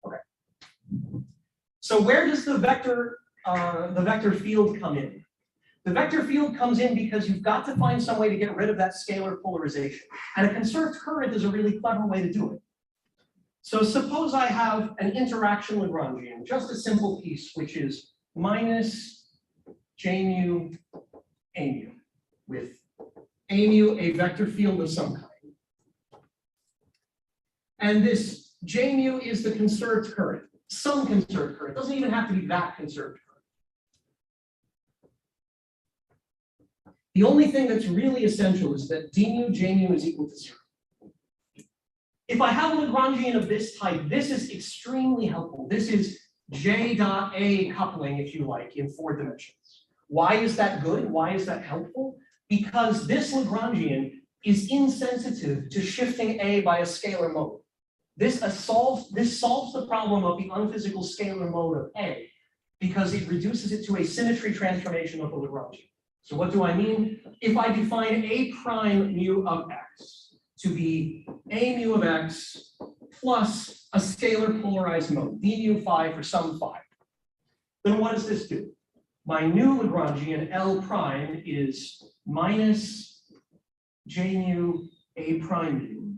Okay. So where does the vector field come in? The vector field comes in because you've got to find some way to get rid of that scalar polarization. And a conserved current is a really clever way to do it. So suppose I have an interaction Lagrangian, just a simple piece, which is minus J mu A mu, with A mu a vector field of some kind. And this J mu is the conserved current, some conserved current. It doesn't even have to be that conserved current. The only thing that's really essential is that d mu J mu is equal to 0. If I have a Lagrangian of this type, this is extremely helpful. This is J dot A coupling, if you like, in 4 dimensions. Why is that good? Why is that helpful? Because this Lagrangian is insensitive to shifting A by a scalar mode. This solves the problem of the unphysical scalar mode of A because it reduces it to a symmetry transformation of the Lagrangian. So what do I mean? If I define A prime mu of X to be A mu of X plus a scalar polarized mode, d mu phi for some phi, then what does this do? My new Lagrangian L prime is minus J mu A prime mu,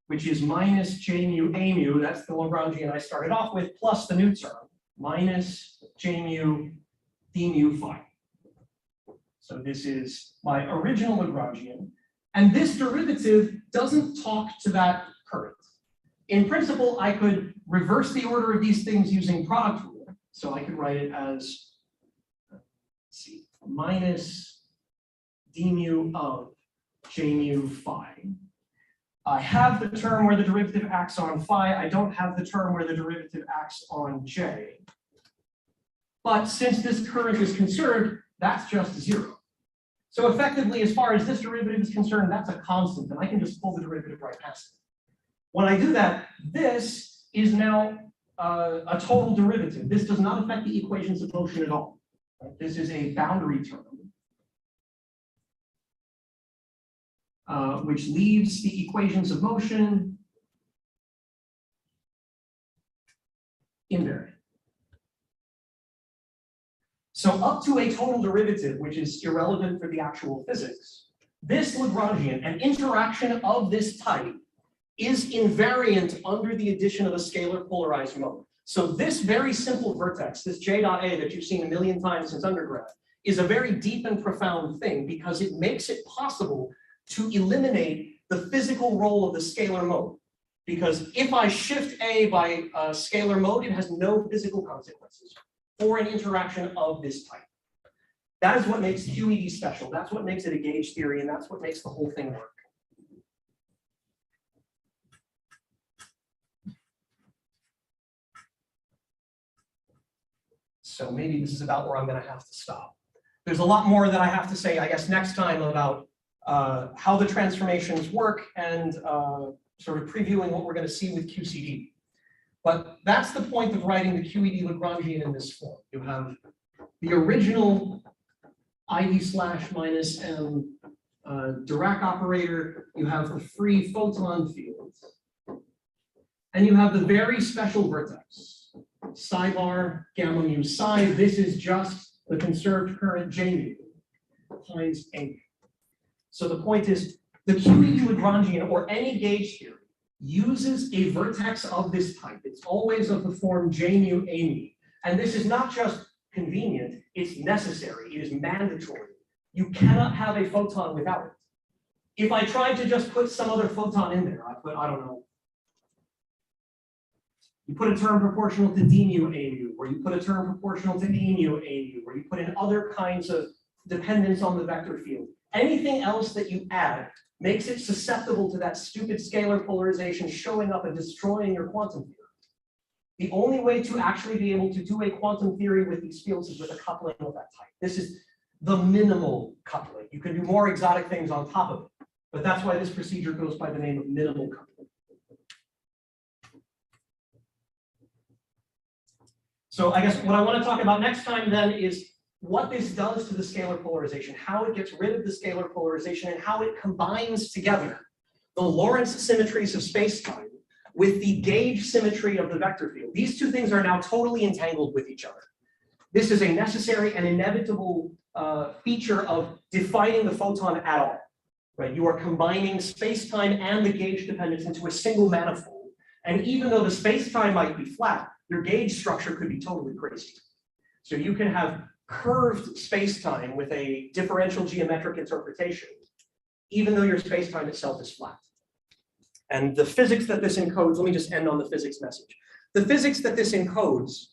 which is minus J mu A mu, that's the Lagrangian I started off with, plus the new term, minus J mu d mu phi. So this is my original Lagrangian, and this derivative doesn't talk to that current. In principle, I could reverse the order of these things using product rule. So I could write it as, let's see, minus d mu of J mu phi. I have the term where the derivative acts on phi. I don't have the term where the derivative acts on J. But since this current is conserved, that's just 0. So effectively, as far as this derivative is concerned, that's a constant, and I can just pull the derivative right past it. When I do that, this is now a total derivative. This does not affect the equations of motion at all. This is a boundary term, which leaves the equations of motion invariant. So up to a total derivative, which is irrelevant for the actual physics, this Lagrangian, an interaction of this type, is invariant under the addition of a scalar polarized mode. So this very simple vertex, this J dot A that you've seen a million times since undergrad, is a very deep and profound thing because it makes it possible to eliminate the physical role of the scalar mode. Because if I shift A by a scalar mode, it has no physical consequences for an interaction of this type. That is what makes QED special. That's what makes it a gauge theory, and that's what makes the whole thing work. So maybe this is about where I'm going to have to stop. There's a lot more that I have to say, I guess, next time about how the transformations work and sort of previewing what we're going to see with QCD. But that's the point of writing the QED Lagrangian in this form. You have the original IV slash minus M Dirac operator, you have the free photon fields, and you have the very special vertex. psi bar gamma mu psi. This is just the conserved current J mu times A mu. So the point is, the QED Lagrangian or any gauge theory uses a vertex of this type. It's always of the form J mu A mu. And this is not just convenient, it's necessary, it is mandatory. You cannot have a photon without it. If I tried to just put some other photon in there, I don't know, you put a term proportional to d mu A mu, or you put a term proportional to A mu A mu, or you put in other kinds of dependence on the vector field. Anything else that you add makes it susceptible to that stupid scalar polarization showing up and destroying your quantum theory. The only way to actually be able to do a quantum theory with these fields is with a coupling of that type. This is the minimal coupling. You can do more exotic things on top of it, but that's why this procedure goes by the name of minimal coupling. So I guess what I want to talk about next time then is what this does to the scalar polarization, how it gets rid of the scalar polarization, and how it combines together the Lorentz symmetries of spacetime with the gauge symmetry of the vector field. These two things are now totally entangled with each other. This is a necessary and inevitable feature of defining the photon at all. Right? You are combining spacetime and the gauge dependence into a single manifold. And even though the spacetime might be flat, your gauge structure could be totally crazy. So you can have curved spacetime with a differential geometric interpretation, even though your spacetime itself is flat. And the physics that this encodes, let me just end on the physics message. The physics that this encodes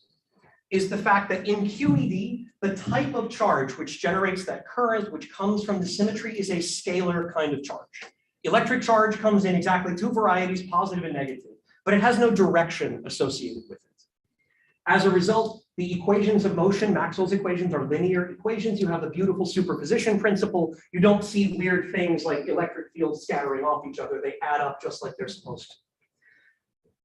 is the fact that in QED, the type of charge which generates that current, which comes from the symmetry, is a scalar kind of charge. Electric charge comes in exactly two varieties, positive and negative, but it has no direction associated with it. As a result, the equations of motion, Maxwell's equations, are linear equations. You have the beautiful superposition principle. You don't see weird things like electric fields scattering off each other. They add up just like they're supposed to.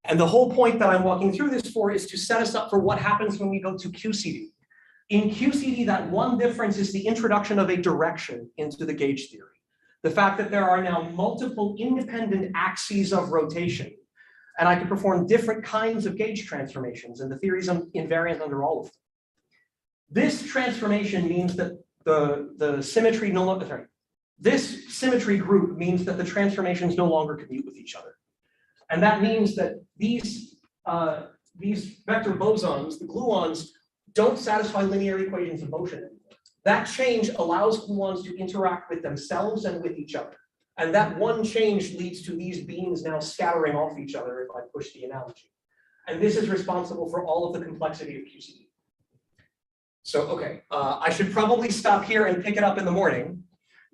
And the whole point that I'm walking through this for is to set us up for what happens when we go to QCD. In QCD, that one difference is the introduction of a direction into the gauge theory. The fact that there are now multiple independent axes of rotation, and I can perform different kinds of gauge transformations, and the theory is invariant under all of them. This transformation means that the symmetry no longer, sorry, this symmetry group means that the transformations no longer commute with each other. And that means that these vector bosons, the gluons, don't satisfy linear equations of motion anymore. That change allows gluons to interact with themselves and with each other. And that one change leads to these beams now scattering off each other, if I push the analogy. And this is responsible for all of the complexity of QCD. So, okay, I should probably stop here and pick it up in the morning.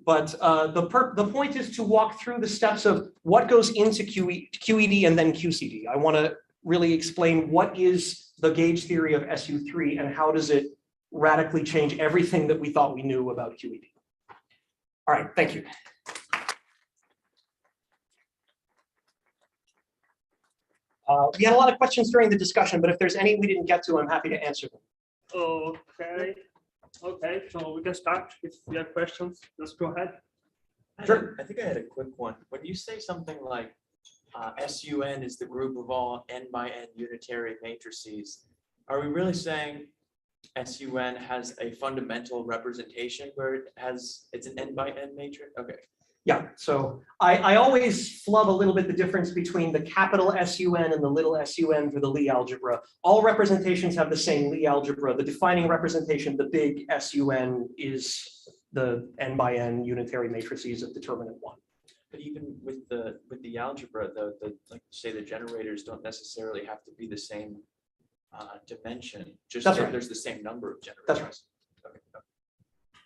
But the point is to walk through the steps of what goes into QED and then QCD. I want to really explain what is the gauge theory of SU3 and how does it radically change everything that we thought we knew about QED. All right, thank you. We had a lot of questions during the discussion, but if there's any we didn't get to, I'm happy to answer them. Okay, so we can start. If you have questions, just go ahead. Sure. I think I had a quick one. When you say something like SUN is the group of all n by n unitary matrices, are we really saying SUN has a fundamental representation where it's an n by n matrix? Okay. Yeah, so I always flub a little bit the difference between the capital SUN and the little SUN for the Lie algebra. All representations have the same Lie algebra. The defining representation, the big SUN, is the n by n unitary matrices of determinant 1. But even with the algebra, though, like say the generators don't necessarily have to be the same dimension. Just That's that right. There's the same number of generators. That's right. Okay.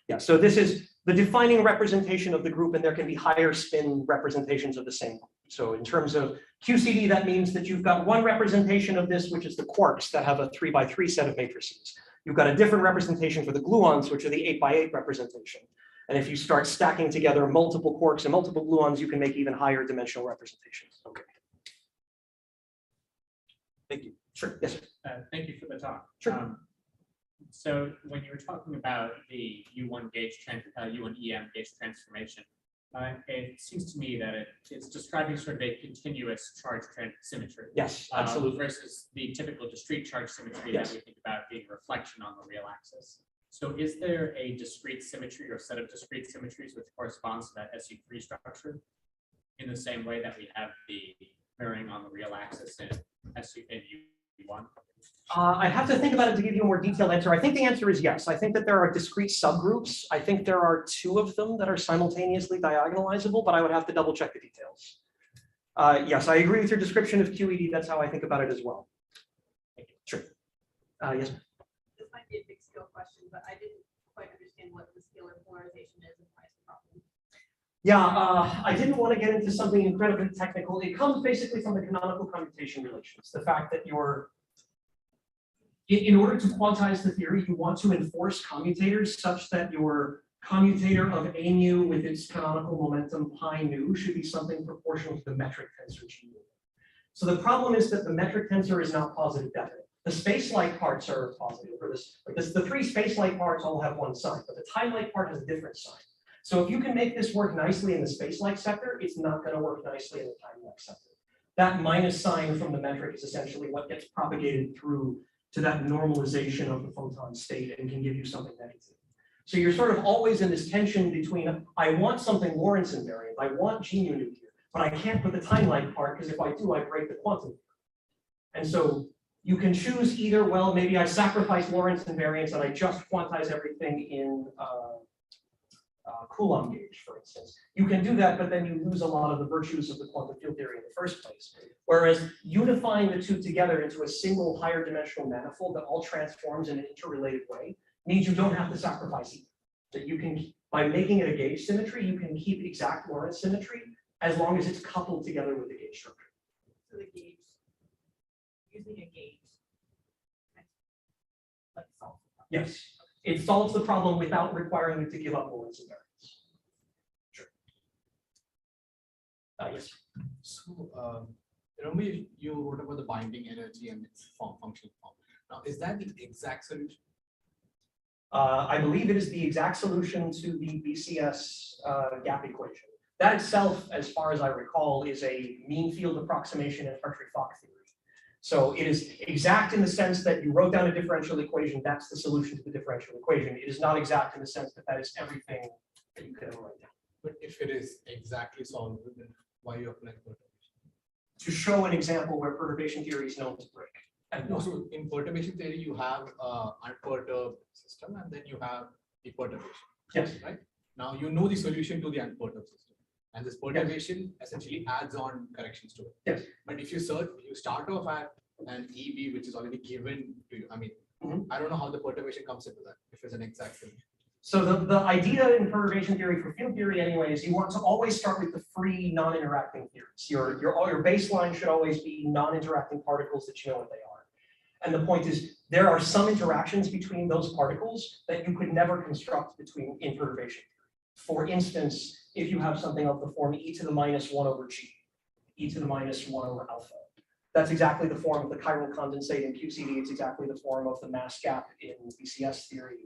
Yeah, so this is the defining representation of the group, and there can be higher spin representations of the same group. So in terms of QCD, that means that you've got one representation of this, which is the quarks that have a 3 by 3 set of matrices. You've got a different representation for the gluons, which are the 8 by 8 representation. And if you start stacking together multiple quarks and multiple gluons, you can make even higher dimensional representations. Okay. Thank you. Sure. Yes, sir. Thank you for the talk. Sure. So when you were talking about the U1 EM gauge transformation, It seems to me that it's describing sort of a continuous charge symmetry. Yes, absolutely. Versus the typical discrete charge symmetry Yes. that we think about being reflection on the real axis. So is there a discrete symmetry or set of discrete symmetries which corresponds to that SU3 structure in the same way that we have the mirroring on the real axis in U1? I have to think about it to give you a more detailed answer. I think the answer is yes. I think that there are discrete subgroups. I think there are 2 of them that are simultaneously diagonalizable, but I would have to double check the details. Yes, I agree with your description of QED. That's how I think about it as well. Sure. Yes. This might be a big scale question, but I didn't quite understand what the scalar polarization is and why it's a problem. Yeah, I didn't want to get into something incredibly technical. It comes basically from the canonical commutation relations. The fact that in order to quantize the theory, you want to enforce commutators such that your commutator of A nu with its canonical momentum pi nu should be something proportional to the metric tensor G nu. So the problem is that the metric tensor is not positive definite. The space-like parts are positive, or the 3 space-like parts all have one sign, but the time-like part has a different sign. So if you can make this work nicely in the space-like sector, it's not going to work nicely in the time-like sector. That minus sign from the metric is essentially what gets propagated through to that normalization of the photon state and can give you something negative. So you're sort of always in this tension between, I want something Lorentz invariant, I want G nu here, but I can't put the time-like part because if I do, I break the quantum. And so you can choose either, well, maybe I sacrifice Lorentz invariance and I just quantize everything in Coulomb gauge, for instance. You can do that, but then you lose a lot of the virtues of the quantum field theory in the first place. Whereas unifying the 2 together into a single higher dimensional manifold that all transforms in an interrelated way means you don't have to sacrifice either. That you can, by making it a gauge symmetry, you can keep exact Lorentz symmetry as long as it's coupled together with the gauge structure. So the gauge, using a gauge, like solve the problem. Yes, it solves the problem without requiring you to give up Lorentz invariance. Sure. Yes. So, remember you wrote about the binding energy and its function form. Now, is that the exact solution? I believe it is the exact solution to the BCS gap equation. That itself, as far as I recall, is a mean field approximation in Hartree-Fock theory. So it is exact in the sense that you wrote down a differential equation, that's the solution to the differential equation. It is not exact in the sense that that is everything that you could ever write down. But if it is exactly solvable, then why are you applying perturbation? To show an example where perturbation theory is known to break. And No, so in perturbation theory, you have unperturbed system and then you have the perturbation. Yes. Right? Now you know the solution to the unperturbed system. And this perturbation essentially adds on corrections to it. Yes. But if you start off at an EB which is already given to you. I mean, I don't know how the perturbation comes into that if it's an exact solution. So the idea in perturbation theory for field theory anyway is you want to always start with the free non-interacting theories. Your baseline should always be non-interacting particles that you know what they are. And the point is there are some interactions between those particles that you could never construct in perturbation theory. For instance, if you have something of the form e to the minus 1 over g, e to the minus 1 over alpha. That's exactly the form of the chiral condensate in QCD. It's exactly the form of the mass gap in BCS theory.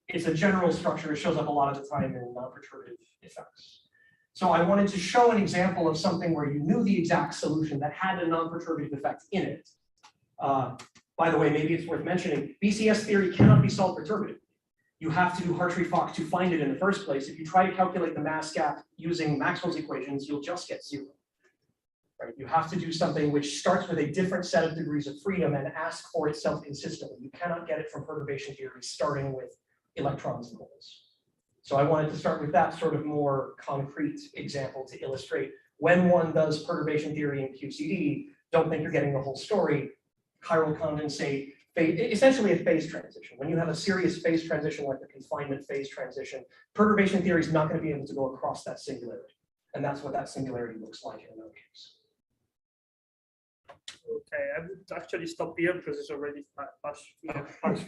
It's a general structure. It shows up a lot of the time in non-perturbative effects. So I wanted to show an example of something where you knew the exact solution that had a non-perturbative effect in it. By the way, maybe it's worth mentioning, BCS theory cannot be solved perturbatively. You have to do Hartree-Fock to find it in the first place. If you try to calculate the mass gap using Maxwell's equations, you'll just get 0. Right? You have to do something which starts with a different set of degrees of freedom and asks for itself consistently. You cannot get it from perturbation theory starting with electrons and holes. So I wanted to start with that sort of more concrete example to illustrate when one does perturbation theory in QCD, don't think you're getting the whole story. Chiral condensate, essentially a phase transition. When you have a serious phase transition like the confinement phase transition, perturbation theory is not going to be able to go across that singularity. And that's what that singularity looks like in another case. Okay, I would actually stop here because it's already past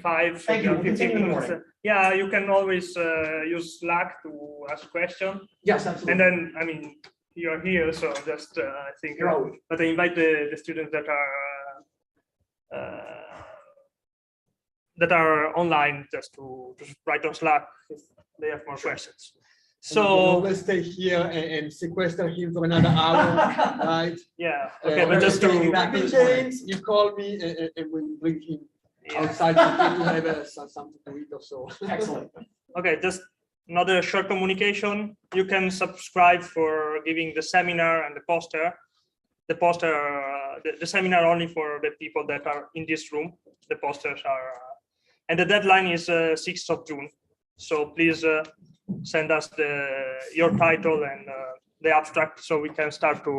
5. So Thank you. we have We'll 15 continue in the minutes. morning. Yeah, you can always use Slack to ask questions. Yes, absolutely. And then, I mean, you're here, so just I think. You're always. But I invite the students that are online just to write on Slack if they have more questions. So let's stay here and sequester him for another hour, right? yeah, okay, but just If to he changes, you call me and we'll bring him outside to have something to eat or so. Excellent. okay, just another short communication. You can subscribe for giving the seminar and the poster. The poster, the seminar only for the people that are in this room. The posters are, and the deadline is 6th of June. So please send us your title and the abstract so we can start to